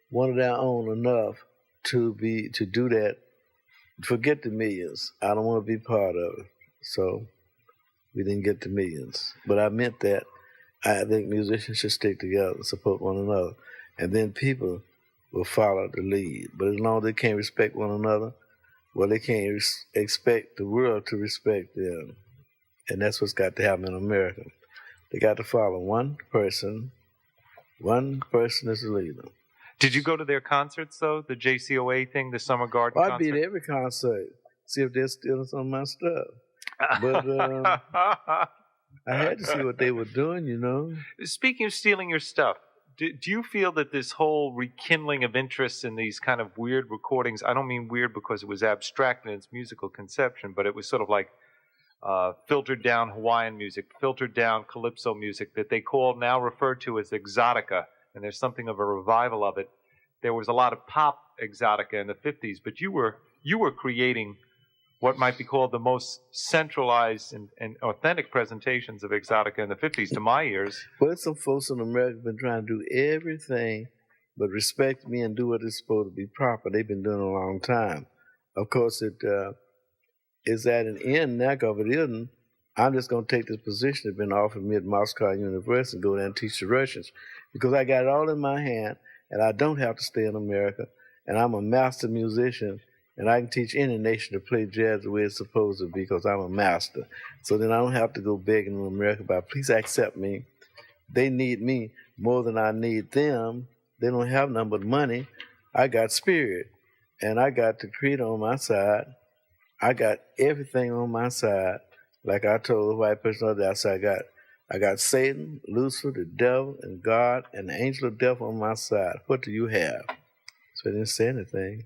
one of their own enough to do that, forget the millions. I don't want to be part of it. So we didn't get the millions. But I meant that I think musicians should stick together and support one another. And then people will follow the lead. But as long as they can't respect one another, well, they can't expect the world to respect them. And that's what's got to happen in America. They got to follow one person. One person is the leader. Did you go to their concerts, though? The JCOA thing, the Summer Garden concert? I'd be at every concert, see if they're stealing some of my stuff. But I had to see what they were doing, Speaking of stealing your stuff, do you feel that this whole rekindling of interest in these kind of weird recordings, I don't mean weird because it was abstract in its musical conception, but it was sort of like filtered down Hawaiian music, filtered down calypso music that they now referred to as exotica, and there's something of a revival of it. There was a lot of pop exotica in the 50s, but you were creating what might be called the most centralized and authentic presentations of exotica in the 50s to my ears. Well, some folks in America have been trying to do everything but respect me and do what is supposed to be proper. They've been doing it a long time. Of course, it is at an end now, because if it isn't, I'm just going to take this position that's been offered me at Moscow University and go there and teach the Russians, because I got it all in my hand, and I don't have to stay in America, and I'm a master musician, and I can teach any nation to play jazz the way it's supposed to be because I'm a master. So then I don't have to go begging in America about, please accept me. They need me more than I need them. They don't have nothing but money. I got spirit, and I got the creator on my side. I got everything on my side. Like I told the white person the other day, I said, I got Satan, Lucifer, the devil, and God, and the angel of death on my side. What do you have? So I didn't say anything,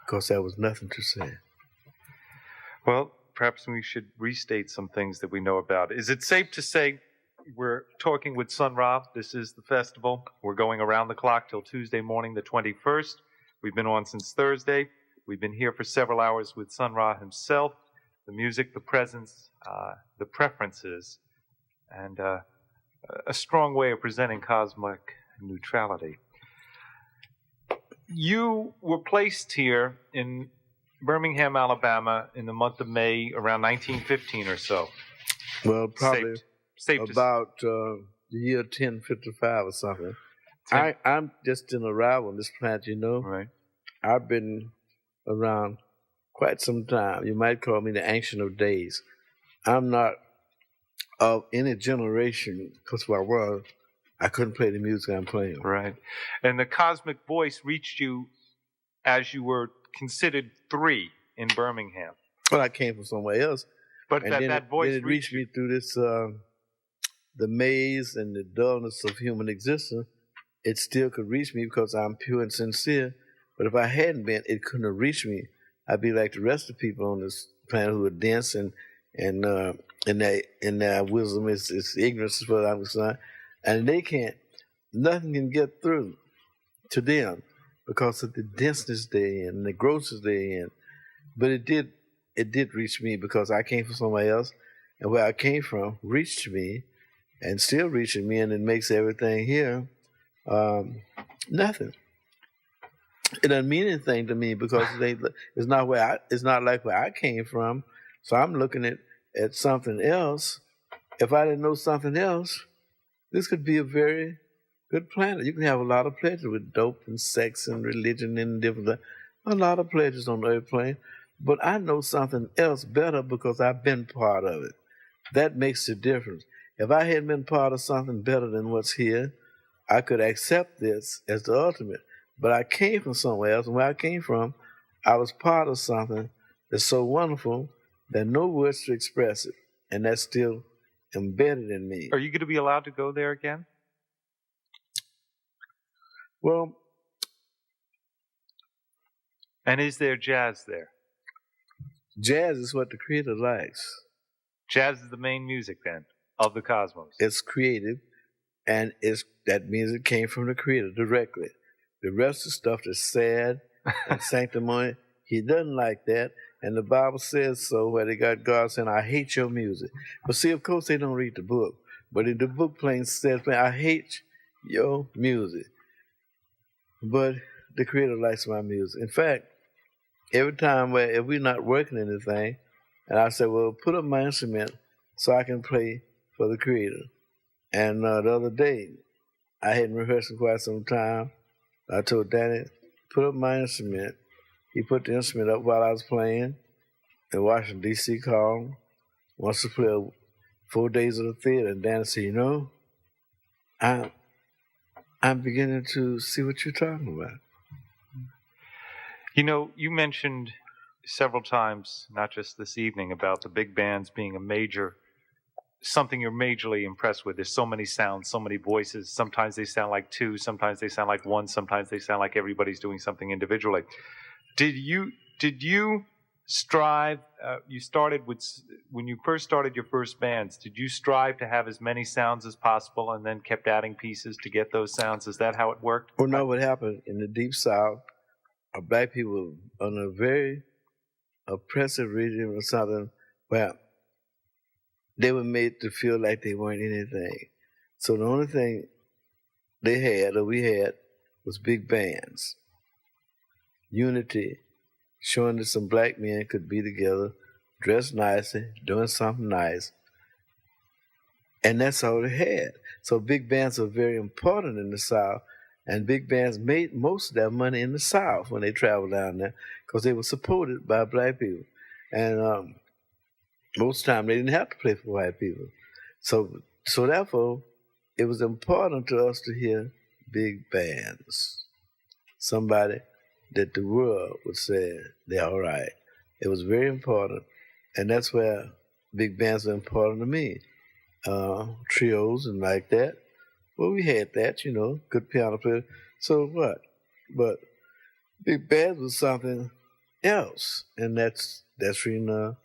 because there was nothing to say. Well, perhaps we should restate some things that we know about. Is it safe to say we're talking with Sun Ra? This is the festival. We're going around the clock till Tuesday morning, the 21st. We've been on since Thursday. We've been here for several hours with Sun Ra himself. The music, the presence, the preferences, and a strong way of presenting cosmic neutrality. You were placed here in Birmingham, Alabama, in the month of May, around 1915 or so. Well, probably safe about the year 1055 or something. I'm just an arrival on this planet, you know. Right. I've been around quite some time. You might call me the Ancient of Days. I'm not of any generation, because I couldn't play the music I'm playing. Right. And the cosmic voice reached you as you were considered 3 in Birmingham. Well, I came from somewhere else. But that voice reached me through this, the maze and the dullness of human existence. It still could reach me because I'm pure and sincere. But if I hadn't been, it couldn't have reached me. I'd be like the rest of the people on this planet who are dense and in their wisdom is ignorance as far as I'm concerned. And nothing can get through to them because of the denseness they're in, the grossness they're in. But it did reach me because I came from somewhere else, and where I came from reached me and still reaching me, and it makes everything here nothing. It doesn't mean anything to me because it's not like where I came from. So I'm looking at something else. If I didn't know something else, this could be a very good planet. You can have a lot of pleasure with dope and sex and religion and different things. A lot of pleasures on the earth plane. But I know something else better because I've been part of it. That makes the difference. If I hadn't been part of something better than what's here, I could accept this as the ultimate. But I came from somewhere else, and where I came from, I was part of something that's so wonderful that no words to express it, and that's still embedded in me. Are you going to be allowed to go there again? Well, and is there jazz there? Jazz is what the Creator likes. Jazz is the main music, then, of the cosmos. It's creative, and that music came from the Creator directly. The rest of the stuff that's sad and sanctimony, he doesn't like that. And the Bible says so, where they got God saying, I hate your music. But see, of course, they don't read the book. But in the book plain says, I hate your music. But the Creator likes my music. In fact, every time if we're not working anything, and I say, well, put up my instrument so I can play for the Creator. And the other day, I hadn't rehearsed in quite some time. I told Danny, put up my instrument. He put the instrument up while I was playing, and Washington, D.C. called, wants to play 4 days of the theater. And Danny said, I'm beginning to see what you're talking about. You mentioned several times, not just this evening, about the big bands being something you're majorly impressed with. There's so many sounds, so many voices. Sometimes they sound like 2, sometimes they sound like 1, sometimes they sound like everybody's doing something individually. Did you strive, when you first started your first bands, did you strive to have as many sounds as possible and then kept adding pieces to get those sounds? Is that how it worked? Well, no, what happened in the Deep South, black people on a very oppressive region or something, well, they were made to feel like they weren't anything. So the only thing we had, was big bands. Unity, showing that some black men could be together, dressed nicely, doing something nice. And that's all they had. So big bands are very important in the South, and big bands made most of their money in the South when they traveled down there because they were supported by black people. And most of the time, they didn't have to play for white people. So therefore, it was important to us to hear big bands. Somebody that the world would say, they're all right. It was very important. And that's where big bands are important to me. Trios and like that. Well, we had that, good piano player. So what? But big bands was something else. And that's in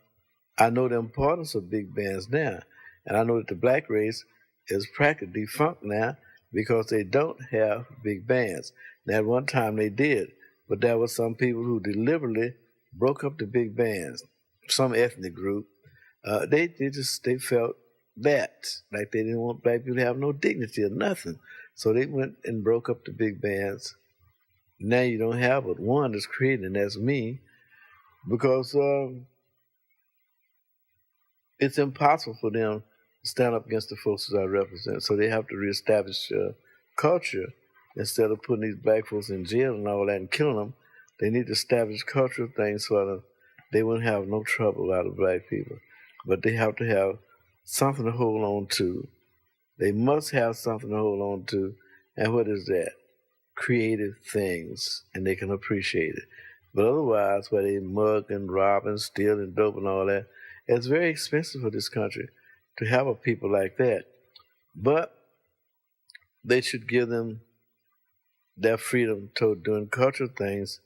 I know the importance of big bands now, and I know that the black race is practically defunct now because they don't have big bands. Now, at one time they did, but there were some people who deliberately broke up the big bands. Some ethnic group, they felt that like they didn't want black people to have no dignity or nothing, so they went and broke up the big bands. Now you don't have but one that's created, and that's me, because it's impossible for them to stand up against the folks that I represent. So they have to reestablish culture instead of putting these black folks in jail and all that and killing them. They need to establish cultural things so that they wouldn't have no trouble out of black people. But they have to have something to hold on to. They must have something to hold on to. And what is that? Creative things, and they can appreciate it. But otherwise, where they mug and rob and steal and dope and all that, it's very expensive for this country to have a people like that. But they should give them their freedom to doing cultural things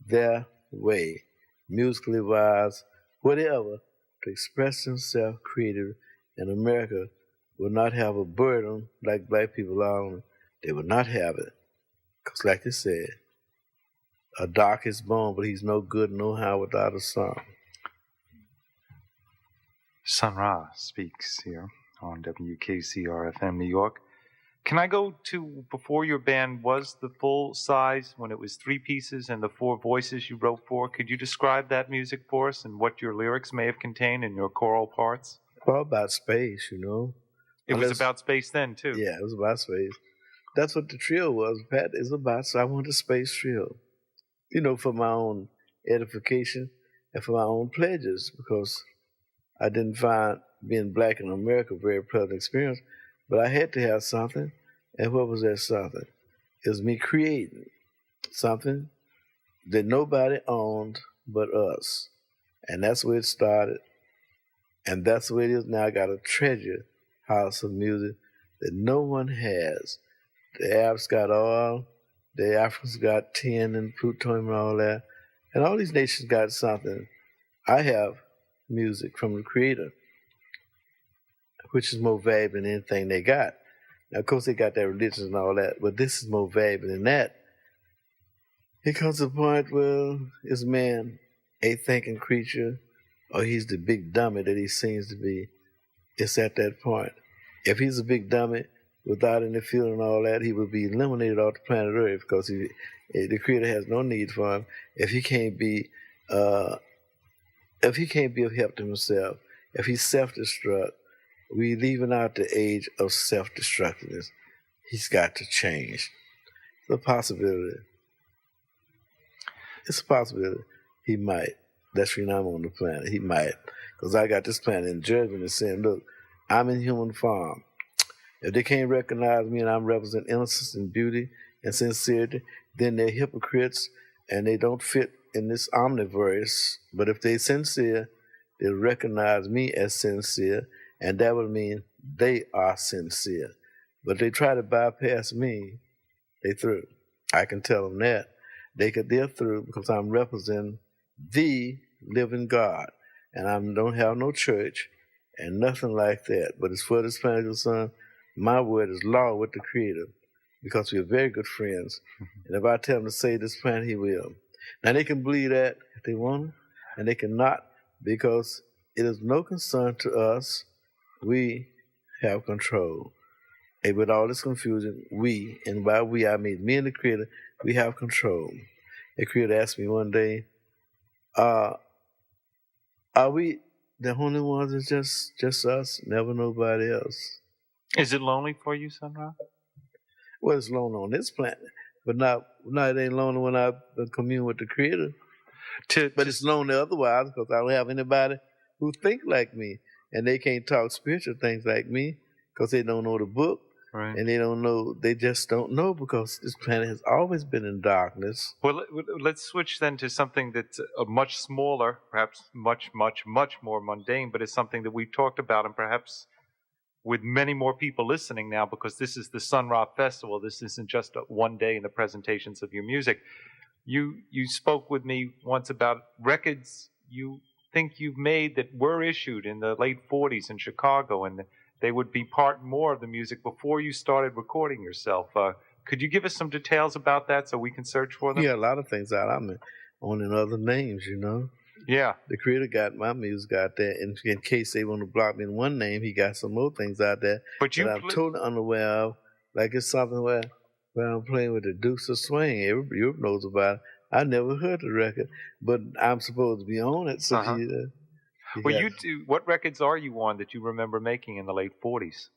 their way, musically wise, whatever, to express themselves creative. And America will not have a burden like black people are on. They will not have it. Because like they said, a doc is born, but he's no good no how without a song. Sun Ra speaks here on WKCR-FM New York. Can I go to before your band was the full size, when it was 3 pieces and the 4 voices you wrote for? Could you describe that music for us and what your lyrics may have contained in your choral parts? Well, about space, you know. It was about space then, too. Yeah, it was about space. That's what the trio was, Pat. It's about, so I wanted a space trio, you know, for my own edification and for my own pledges, because I didn't find being black in America a very pleasant experience, but I had to have something. And what was that something? It was me creating something that nobody owned but us. And that's where it started. And that's where it is now. I got a treasure house of music that no one has. The Arabs got oil, the Africans got tin and plutonium and all that. And all these nations got something. I have music from the Creator, which is more valuable than anything they got. Now, of course, they got their religions and all that, but this is more valuable than that. It comes to a point where is man a thinking creature, or he's the big dummy that he seems to be. It's at that point. If he's a big dummy without any feeling and all that, he would be eliminated off the planet Earth, because the Creator has no need for him. If he can't be of help to himself, if he's self-destruct, we leaving out the age of self-destructiveness. He's got to change. It's a possibility. It's a possibility. He might. That's when I'm on the planet. He might. Because I got this planet in judgment and saying, look, I'm in human form. If they can't recognize me and I'm representing innocence and beauty and sincerity, then they're hypocrites and they don't fit in this omniverse. But if they're sincere, they'll recognize me as sincere, and that would mean they are sincere. But if they try to bypass me, they through. I can tell them that. They're through, because I'm representing the living God. And I don't have no church and nothing like that. But as for this planet of sun, my word is law with the Creator, because we're very good friends. And if I tell him to save this planet, he will. Now, they can believe that if they want to, and they cannot, because it is no concern to us. We have control. And with all this confusion, we, and by we, I mean me and the Creator, we have control. The Creator asked me one day, are we the only ones that's just us, never nobody else? Is it lonely for you, Sun Ra? Well, it's lonely on this planet, but not it ain't lonely when I commune with the Creator. But it's lonely otherwise, because I don't have anybody who think like me, and they can't talk spiritual things like me, because they don't know the book, right. And they just don't know, because this planet has always been in darkness. Well, let's switch then to something that's much smaller, perhaps much, much, much more mundane, but it's something that we've talked about, and perhaps with many more people listening now, because this is the Sun Ra Festival. This isn't just one day in the presentations of your music. You spoke with me once about records you think you've made that were issued in the late 40s in Chicago, and they would be part more of the music before you started recording yourself. Could you give us some details about that so we can search for them? Yeah, a lot of things out. I'm owning other names, you know. Yeah. The creator got my music out there, and in case they want to block me in one name, he got some more things out there But that I'm totally unaware of. Like it's something where I'm playing with the Dukes of Swing. Everybody Europe knows about it. I never heard the record, but I'm supposed to be on it. So what records are you on that you remember making in the late 40s?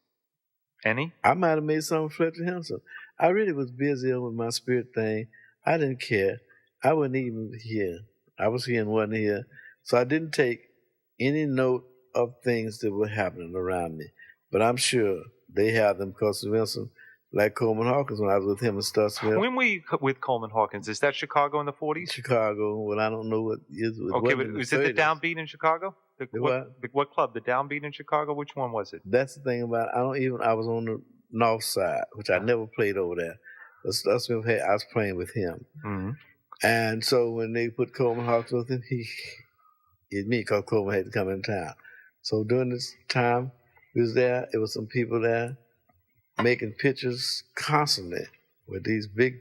Any? I might have made some with Fletcher Henson. I really was busy with my spirit thing. I didn't care. I wasn't even here. I was here and wasn't here. So I didn't take any note of things that were happening around me. But I'm sure they have them because Wilson, like Coleman Hawkins when I was with him and Stuff Smith. When were you with Coleman Hawkins? Is that Chicago in the 40s? Chicago. Well, I don't know what is. Okay, but was it the Downbeat in Chicago? What club? The Downbeat in Chicago? Which one was it? That's the thing about it. I was on the north side, which I never played over there. But Stuff Smith, I was playing with him. Mm-hmm. And so when they put Coleman Hawks with him, because Coleman had to come in town. So during this time we was there, it was some people there making pictures constantly with these big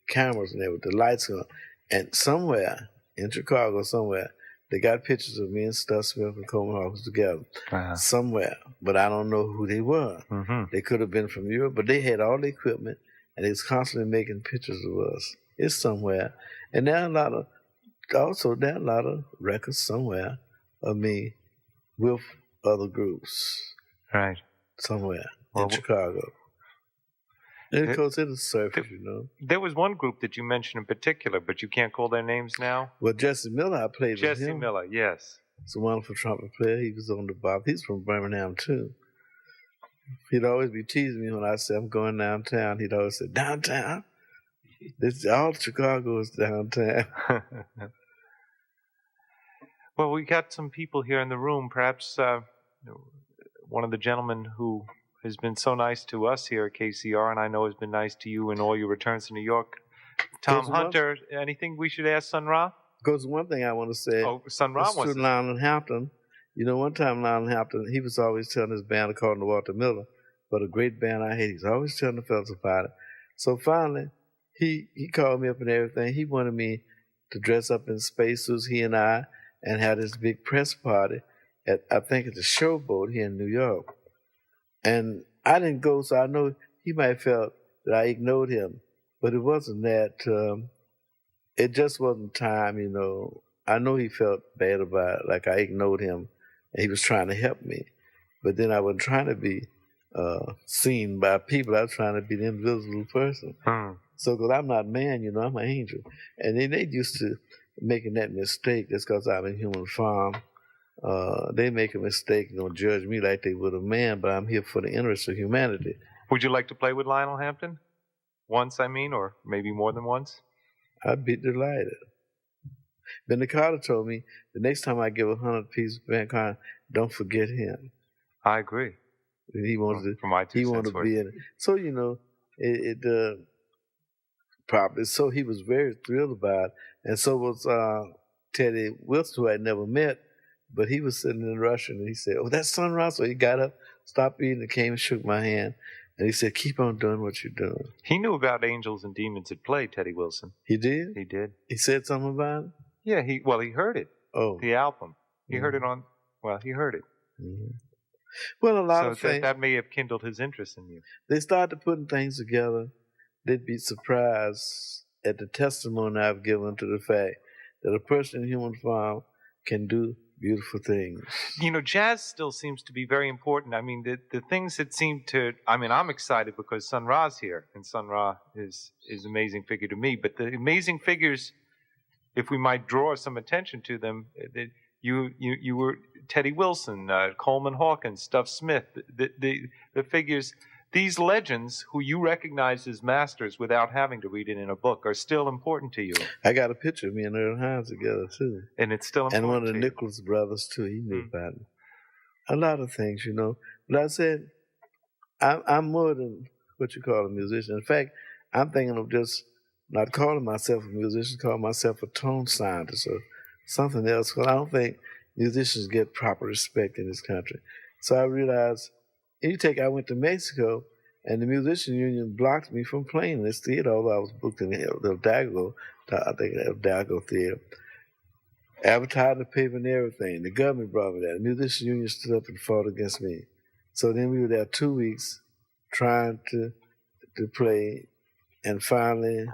cameras and there with the lights on. And somewhere in Chicago, they got pictures of me and Stuff Smith and Coleman Hawks together. Somewhere. But I don't know who they were. Mm-hmm. They could have been from Europe, but they had all the equipment and they was constantly making pictures of us. It's somewhere. And there are a lot of records somewhere of me with other groups. Right. Somewhere in Chicago. And of course, it'll surface, you know. There was one group that you mentioned in particular, but you can't call their names now? Well, Jesse Miller, I played with him. Jesse Miller, yes. He's a wonderful trumpet player. He was on the bop. He's from Birmingham, too. He'd always be teasing me when I said, I'm going downtown. He'd always say, downtown? All Chicago is downtown. Well, we got some people here in the room. Perhaps one of the gentlemen who has been so nice to us here at KCR, and I know has been nice to you in all your returns to New York. Tom Hunter, anything we should ask Sun Ra? Because one thing I want to say. Oh, Sun Ra wants to. Lionel Hampton. You know, one time Lionel Hampton, he was always telling his band, according to Walter Miller, but a great band I hate. He was always telling the fellas about it. So finally, he called me up and everything. He wanted me to dress up in spacesuits, he and I, and had this big press party at, I think, at the Showboat here in New York. And I didn't go, so I know he might have felt that I ignored him. But it wasn't that. It just wasn't time, you know. I know he felt bad about it, like I ignored him, and he was trying to help me. But then I wasn't trying to be seen by people. I was trying to be the invisible person. So, because I'm not man, you know, I'm an angel. And they used to making that mistake just because I'm in human form. They make a mistake and don't judge me like they would a man, but I'm here for the interest of humanity. Would you like to play with Lionel Hampton? Once, I mean, or maybe more than once? I'd be delighted. Benny Carter told me the next time I give 100-piece band concert, don't forget him. I agree. He wants to be in it. So, you know, probably. So he was very thrilled about it. And so was Teddy Wilson, who I'd never met, but he was sitting in Russia and he said, oh, that's Sun Ra. So he got up, stopped eating, and came and shook my hand. And he said, keep on doing what you're doing. He knew about Angels and Demons at Play, Teddy Wilson. He did? He did. He said something about it? Yeah, he heard it. Oh. The album. He heard it on, he heard it. Mm-hmm. Well, a lot of things. That may have kindled his interest in you. They started putting things together. They'd be surprised at the testimony I've given to the fact that a person in human form can do beautiful things. You know, jazz still seems to be very important. I mean, the things that seem to, I mean, I'm excited because Sun Ra's here, and Sun Ra is an amazing figure to me. But the amazing figures, if we might draw some attention to them, you were Teddy Wilson, Coleman Hawkins, Stuff Smith, the figures. These legends, who you recognize as masters without having to read it in a book, are still important to you. I got a picture of me and Earl Hines together, too. And it's still important. And one of the Nichols brothers, too. He knew about it. A lot of things, you know. But I said, I'm more than what you call a musician. In fact, I'm thinking of just not calling myself a musician, calling myself a tone scientist or something else. Because I don't think musicians get proper respect in this country. So I realized, I went to Mexico, and the musician union blocked me from playing this theater, although I was booked in the Hidalgo, I think Hidalgo Theater. Advertised the paper and everything. The government brought me that. The musician union stood up and fought against me. So then we were there 2 weeks trying to play, and finally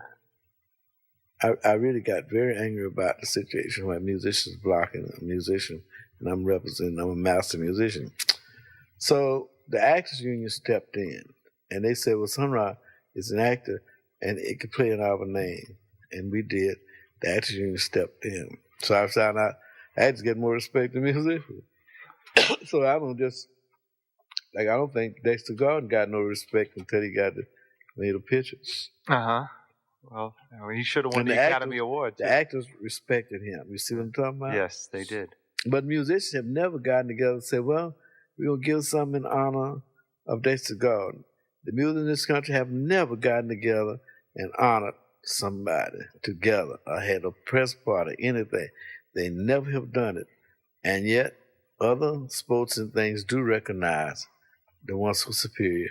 I really got very angry about the situation where musicians blocking a musician, and I'm a master musician. So the actors union stepped in, and they said, well, Sun Ra is an actor, and it could play in our name. And we did. The actors union stepped in. So I found out I had to get more respect to musicians. So I don't think Dexter Gordon got no respect until he made a picture. Uh-huh. Well, he should have won the Academy Award. The actors respected him. You see what I'm talking about? Yes, they did. But musicians have never gotten together and said, well, we're going to give something in honor of Dexter Gordon. The music in this country have never gotten together and honored somebody together or had a press party, anything. They never have done it. And yet, other sports and things do recognize the ones who are superior.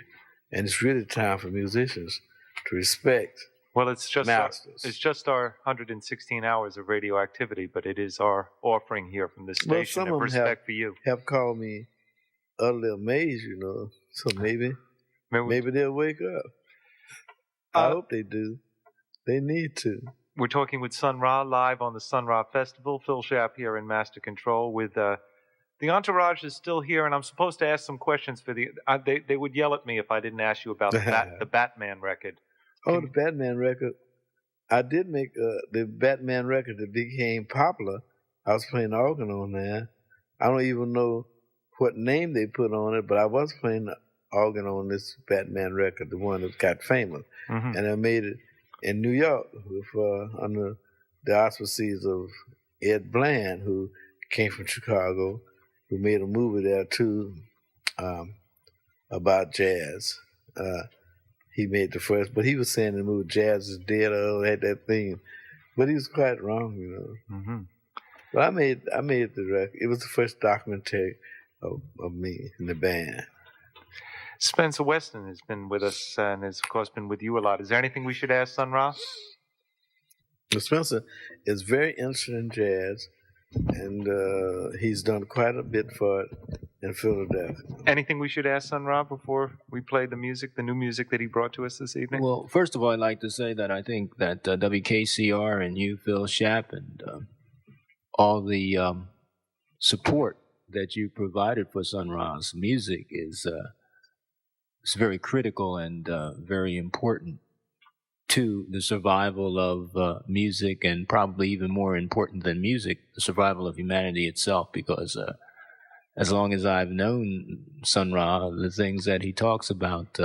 And it's really time for musicians to respect it's just our 116 hours of radioactivity, but it is our offering here from this station of respect for you. Have called me utterly amazed, So maybe they'll wake up. I hope they do. They need to. We're talking with Sun Ra live on the Sun Ra Festival. Phil Schaap here in Master Control with the entourage is still here, and I'm supposed to ask some questions for they would yell at me if I didn't ask you about the Batman record. The Batman record. I did make the Batman record that became popular. I was playing organ on there. I don't even know what name they put on it, but I was playing the organ on this Batman record, the one that got famous. Mm-hmm. And I made it in New York under the auspices of Ed Bland, who came from Chicago, who made a movie there too about jazz. He made the first, but he was saying in the movie jazz is dead, had that theme. But he was quite wrong, Mm-hmm. But I made the record. It was the first documentary of me and the band. Spencer Weston has been with us and has, of course, been with you a lot. Is there anything we should ask Sun Ra? Spencer is very interested in jazz, and he's done quite a bit for it in Philadelphia. Anything we should ask Sun Ra before we play the new music that he brought to us this evening? Well, first of all, I'd like to say that I think that WKCR and you, Phil Schaap, and all the support that you provided for Sun Ra's music is very critical and very important to the survival of music, and probably even more important than music, the survival of humanity itself, because as long as I've known Sun Ra, the things that he talks about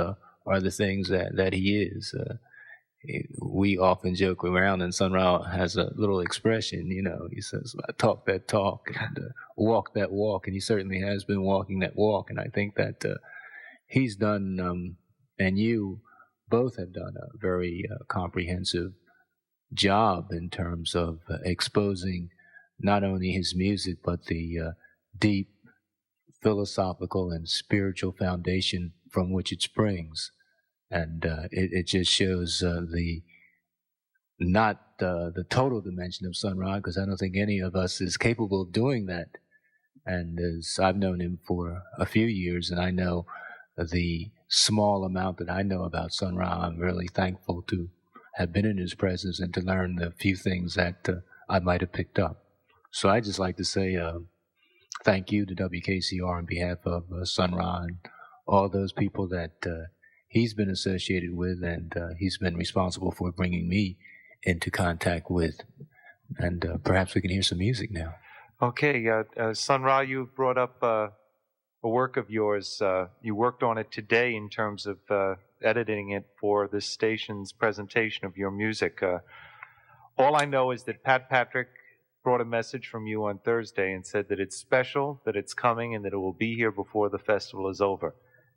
are the things that he is. We often joke around, and Sun Ra has a little expression, he says, I talk that talk and walk that walk, and he certainly has been walking that walk, and I think that he's done, and you both have done a very comprehensive job in terms of exposing not only his music, but the deep philosophical and spiritual foundation from which it springs. And it just shows not the total dimension of Sun Ra, because I don't think any of us is capable of doing that. And as I've known him for a few years, and I know the small amount that I know about Sun Ra, I'm really thankful to have been in his presence and to learn the few things that I might have picked up. So I'd just like to say thank you to WKCR on behalf of Sun Ra and all those people that he's been associated with, and he's been responsible for bringing me into contact with. And perhaps we can hear some music now. Okay, Sun Ra, you brought up a work of yours. You worked on it today in terms of editing it for this station's presentation of your music. All I know is that Pat Patrick brought a message from you on Thursday and said that it's special, that it's coming, and that it will be here before the festival is over.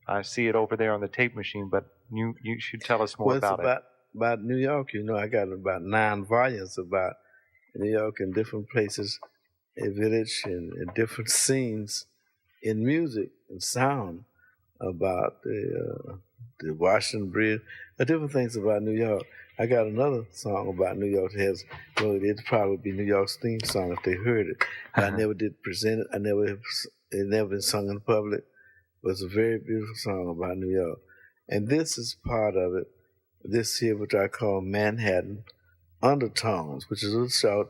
I see it over there on the tape machine, but you should tell us more about it. About New York, I got about 9 volumes about New York and different places a village and different scenes in music and sound about the Washington Bridge, different things about New York. I got another song about New York that has, it'd probably be New York's theme song if they heard it. I never did present it. It never been sung in public. But it's a very beautiful song about New York. And this is part of it. This here, which I call Manhattan Undertones, which is a short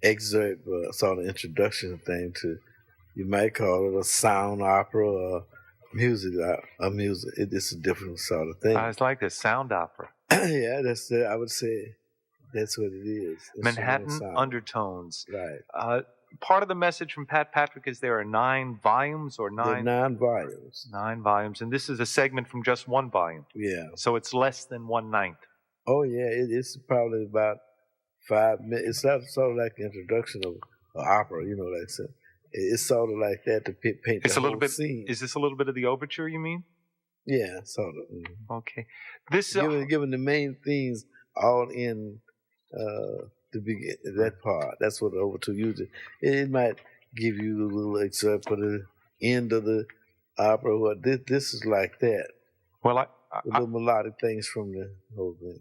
excerpt, sort of introduction thing to, you might call it a sound opera or music. It's a different sort of thing. It's like a sound opera. Yeah, I would say that's what it is. Manhattan Undertones. Right. Part of the message from Pat Patrick is there are 9 volumes or 9? 9 volumes. 9 volumes, and this is a segment from just one volume. Yeah. So it's less than 1/9. Oh yeah, it's probably about 5 minutes. It's not sort of like the introduction of an opera, like I said. It's sort of like that to paint the whole scene. Is this a little bit of the overture, you mean? Yeah, sort of. Mm-hmm. Okay. This given the main themes all in the begin that part. That's what the overture uses. It might give you a little excerpt for the end of the opera. What this is like that. Well, little melodic things from the whole thing.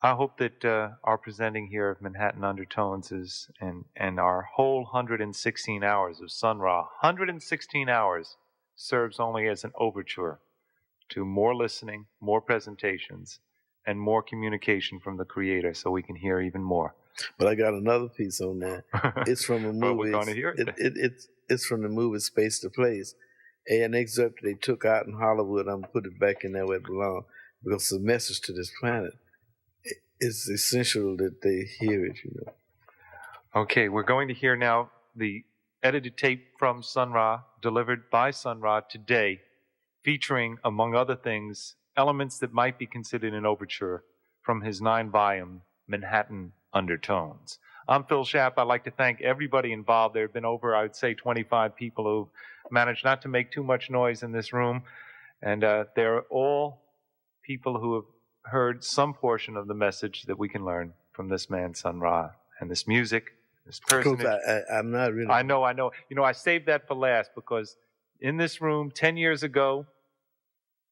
I hope that our presenting here of Manhattan Undertones is, and our whole 116 hours of Sun Ra, 116 hours, serves only as an overture to more listening, more presentations, and more communication from the Creator, so we can hear even more. But I got another piece on that. It's from a movie. Well, we're going to hear it. It's from the movie Space to Place. An excerpt they took out in Hollywood. I'm going to put it back in there where it belongs, because it's a message to this planet. It's essential that they hear it, Okay, we're going to hear now the edited tape from Sun Ra, delivered by Sun Ra today, featuring, among other things, elements that might be considered an overture from his 9-volume Manhattan Undertones. I'm Phil Schaap. I'd like to thank everybody involved. There have been over, I would say, 25 people who managed not to make too much noise in this room, and they're all people who have heard some portion of the message that we can learn from this man, Sun Ra, and this music, this person. I'm not really. I know. I saved that for last because in this room 10 years ago,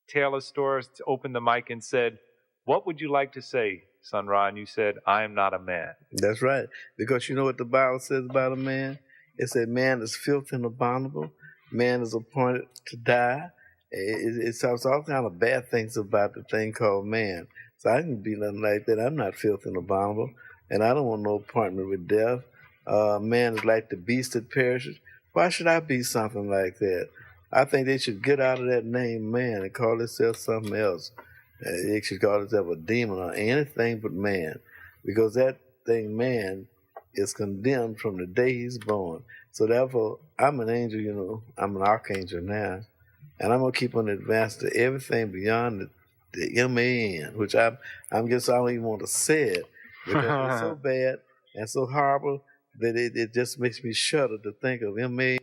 Taylor Storrs opened the mic and said, "What would you like to say, Sun Ra?" And you said, "I am not a man." That's right. Because you know what the Bible says about a man? It said man is filthy and abominable. Man is appointed to die. It talks all kind of bad things about the thing called man. So I can be nothing like that. I'm not filthy and abominable, and I don't want no appointment with death. Man is like the beast that perishes. Why should I be something like that? I think they should get out of that name man and call themselves something else. They should call themselves a demon or anything but man, because that thing man is condemned from the day he's born. So therefore, I'm an angel, I'm an archangel now. And I'm going to keep on advancing to everything beyond the M-A-N, which I don't even want to say it, because it's so bad and so horrible that it just makes me shudder to think of M-A-N.